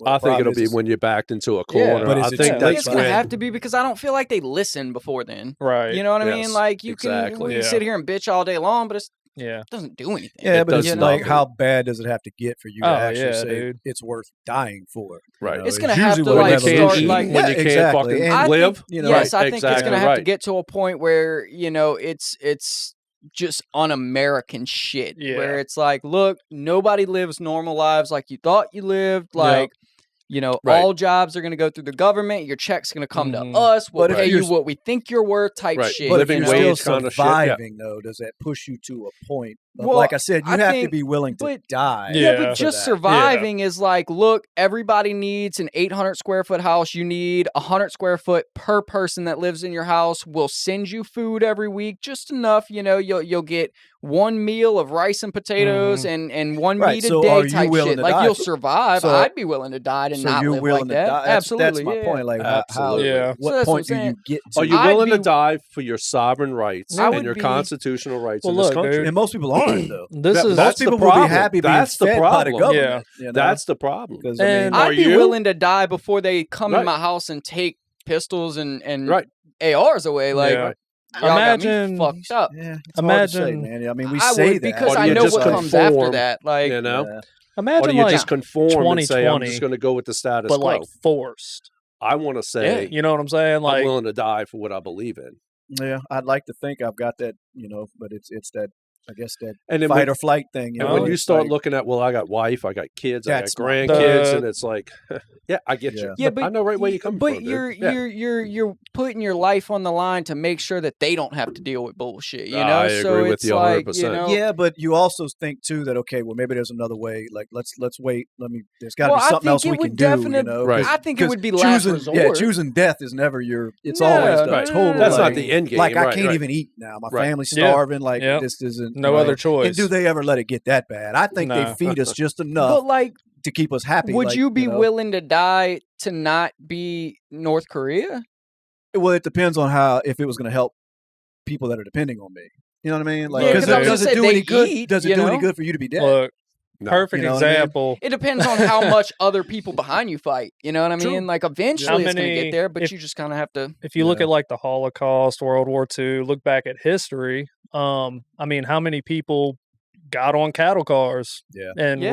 I think it'll be when you're backed into a corner. But I think it's going to have to be because I don't feel like they listen before then. Right. You know what I mean? Like you can sit here and bitch all day long, but it doesn't do anything. Yeah, but it's like how bad does it have to get for you to actually say it's worth dying for? Right. It's going to have to start like when you can't fucking live. Yes, I think it's going to have to get to a point where it's just un-American shit where it's like, look, nobody lives normal lives like you thought you lived. Like, all jobs are going to go through the government. Your check's going to come to us. We'll pay you what we think you're worth type shit. But if you're still surviving, though, does that push you to a point? Well, like I said, you have to be willing to die. Yeah, but just surviving is like, look, everybody needs an 800 square foot house. You need 100 square foot per person that lives in your house. We'll send you food every week, just enough. You'll get one meal of rice and potatoes and one meat a day type shit. Like you'll survive. So, I'd be willing to die and not live like that. Absolutely, that's my point. Like, what point do you get to? Are you willing to die for your sovereign rights and your constitutional rights in this country? And most people aren't. Though. Most people will be happy being fed by the government. That's the problem. And I'd be willing to die before they come in my house and take pistols and ARs away. Like, imagine fucked up. Yeah, imagine, man. I mean, we say that because I know what comes after that. Like, imagine you just conform and say, "I'm just going to go with the status quo," but like forced. I want to say, you know what I'm saying? Like, I'm willing to die for what I believe in. Yeah, I'd like to think I've got that, but it's that. I guess that fight or flight thing. When you start looking at, I got wife, I got kids, I got grandkids, and it's like, I get you. Yeah, but I know right where you come from. But you're putting your life on the line to make sure that they don't have to deal with bullshit. You know, I agree with you 100%. Yeah, but you also think too that maybe there's another way. Like let's wait. There's got to be something else we can do. Right. I think it would be last resort. Yeah, choosing death is never it's always the total. That's not the end game. Like I can't even eat now. My family's starving. Like this isn't. No other choice. And do they ever let it get that bad? I think they feed us just enough to keep us happy. Would you be willing to die to not be North Korea? Well, it depends on if it was going to help people that are depending on me. You know what I mean? Like, does it do any good? Does it do any good for you to be dead? Look, perfect example. It depends on how much other people behind you fight. You know what I mean? Like eventually it's going to get there, but you just kind of have to. If you look at like the Holocaust, World War II, look back at history. I mean, how many people got on cattle cars? And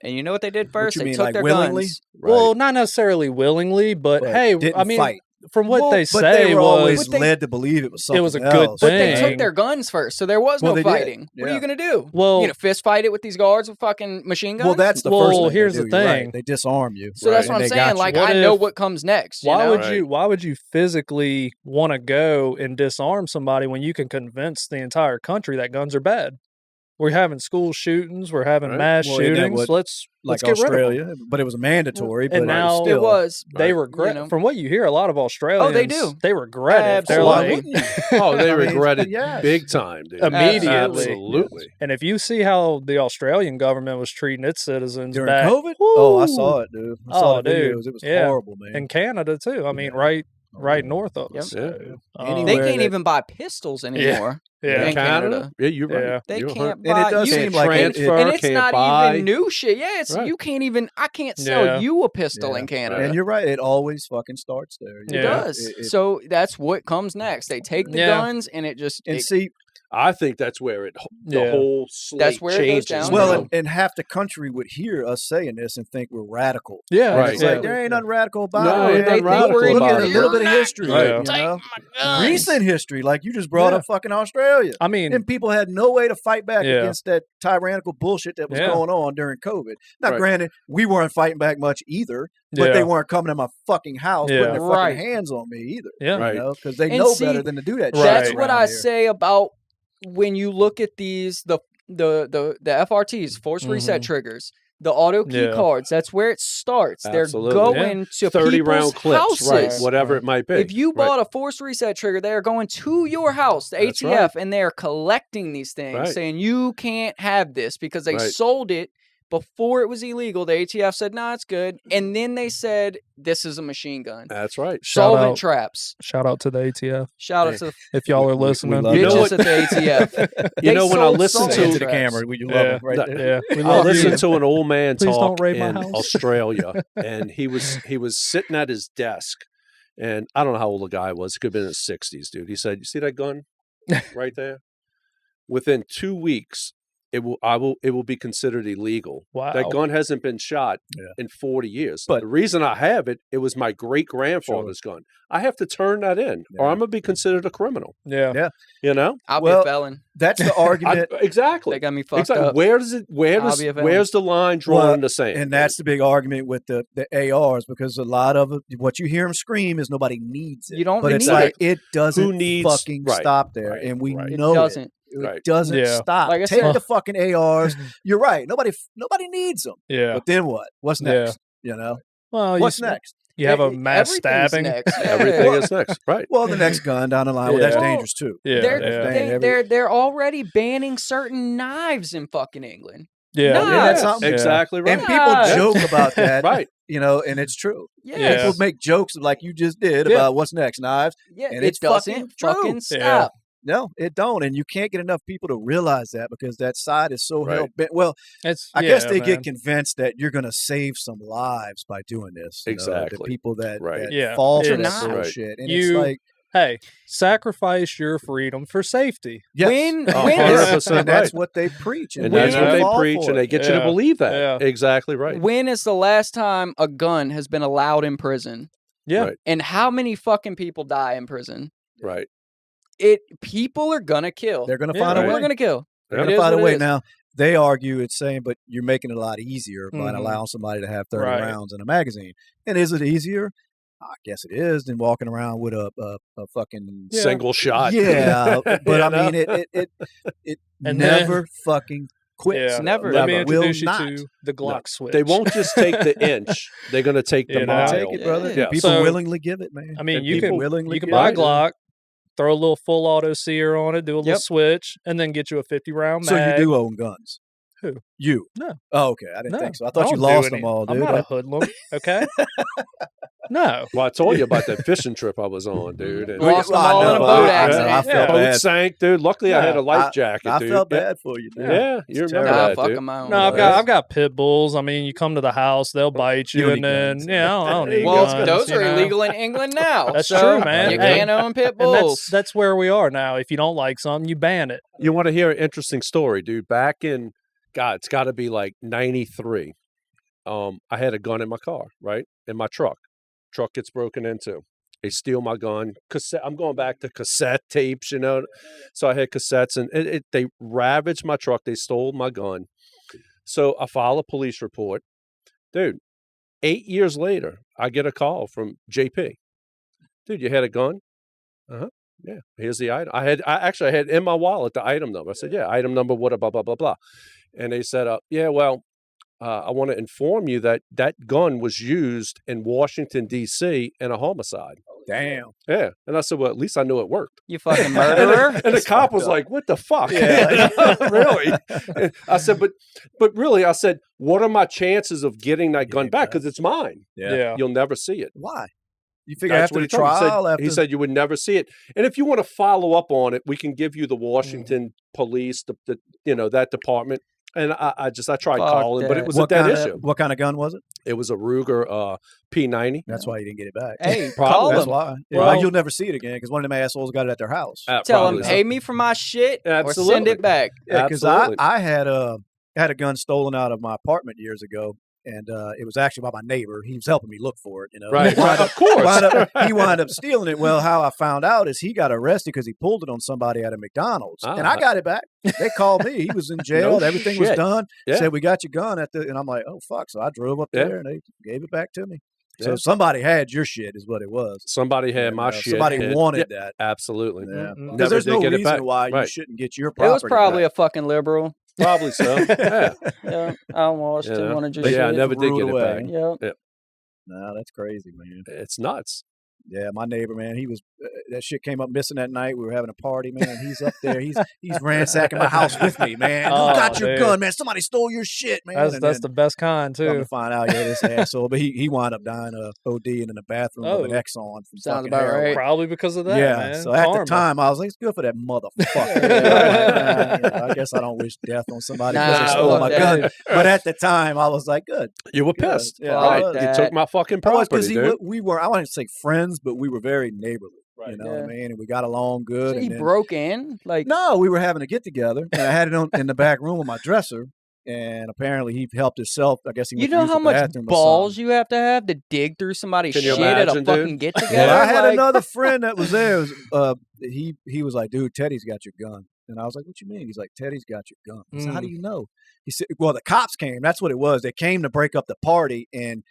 and you know what they did first? They took like their willingly? guns. Well, not necessarily willingly, but hey, I mean, from what they but say they were always was led to believe it was something was a else. good But they thing. took their guns first, so there was no Well, they did, fighting. What are you yeah. gonna do? Well- you gonna fist fight it with these guards with fucking machine guns? Well, that's the Well, first thing. here's they the do, you're right. thing. They disarm you. so that's and what I'm they saying. got Like you. What I know if- what comes next. Why you know? Why would you physically want to go and disarm somebody when you can convince the entire country that guns are bad? We're having school shootings. We're having mass Well, isn't that shootings. what- Let's like get rid of them. Australia, but it was mandatory. And but now- still, It was. They Right. regret. You know. From what you hear, a lot of Australians. do. They regret it. They're Absolutely. why like, wouldn't you? Oh, they I mean, regret it yes. big time, dude. Immediately. Absolutely. and if you see how the Australian government was treating its citizens During back, COVID? Oh, I woo, saw it, dude. I saw Oh, the videos. dude. It was Yeah. horrible, man. in Canada too. I mean, Yeah. right north of Yep. us. Yeah. Anywhere They can't that- even buy pistols anymore. Yeah. in Canada. Yeah, you're right. Yeah. They You're can't And buy. it does you, seem like it- transfer, and it's can't not buy. even new shit. Yeah, it's Right. you can't even. I can't sell Yeah. you a pistol Yeah. in Canada. And you're right. It always fucking starts there. It Yeah. does. So that's what comes next. They take the Yeah. guns and it just. And it- see, I think that's where the Yeah. whole slate That's where it goes changes. down. well, No. and half the country would hear us saying this and think we're radical. Yeah, And Right. it's yeah. like there ain't nothing radical about No, it. ain't they nothing think radical we're in Look about at a it. little bit of history, Right. you know? Recent history, like you just brought Yeah. up fucking Australia. I mean, And people had no way to fight back Yeah. against that tyrannical bullshit that was Yeah. going on during COVID. Now, Right. granted, we weren't fighting back much either, but Yeah. they weren't coming to my fucking house Yeah. putting their Right. fucking hands on me either. Yeah. Right. You know, because they And know see, better than to do that shit. That's Right. what around I here. say about when you look at these the FRTs, force reset Mhm. triggers, the auto key Yeah. cards. That's where it starts. Absolutely. They're going to 30 people's round clips, houses. right? Whatever it might be. If you Right. bought a force reset trigger, they are going to your house, the That's ATF, and they are collecting these things, Right. saying you can't have this because they Right. sold it before it was illegal. The ATF said, "No, it's good," and then they said, "This is a machine gun." That's right. Shout Solvent out. traps. Shout out to the ATF Shout out Hey, to the if y'all are we listening. love You know bitches what- at the ATF. You They know, when I sold listen solvent to- Into the traps. camera, you love Yeah. it right No. there. Yeah, we I love listened you. to an old man Please don't talk raid my in house. Australia, and he was sitting at his desk, and I don't know how old the guy was. He could have been in his 60s, dude. He said, "You see that gun right there? Within 2 weeks, it will be considered illegal. Wow. That gun hasn't been shot Yeah. in 40 years. But- the reason I have it, it was my great grandfather's gun. I have to turn that in, or Yeah. I'm gonna be considered a criminal. Yeah. You know, I'll be Well, a felon. That's the argument. exactly. They got me fucked Exactly. up. Where does it? I'll be a felon. Where's the line drawn Well, in the sand? And that's the big argument with the ARs, because a lot of it, what you hear them scream is nobody needs it. You don't but it's need like it. it doesn't Who needs- fucking right, stop there, right, and we right. It know doesn't. it Right. doesn't Yeah. stop. Like I Take said- the fucking ARs. You're right. Nobody needs them. Yeah. But then what? What's Yeah. next? You know, Well, what's you, next? You have a Everything's mass stabbing. next. Yeah. Everything is next, right? Well, the next gun down the line. Well, that's Yeah. dangerous too. Yeah. They're, Yeah. Dang, every- they're already banning certain knives in fucking England. Yeah. Nah. Yeah, that's something. Exactly right. And people Yeah. joke about that, Right. you know, and it's true. Yes. Yeah. People make jokes like you just did Yeah. about what's next, knives. Yeah, And it it's doesn't fucking true. stop. No, it don't, and you can't get enough people to realize that, because that side is so Right. hell bent. Well, It's, I guess yeah, they man. get convinced that you're going to save some lives by doing this. you know, Exactly. the people that, Right. that Yeah. fall for It's that not. bullshit, and it's You- like, Hey, sacrifice your freedom for safety. yes, When- Oh, when- 100% and that's right. what they preach, And when that's what they fall preach, for and they it. get you to Yeah. believe that. Yeah. Exactly right. When is the last time a gun has been allowed in prison? Yeah. Right. And how many fucking people die in prison? Right. People are gonna kill. They're going to Yeah, find right. a We're way. gonna kill. They're It going to is find a what it way. is. Now, they argue it's saying, but you're making it a lot easier by Mhm. allowing somebody to have 30 Right. rounds in a magazine. And is it easier? I guess it is, than walking around with a fucking Yeah. Single shot. Yeah, but You I know? mean, it And never fucking quits. Yeah. Never. Let me Never. Will introduce you not. to the Glock switch. They won't just take the inch; they're going to take the You know? mile. Take it, brother. Yeah. People So- willingly give it, man. I mean, And you people can willingly you can give buy a it. Glock, throw a little full auto sear on it, do a little Yep. switch, and then get you a 50-round So mag. you do own guns? Who? You? No. Oh, okay. I didn't No, think so. I thought you don't do lost any- them all, dude. I'm not a hoodlum, okay? No. Well, I told you about that fishing trip I was on, dude. And Lost them I all in a know, boat I accident. I felt boat bad. sank, dude. Luckily, I had a Yeah, life jacket, I dude. felt Yeah. bad for you, dude. Yeah, you It's remember Nah, that, fuck dude. 'em, I don't No, know I've that. got pit bulls. I mean, you come to the house, they'll bite you, You don't and need then guns. I don't need Well, guns. those you are know? illegal in England now. That's so true, man. You Hey, can't own pit And bulls. that's where we are now. If you don't like something, you ban it. You want to hear an interesting story, dude? Back in, God, it's got to be like 93. I had a gun in my car, right? In my truck. Truck gets broken into. They steal my gun. Cassette. I'm going back to cassette tapes, you know. So I had cassettes, and they ravaged my truck. They stole my gun. So I file a police report. Dude, 8 years later, I get a call from JP. Dude, you had a gun? Uh-huh. Yeah. Here's the item. I had in my wallet the item number. I said, yeah, item number, what, blah, blah, blah, blah. And they said, yeah, well, I want to inform you that gun was used in Washington, D.C. in a homicide. Damn. Yeah. And I said, well, at least I knew it worked. You fucking murderer. And the cop was like, what the fuck? Yeah. Really? And I said, but really, I said, what are my chances of getting that gun back? Because it's mine. Yeah. You'll never see it. Why? You figure That's after what the he told me. trial? He said you would never see it. And if you want to follow up on it, we can give you the Washington police, that department. And I tried calling, but it was a dead issue. What kind of gun was it? It was a Ruger P90. That's why you didn't get it back. Hey, Probably. call That's them. why. Well, You'll never see it again because one of them assholes got it at their house. Tell Probably them, so. pay me for my shit or Absolutely. send it back. Yeah, because Absolutely. I had a gun stolen out of my apartment years ago, and it was actually by my neighbor. He was helping me look for it, Right. Of course. He wound up stealing it. Well, how I found out is he got arrested because he pulled it on somebody at a McDonald's, and I got it back. They called me. He was in jail. No Everything was shit. done. Yeah. Said, we got your gun and I'm like, oh, fuck. So I drove up there, and they gave it back to me. So Yeah. somebody had your shit is what it was. Somebody had my shit. Somebody wanted that. Absolutely. Yeah. Mm-mm. Because there's no did get it back. reason why you Right. shouldn't get your It property was probably back. a fucking liberal. Probably so. Yeah. Yeah, I almost You know? wanted your But shit. yeah, I never did Threw it get it away. back. Yep. No, that's crazy, man. It's nuts. Yeah, my neighbor, man, he was that shit came up missing that night. We were having a party, man. He's up there. He's ransacking my house with me, man. Oh, Who got your dude. gun, man? Somebody stole your shit, man. That's And that's then the best kind come too. to find out, yeah, this asshole. But he wound up dying of ODing in the bathroom of an Oh. Exxon from Sounds fucking about heroin. right. Probably because of that. Yeah, man. so at Karma. the time, I was like, it's good for that motherfucker. I guess I don't wish death on somebody because Nah, they stole fuck my that. gun. But at the time, I was like, good. You were Good. pissed. Yeah, Right. fuck You that. took my fucking Because property, dude. we were, I wouldn't say friends, but we were very neighborly. Right. You know what Yeah. I mean? And we got along good. So and he then- broke in, like No, we were having a get together, and I had it in the back room of my dresser. And apparently, he helped himself. I guess he you went to know use how the much bathroom or balls something. you have to dig through somebody's Can you shit at a imagine, dude? fucking get together. Well, I had like, another friend that was there. It was, he was like, "Dude, Teddy's got your gun," and I was like, "What you mean?" He's like, "Teddy's got your gun." I said, "How do you know?" He said, "Well, the cops came. That's what it was. They came to break up the party, and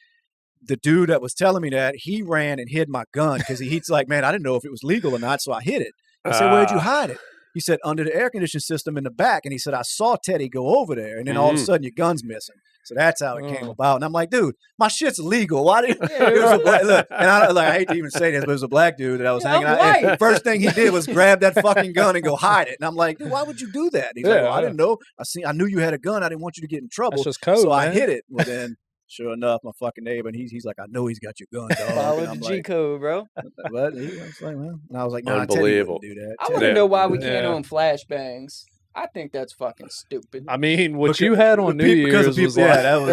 the dude that was telling me that he ran and hid my gun because he's like, man, I didn't know if it was legal or not, so I hid it." I said, "Where'd you hide it?" He said, "Under the air conditioning system in the back." And he said, "I saw Teddy go over there, and then all of a sudden your gun's missing." So that's how it came about. And I'm like, dude, my shit's illegal. Why did it was a black, look, and I hate to even say this, but it was a black dude that I was hanging out. And first thing he did was grab that fucking gun and go hide it. And I'm like, dude, why would you do that? And he's like, well, I didn't know. I knew you had a gun. I didn't want you to get in trouble. That's just code, so I man. hid it. Well, then, sure enough, my fucking neighbor, and he's like, I know he's got your gun, dog. follow And the I'm G like, code, bro. but he was like, well, and I was like, nah, Teddy Unbelievable. wouldn't do that. I Teddy want to Yeah. know why we wouldn't do can't Yeah. own flashbangs. I think that's fucking stupid. I mean, what Because- you had on New because Year's of people, was yeah, like, that was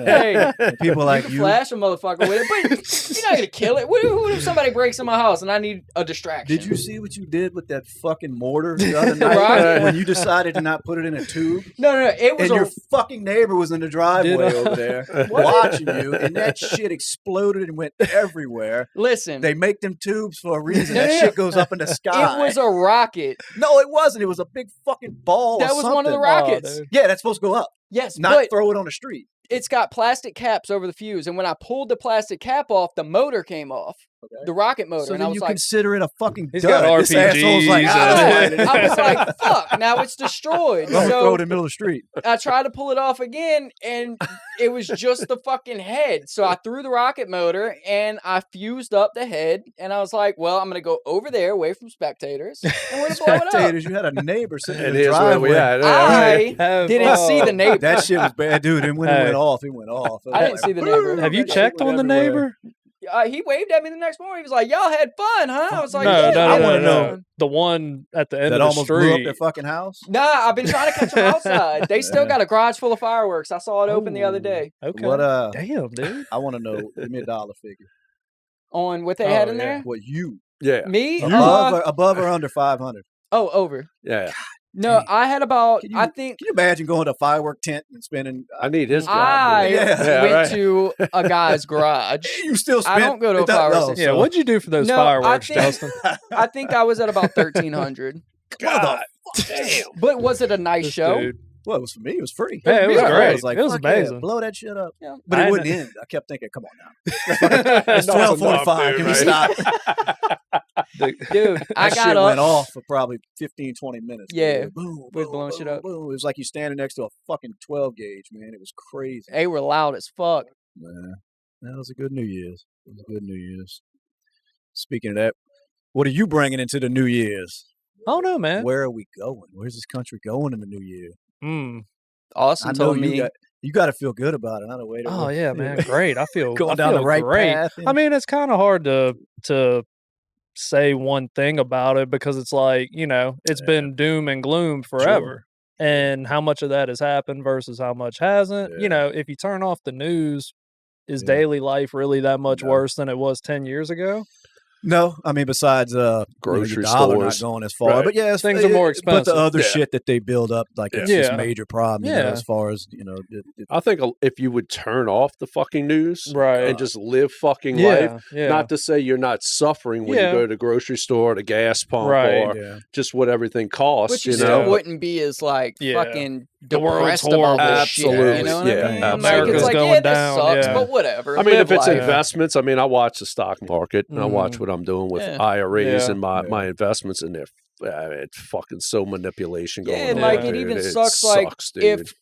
Hey, and people like you can you. flash a motherfucker with it, but you're not gonna kill it. What if somebody breaks in my house and I need a distraction? Did you see what you did with that fucking mortar the other night Right. when you decided to not put it in a tube? No. It was And your fucking neighbor was in the driveway over there watching you, and that shit exploded and went everywhere. listen. They make them tubes for a reason. No, That no, shit goes up in the sky. It was a rocket. No, it wasn't. It was a big fucking ball. That or was one of the something. rockets. dude. Yeah, that's supposed to go up, Yes, not but throw it on the street. it's got plastic caps over the fuse, and when I pulled the plastic cap off, the motor came off, the rocket motor, So and I then was you like, consider it a fucking He's dud. got This asshole's like, RPGs "Ah, I was like, fuck, now it's destroyed. I'm gonna throw it in So the middle of the street. I tried to pull it off again, and it was just the fucking head. So I threw the rocket motor, and I fused up the head, and I was like, well, I'm going to go over there away from spectators, and we're going to blow it up. Spectators, you had a neighbor sitting in It the is where we driveway. at. Yeah, right. I didn't see the neighbor. That shit was bad, dude. And when it Hey. went off, it went off. It was I didn't see the neighbor. Have you That shit checked went on the everywhere. neighbor? He waved at me the next morning. He was like, y'all had fun, huh? I was like, No, yeah, no, I no, wanna no, know. no. The one at the end That of the almost blew up street. their fucking house. Nah, I've been trying to catch them outside. They still Yeah. got a garage full of fireworks. I saw it open the other Ooh. day. Okay. What Damn, dude. I want to know. Give me a dollar figure. On what they Oh, had in yeah. there? What you Yeah. Me? above or under 500? Oh, over. Yeah. No, I had about. Can think. Can you imagine going to a firework tent and spending? I need his job. I went right. to a guy's garage. You still spent. I don't go to a fireworks tent. Yeah, what'd you do for those fireworks, Justin? I think I was at about 1,300. God damn. But was it a nice show? Dude. Well, it was for me. It was free. Yeah, it was Yeah, great. I was like, it was fuck amazing. Yeah, blow that shit up. Yeah. But it wouldn't end. I kept thinking, come on now. It's 12:45. Can we stop? Dude, I That got shit up. went off for probably 15, 20 minutes. Yeah. Boom, We're boom, blowing boom, shit up. boom. It was like you standing next to a fucking 12 gauge, man. It was crazy. They were loud as fuck. Man, that was a good New Year's. It was a good New Year's. Speaking of that, what are you bringing into the New Year's? I don't know, man. Where are we going? Where's this country going in the New Year? Austin told me. You got to feel good about it. Not a way to. Oh yeah, man, great. I feel going I down feel the right great. path. I mean, it's kind of hard to say one thing about it because it's like, you know, it's been doom and gloom forever. Sure. And how much of that has happened versus how much hasn't. Yeah. You know, if you turn off the news, is daily life really that much worse than it was 10 years ago? No, I mean besides grocery dollar not stores going as far, but yeah, things are more expensive. But the other shit that they build up, like it's just major problem. You know, as far as I think if you would turn off the fucking news, and just live fucking life, not to say you're not suffering when you go to the grocery store, the gas pump, or just what everything costs. But you still wouldn't be as like fucking depressed about this Absolutely. shit. You know what I mean? America's like, going down. This sucks, but whatever. I mean, if it's life. investments, I mean, I watch the stock market and I watch what I'm doing with IRAs and my investments in there. It's fucking so manipulation going on. And like it even sucks. Like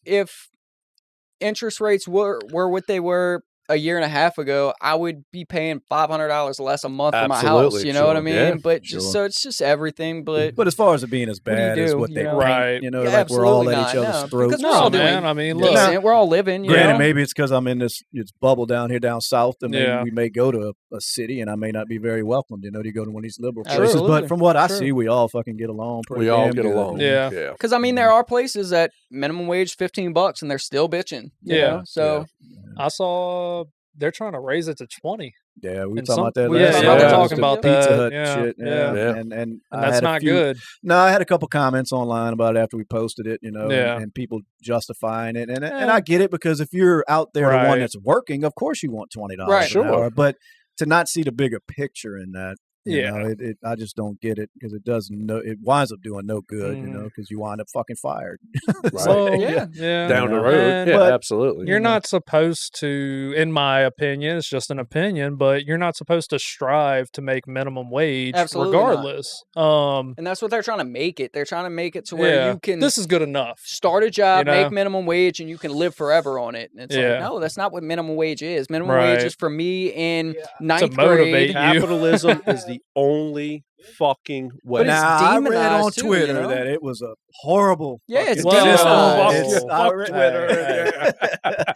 if interest rates were what they were a year and a half ago, I would be paying $500 less a month for my house. You know what I mean? But just so it's just everything. But as far as it being as bad as what they paint, you know, like we're all at each other's throats. Because we're all doing. I mean, look, we're all living. Granted, maybe it's because I'm in this bubble down here down south, and maybe we may go to a city, and I may not be very welcomed. You know, to go to one of these liberal places. But from what I see, we all fucking get along. We all get along. Yeah. Because I mean, there are places that minimum wage $15, and they're still bitching. You know? So I saw. They're trying to raise it to 20. Yeah, we were talking about that. Talking about Pizza that. Hut shit. And that's not good. No, I had a couple comments online about it after we posted it. You know, and people justifying it, and I get it because if you're out there the one that's working, of course you want $20 an hour. But to not see the bigger picture in that. You know, I just don't get it because it winds up doing no good, you know, because you wind up fucking fired. Down the road. Absolutely. You're not supposed to, in my opinion, it's just an opinion, but you're not supposed to strive to make minimum wage regardless. And that's what they're trying to make it. They're trying to make it to where you can. This is good enough. Start a job, make minimum wage, and you can live forever on it. And it's like, no, that's not what minimum wage is. Minimum wage is for me in ninth grade. Capitalism is the only fucking way. But I read on Twitter that it was a horrible. It's demonized. Fuck Twitter.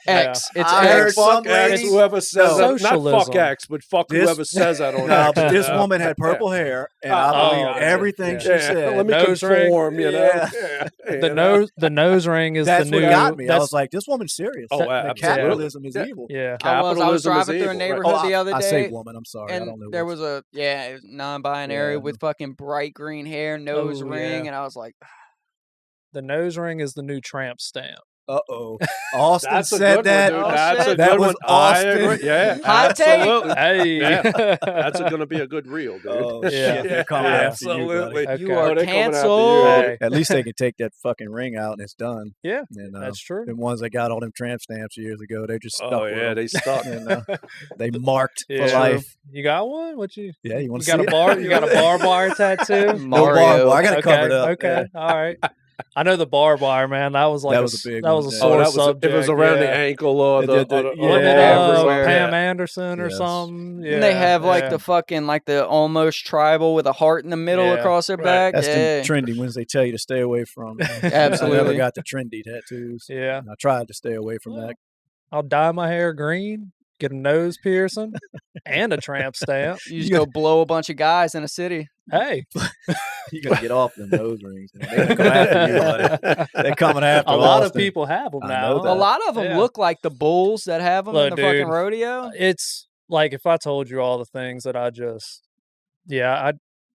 X. It's X. X. Fuck X. Whoever says that. Not fuck X, but fuck whoever says that on X. But this woman had purple hair, and I believe everything she said. Let me conform, you know. The nose ring is the new. That's what got me. I was like, this woman's serious. Capitalism is evil. Yeah. I was driving through a neighborhood the other day. I say woman. I'm sorry. And I don't know. there was a non-binary with fucking bright green hair, nose ring, and I was like, the nose ring is the new tramp stamp. Austin said that. That's a that good was one. Austin. Yeah, hot take. Hey, that's going to be a good reel, dude. Oh shit, they're coming after you, buddy. Okay. You are canceled. Hey. At least they can take that fucking ring out and it's done. Yeah, and, that's true. The ones that got all them tramp stamps years ago, they just stuck. with them. They stuck. And, they marked for life. You got one? What you? Yeah, you want to got a bar? You got a barbed wire tattoo? No barbed wire. I got it covered up. Okay, all right. I know the barbed wire, man. That was like a big. That was a sore subject. If it was around the ankle or Pam Anderson or something. Yeah, and they have like the fucking like the almost tribal with a heart in the middle across their back. That's the trendy ones they tell you to stay away from. Absolutely. I never got the trendy tattoos. Yeah, and I tried to stay away from that. I'll dye my hair green. Get a nose piercing and a tramp stamp. You just go blow a bunch of guys in a city. Hey, you gotta get off them nose rings. They're coming after you, buddy. They're coming after a lot of people have them now. A lot of them look like the bulls that have them in the fucking rodeo. It's like if I told you all the things that I just,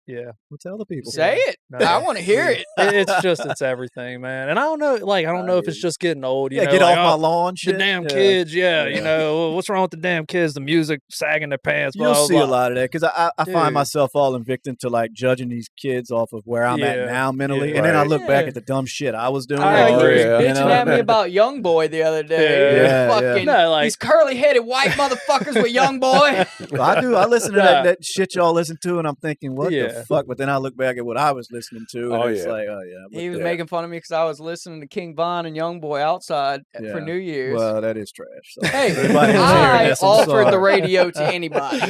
Yeah. Well, tell the people. Say it. No. I want to hear it. It's everything, man. And I don't know, I don't know if it's just getting old. You know, get like, off my lawn, shit. The damn kids, you know, what's wrong with the damn kids? The music sagging their pants. You'll blah, see blah, a lot of that because I find myself falling victim to like judging these kids off of where I'm at now mentally, and then I look back at the dumb shit I was doing. You was bitching at me about Young Boy the other day. These curly headed white motherfuckers with Young Boy. I do. I listen to that shit y'all listen to, and I'm thinking, what the fuck? But then I look back at what I was listening to, and it's like, he was making fun of me because I was listening to King Von and Young Boy outside for New Year's. Well, that is trash. So. Hey, I offered the radio to anybody,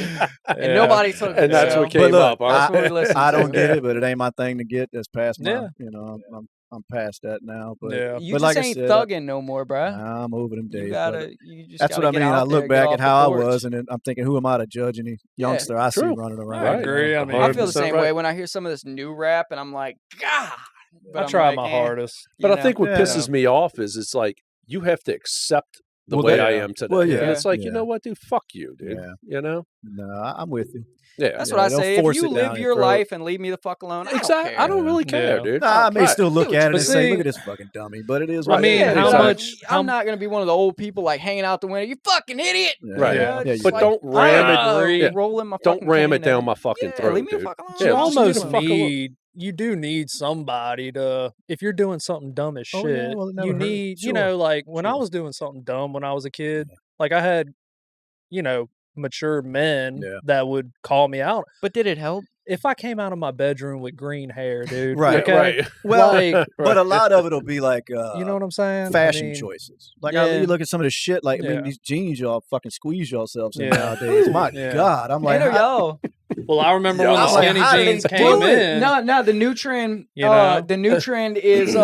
and nobody took it. And that's what came up. I don't get it, but it ain't my thing to get. That's past my, I'm past that now. But you but just like ain't I said, thugging no more, bro. I'm over them days. That's what I mean. I look back at how I was, and then I'm thinking, who am I to judge any youngster I see running around? I agree. I mean, I feel the same way when I hear some of this new rap, and I'm like, God. I try my hardest. But I think what pisses me off is it's like you have to accept the way I am today. Well, and it's like, you know what, dude? Fuck you, dude. You know? No, I'm with you. Yeah, that's what I say. If you live your life and leave me the fuck alone, exactly. I don't really care, dude. Nah, I may still look at it and say, "Look at this fucking dummy," but it is. What I mean, how much? I'm not gonna be one of the old people like hanging out the window. You fucking idiot! Right. Yeah. But don't ram it. Rolling my don't ram it down my fucking throat, leave me dude. the fuck alone. You almost need. You do need somebody to, if you're doing something dumb as shit, you need, you know, like when I was doing something dumb when I was a kid, like I had, you know, mature men that would call me out. But did it help? If I came out of my bedroom with green hair, dude. Right. Well, but a lot of it'll be like, you know what I'm saying? Fashion choices. Like you look at some of the shit, like I mean, these jeans y'all fucking squeeze yourselves in nowadays. My God, I'm like, yo. Well, I remember when the skinny jeans came in. No, the new trend. The new trend is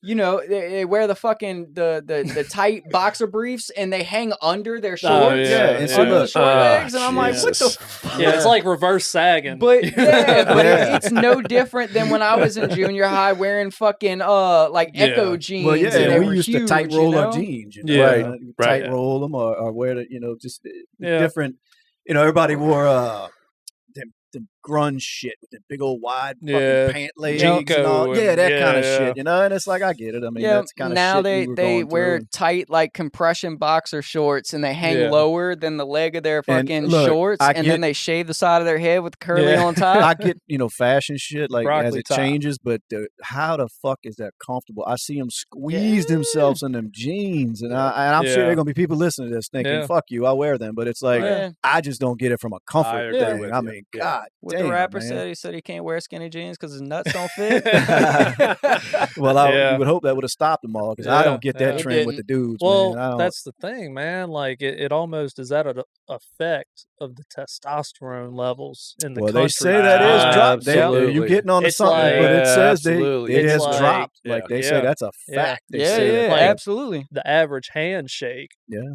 you know, they wear the fucking the tight boxer briefs and they hang under their shorts. And under the short legs, and I'm like, what the fuck? Yeah, it's like reverse sagging. But it's no different than when I was in junior high wearing fucking like Echo jeans. Well, and we used huge, to tight roll our jeans. You know? Tight roll them or wear the, you know, just different. You know, everybody wore them grunge shit with the big old wide fucking pant legs and all. That kind of shit, you know. And it's like, I get it. I mean, that's kind of now shit they wear tight like compression boxer shorts and they hang lower than the leg of their fucking shorts, and then they shave the side of their head with curly on top. I get, you know, fashion shit like as it changes, but how the fuck is that comfortable? I see them squeeze themselves in them jeans, and I'm sure there are gonna be people listening to this thinking, "Fuck you, I wear them," but it's like I just don't get it from a comfort thing. I mean, God. What the rapper said he can't wear skinny jeans because his nuts don't fit. Well, I would hope that would have stopped them all because I don't get that trend with the dudes. Well, man. that's the thing, man. Like it almost is that an effect of the testosterone levels in the country. They say that is dropped. You're getting on to something, but it says it has dropped. Like they say that's a fact. Absolutely. The average handshake.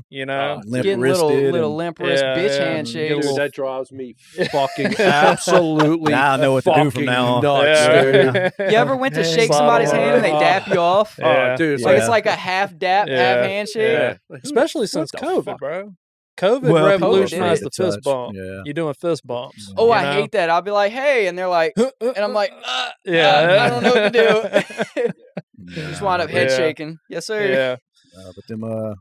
You know, little limp wrist bitch handshake. Dude, that drives me fucking absolutely. Now I know what to do from now on. Nuts, you ever went to shake somebody's hand and they dap you off? Dude, it's like a half dap, half handshake. Especially since COVID, bro. COVID revolutionized the fist bump. You're doing fist bumps. Oh, I hate that. I'll be like, hey, and they're like, and I'm like, I don't know what to do. Just wind up head shaking. Yes, sir. Yeah. But them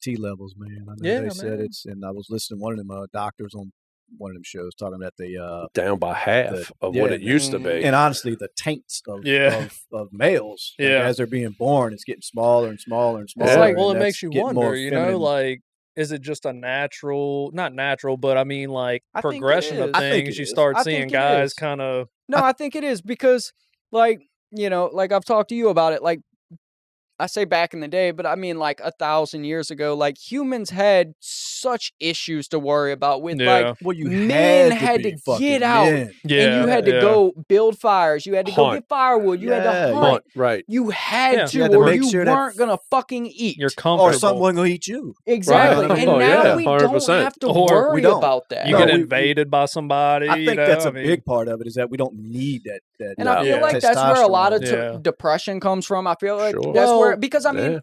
T levels, man. I know they said it's, and I was listening to one of them doctors on one of them shows talking about the down by half of what it used to be, and honestly, the taints of males as they're being born, it's getting smaller and smaller and smaller. It's like, well, it makes you wonder, you know, like, is it just a not natural, but I mean, like progression of things? You start seeing guys kind of. No, I think it is because, like, you know, like I've talked to you about it, like. I say back in the day, but I mean like 1,000 years ago, like humans had such issues to worry about with like men had to get out and you had to go build fires. You had to go get firewood. You had to hunt. Right. You had to or you weren't going to fucking eat. You're comfortable. Or someone will eat you. Exactly. Right. And now we don't have to worry about that. You get invaded by somebody. I think that's a big part of it is that we don't need that. And I feel like that's where a lot of depression comes from. I feel like that's where, because I mean,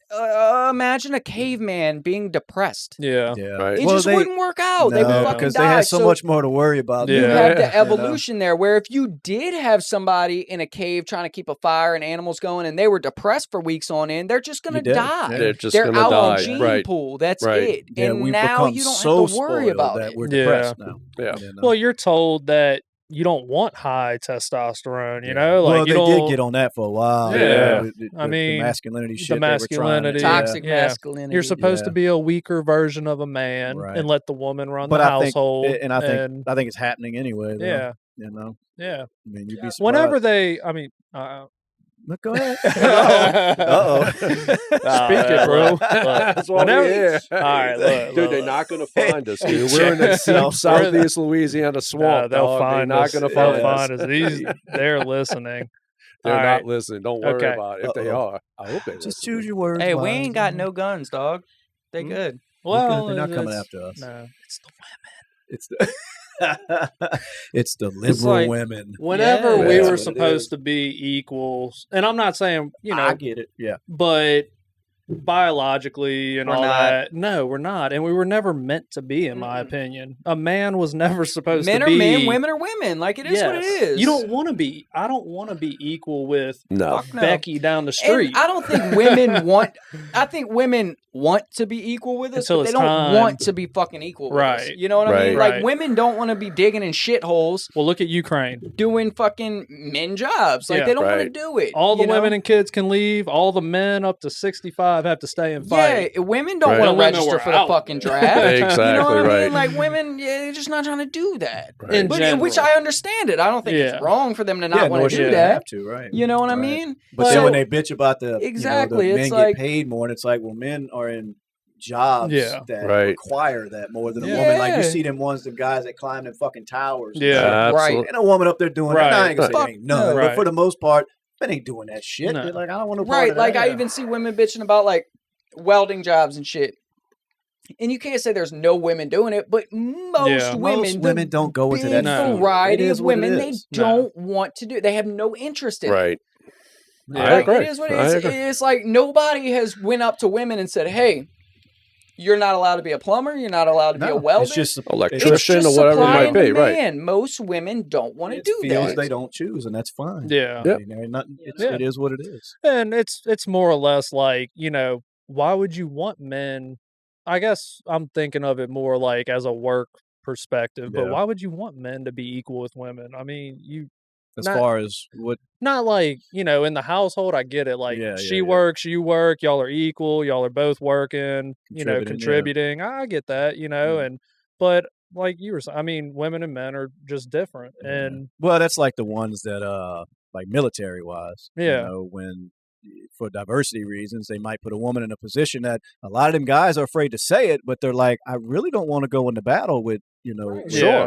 imagine a caveman being depressed. Yeah. It just wouldn't work out. They would fucking because die. they had so much more to worry about. You have the evolution there, where if you did have somebody in a cave trying to keep a fire and animals going, and they were depressed for weeks on end, they're just gonna die. They're just they're gonna out die. on gene pool. That's it. Yeah, and we've now become you don't so have to worry about that it. we're depressed now. Yeah. Well, you're told that you don't want high testosterone, you know? Like, well, they did get on that for a while. Yeah. I mean, the masculinity shit. The masculinity. Toxic masculinity. You're supposed to be a weaker version of a man and let the woman run the household. I think it's happening anyway, though. Yeah. You know? Yeah. I mean, you'd be surprised. Whenever they, I mean... Go ahead. Uh-oh. Speak it, bro. That's why we're here. All right, look. Dude, they're not going to find us, dude. We're in the southeast Louisiana swamp. They'll find us. They're not going to find us. They're listening. They're not listening. Don't worry about it. If they are, I hope they just choose your words. Hey, we ain't got no guns, dog. They good. Well, they're not coming after us. No, it's the women. It's the it's the liberal women. Whenever we were supposed to be equals, and I'm not saying, you know, I get it. Yeah. But biologically and all that, no, we're not. And we were never meant to be, in my opinion. A man was never supposed to be. Men are men, women are women. Like, it is what it is. You don't want to be, I don't want to be equal with no. Becky down the street. And I don't think women want, I think women want to be equal with us, but they don't want to be fucking equal with us. You know what I mean? Like, women don't want to be digging in shitholes. Well, look at Ukraine. Doing fucking men jobs. Like, they don't want to do it. All the women and kids can leave. All the men up to 65 have to stay and fight. Yeah, women don't want to register for the fucking draft. Exactly, you know what I mean? Like, women, they're just not trying to do that. Which I understand it. I don't think it's wrong for them to not want to do that. Have to, right? You know what I mean? But then when they bitch about the exactly, you know, the it's men like, get paid more, and it's like, well, men are in jobs that require that more than a woman. Like, you see them ones, the guys that climb in fucking towers. Right. And a woman up there doing that. I ain't gonna say ain't none, but for the most part, men ain't doing that shit. No. They're like, I don't want to. Right. Like, I even see women bitching about like welding jobs and shit. And you can't say there's no women doing it, but most women don't go into that variety of women. They don't want to do it. They have no interest in it. I agree. It is what it is. It's like nobody has went up to women and said, "Hey, you're not allowed to be a plumber. You're not allowed to be a welder. It's just electrician or whatever it might be." Right. Most women don't want to do that. They don't choose, and that's fine. Yeah. I mean, it is what it is. And it's more or less like, you know, why would you want men? I guess I'm thinking of it more like as a work perspective, but why would you want men to be equal with women? I mean, as far as what, not like, you know, in the household, I get it. Like, she works, you work, y'all are equal, y'all are both working, you know, contributing. I get that, you know, but like you were saying, I mean, women and men are just different. And well, that's like the ones that, like military wise, you know, when, for diversity reasons, they might put a woman in a position that a lot of them guys are afraid to say it, but they're like, I really don't want to go into battle with, you know,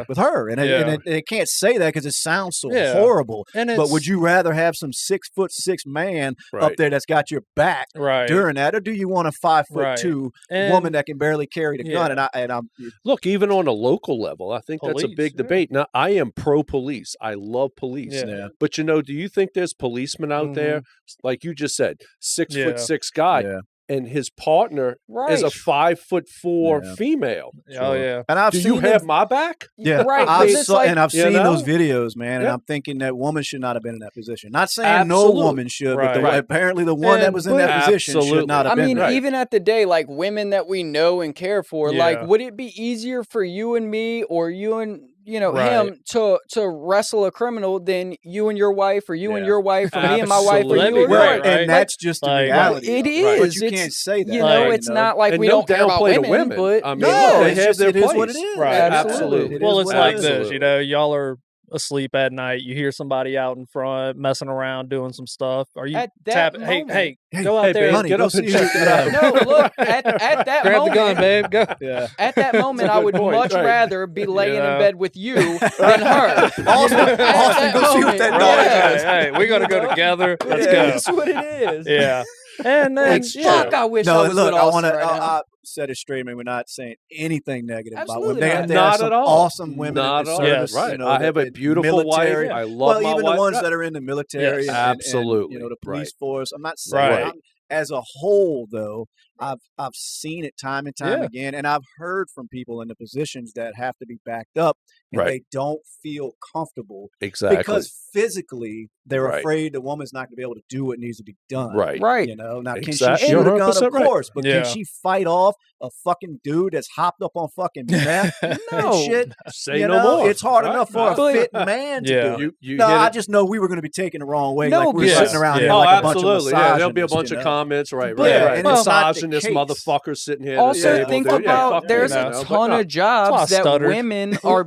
with her. And it can't say that because it sounds so horrible. But would you rather have some 6'6" man up there that's got your back during that, or do you want a 5'2" woman that can barely carry the gun? And I'm look, even on a local level, I think that's a big debate. Now, I am pro police. I love police. But you know, do you think there's policemen out there, like you just said, 6'6" guy? And his partner is a 5'4" female. Oh yeah, and I've seen you have my back? Yeah, right. I've seen those videos, man, and I'm thinking that woman should not have been in that position. Not saying no woman should, but apparently the one that was in that position should not have been. I mean, even at the day, like women that we know and care for, like, would it be easier for you and me, or you and him to wrestle a criminal than you and your wife, or you and your wife, or me and my wife, or you and and that's just the reality. It is. But you can't say that. You know, it's not like we don't care about women, but I mean, they have their place. It is what it is. Right. Absolutely. Well, it's like this. You know, y'all are asleep at night. You hear somebody out in front messing around doing some stuff. Are you tapping? Hey, go out there. Honey, get up and check it out. No, look, at that grab moment, the gun, babe. Go. Yeah. At that moment, I would much rather be laying in bed with you than her. Austin, go see what that dog is. Hey, we got to go together. Let's go. That's what it is. Yeah. And then, fuck, I wish I was with Austin right now. I said it straight, man. We're not saying anything negative about women. Absolutely Not at all. Awesome women. Not in the all. service, Right. You know, I have a beautiful wife. I love my even wife. the ones that are in the military. Absolutely. And, you know, the police force. I'm not saying as a whole, though, I've seen it time and time again, and I've heard from people in the positions that have to be backed up, and they don't feel comfortable because physically they're afraid the woman's not going to be able to do what needs to be done. Right. You know, now can she shoot a gun? Of course, but can she fight off a fucking dude that's hopped up on fucking meth and shit? Say no more. It's hard enough for a fit man to do. No, I just know we were going to be taken the wrong way. Like we were sitting around here like a bunch of misogynists. There'll be a bunch of comments. Right. And misogynist motherfucker sitting here. Also, think about there's a ton of jobs that women are.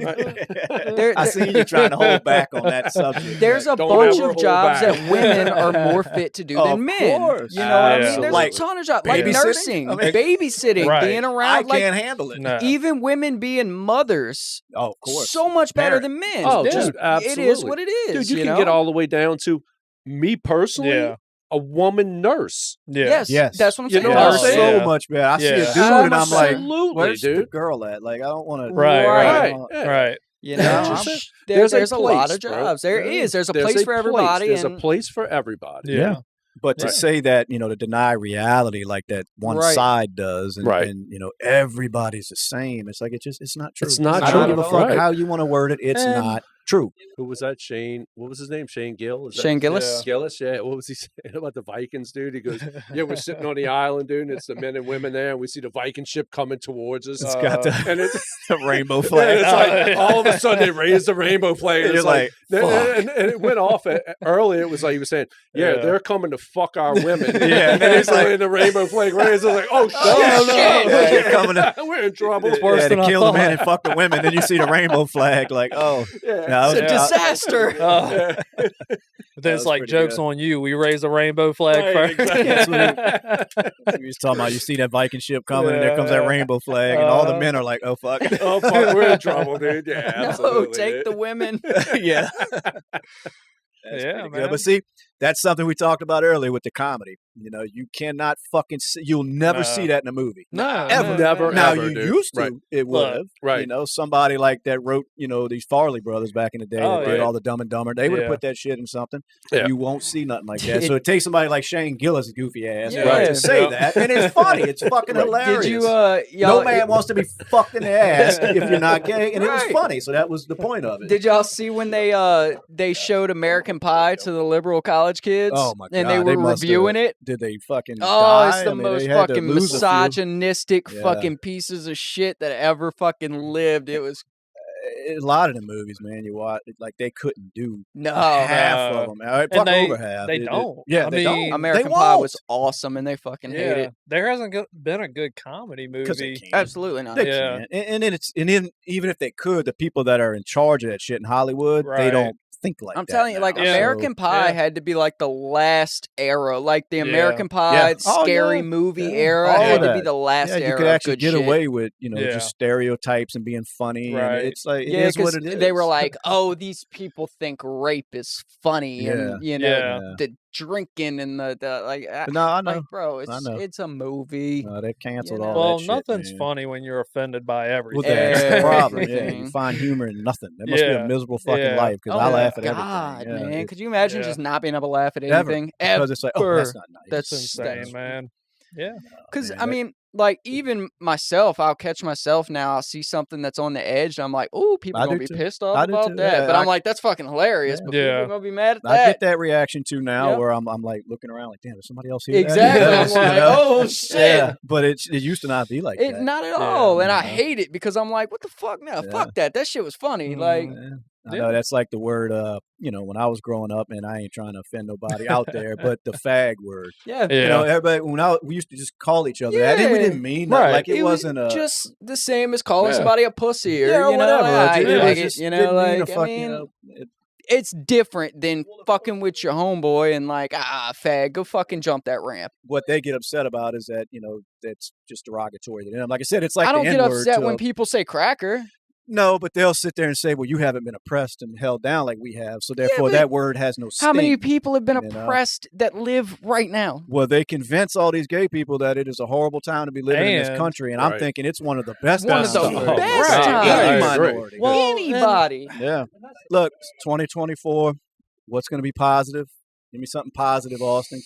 I see you trying to hold back on that subject. There's a bunch of jobs that women are more fit to do than men. Course. You know what I mean? There's a ton of jobs like nursing, babysitting, being around. I can't handle it. No. Even women being mothers. Oh, of course. So much better than men. Oh, just absolutely. It is what it is. Dude, you can get all the way down to me personally. A woman nurse. Yes. That's what I'm saying. You know, so much better. I see a dude and I'm like, where's dude? the girl at? Like, I don't want to. Right. You know, there's a lot of jobs. There is. There's a place for everybody. There's a place for everybody. Yeah. But to say that, you know, to deny reality like that one side does, and you know, everybody's the same. It's like it's not true. It's not true. I don't give a fuck how you want to word it. It's not true. Who was that? Shane. What was his name? Shane Gill. Shane Gillis. Gillis. Yeah. What was he saying about the Vikings, dude? He goes, "Yeah, we're sitting on the island, dude, and it's the men and women there, and we see the Viking ship coming towards us. It's got the rainbow flag. It's like all of a sudden they raised the rainbow flag. And, and it went off early. It was like he was saying, "Yeah, they're coming to fuck our women." And then it's like the rainbow flag raised. I was like, "Oh shit, they're coming to, we're in trouble." Yeah, to kill the man and fuck the women. Then you see the rainbow flag. Like, it's a disaster. But then it's like, joke's on you. We raise a rainbow flag first. Exactly. We was talking about, you see that Viking ship coming, and there comes that rainbow flag, and all the men are like, "Oh fuck, oh fuck, we're in trouble, dude." Yeah, absolutely. No, take the women. Yeah. Man. But see, that's something we talked about earlier with the comedy. You know, you cannot fucking you'll never see that in a movie. No, ever. Never. Now ever, you dude. used to, it would have. Right. You know, somebody like that wrote, you know, these Farley brothers back in the day that did all the Dumb and Dumber. They would have put that shit in something. Yeah. You won't see nothing like that. So it takes somebody like Shane Gillis' goofy ass to say that, and it's funny. It's fucking hilarious. Did you? No man wants to be fucked in the ass if you're not gay, and it was funny. So that was the point of it. Did y'all see when they showed American Pie to the liberal college kids? Oh my god! And they were reviewing it. Did they fucking? Oh, die? it's the most fucking misogynistic fucking pieces of shit that ever fucking lived. It was a lot of the movies, man. You watch, like they couldn't do half of them. Over half. They don't. Yeah, they don't. American Pie was awesome, and they fucking hate it. There hasn't been a good comedy movie. Absolutely not. They can't. And then even if they could, the people that are in charge of that shit in Hollywood, they don't think like that. I'm telling you, like American Pie had to be like the last era, like the American Pie scary movie era had to be the last era. You could actually get shit. away with, you know, just stereotypes and being funny. Right. And it's like, it is what it is. They were like, oh, these people think rape is funny, and you know the drinking and the like. No, I know, like, bro. It's a movie. No, they canceled all well, that shit. Nothing's funny when you're offended by everything. Well, that's the problem. Yeah, you find humor in nothing. That must be a miserable fucking life, because I laugh at everything. God, man, could you imagine just not being able to laugh at anything ever? Because it's like, oh, that's not nice. That's insane, man. Yeah. Because I mean, like even myself, I'll catch myself now. I'll see something that's on the edge, and I'm like, "Oh, people are gonna be pissed off about that." Yeah, but I'm like, "That's fucking hilarious." But people are gonna be mad at that. I get that reaction too now, where I'm like looking around like, "Damn, is somebody else here?" Exactly. I'm like, "Oh shit!" Yeah. But it used to not be like that. Not at all, and I hate it because I'm like, "What the fuck now? Fuck that. That shit was funny." Like. I know that's like the word, you know, when I was growing up, and I ain't trying to offend nobody out there, but the fag word. Yeah. You know, everybody, we used to just call each other that. And we didn't mean that. Like, it wasn't just the same as calling somebody a pussy or, you know, whatever. You know, like, I mean, it's different than fucking with your homeboy and like, fag, go fucking jump that ramp. What they get upset about is that, you know, that's just derogatory to them. Like I said, it's like I don't the get N-word upset when people say cracker. No, but they'll sit there and say, well, you haven't been oppressed and held down like we have, so therefore that word has no sting. How many people have been oppressed that live right now? Well, they convince all these gay people that it is a horrible time to be living in this country, and I'm thinking it's one of the best times. One of the best times. Any minority. Well, anybody. Yeah. Look, 2024, what's going to be positive? Give me something positive, Austin.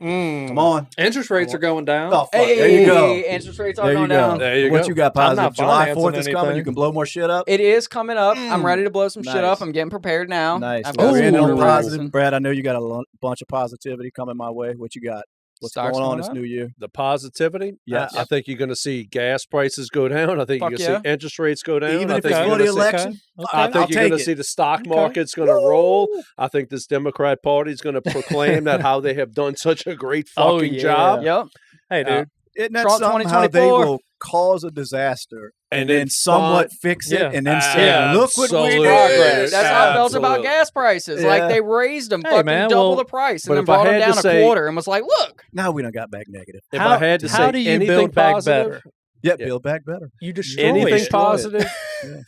Come on. Interest rates are going down. Oh, fuck. Hey, there you go. interest rates are There going you go. down. There you What go. you got I'm positive? not July financing 4th is coming. anything. You can blow more shit up. It is coming up. I'm ready to blow some shit Nice. up. I'm getting prepared now. Nice. I've Well, got we're some ending on more positive. reasons. Brad, I know you got a bunch of positivity coming my way. What you got? What's Stocks going on going this up? new year? The positivity? Yes. I think you're going to see gas prices go down. I think Fuck you're going to see interest rates go down. Even I if think it's you're for the gonna see- election, I I'll think you're take going to it. see the stock market's going to roll. I think this Democrat Party is going to proclaim that how they have done such a great fucking job. Yep. Hey, dude. Isn't that Trump something how they 2024. will cause a disaster And then then somewhat fix it Yeah. and then say, look what we Absolutely. did. That's how I felt about Absolutely. gas prices. Yeah. Like they raised them Hey, fucking man, double well, the price but and then if I brought them had to down a say- quarter and was like, look. Now we done got back negative. If I had to how say do you anything build back positive, better? Yeah, Yeah. build back better. You destroy anything it. positive,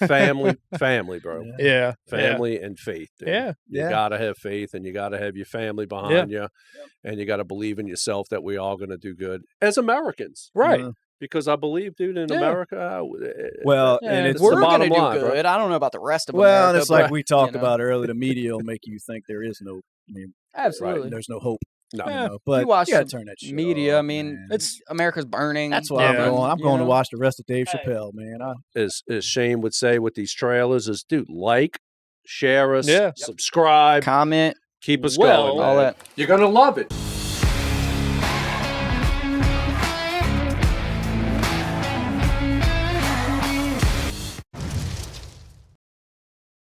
family, bro. Yeah. Family and faith. Dude. Yeah. You Yeah. got to have faith and you got to have your family behind you and you got to believe in yourself that we're all going to do good as Americans. Right. Because I believe, dude, in Yeah. America, Well, Yeah. and it's We're the going to bottom do line, bro. good. I don't know about the rest of well, America. and it's like but, we talked you know. about earlier. The media will make you think there is no, Absolutely. there's no hope. No. Yeah. But You watch gotta the turn that shit media. off, I mean, man. it's America's burning. That's why Yeah. I'm going. I'm You going to know? watch the rest of Dave Chappelle, man. As Shane would say with these trailers is, dude, like, share us, Yeah. subscribe, Comment, keep us Well- going, all man. that. You're going to love it.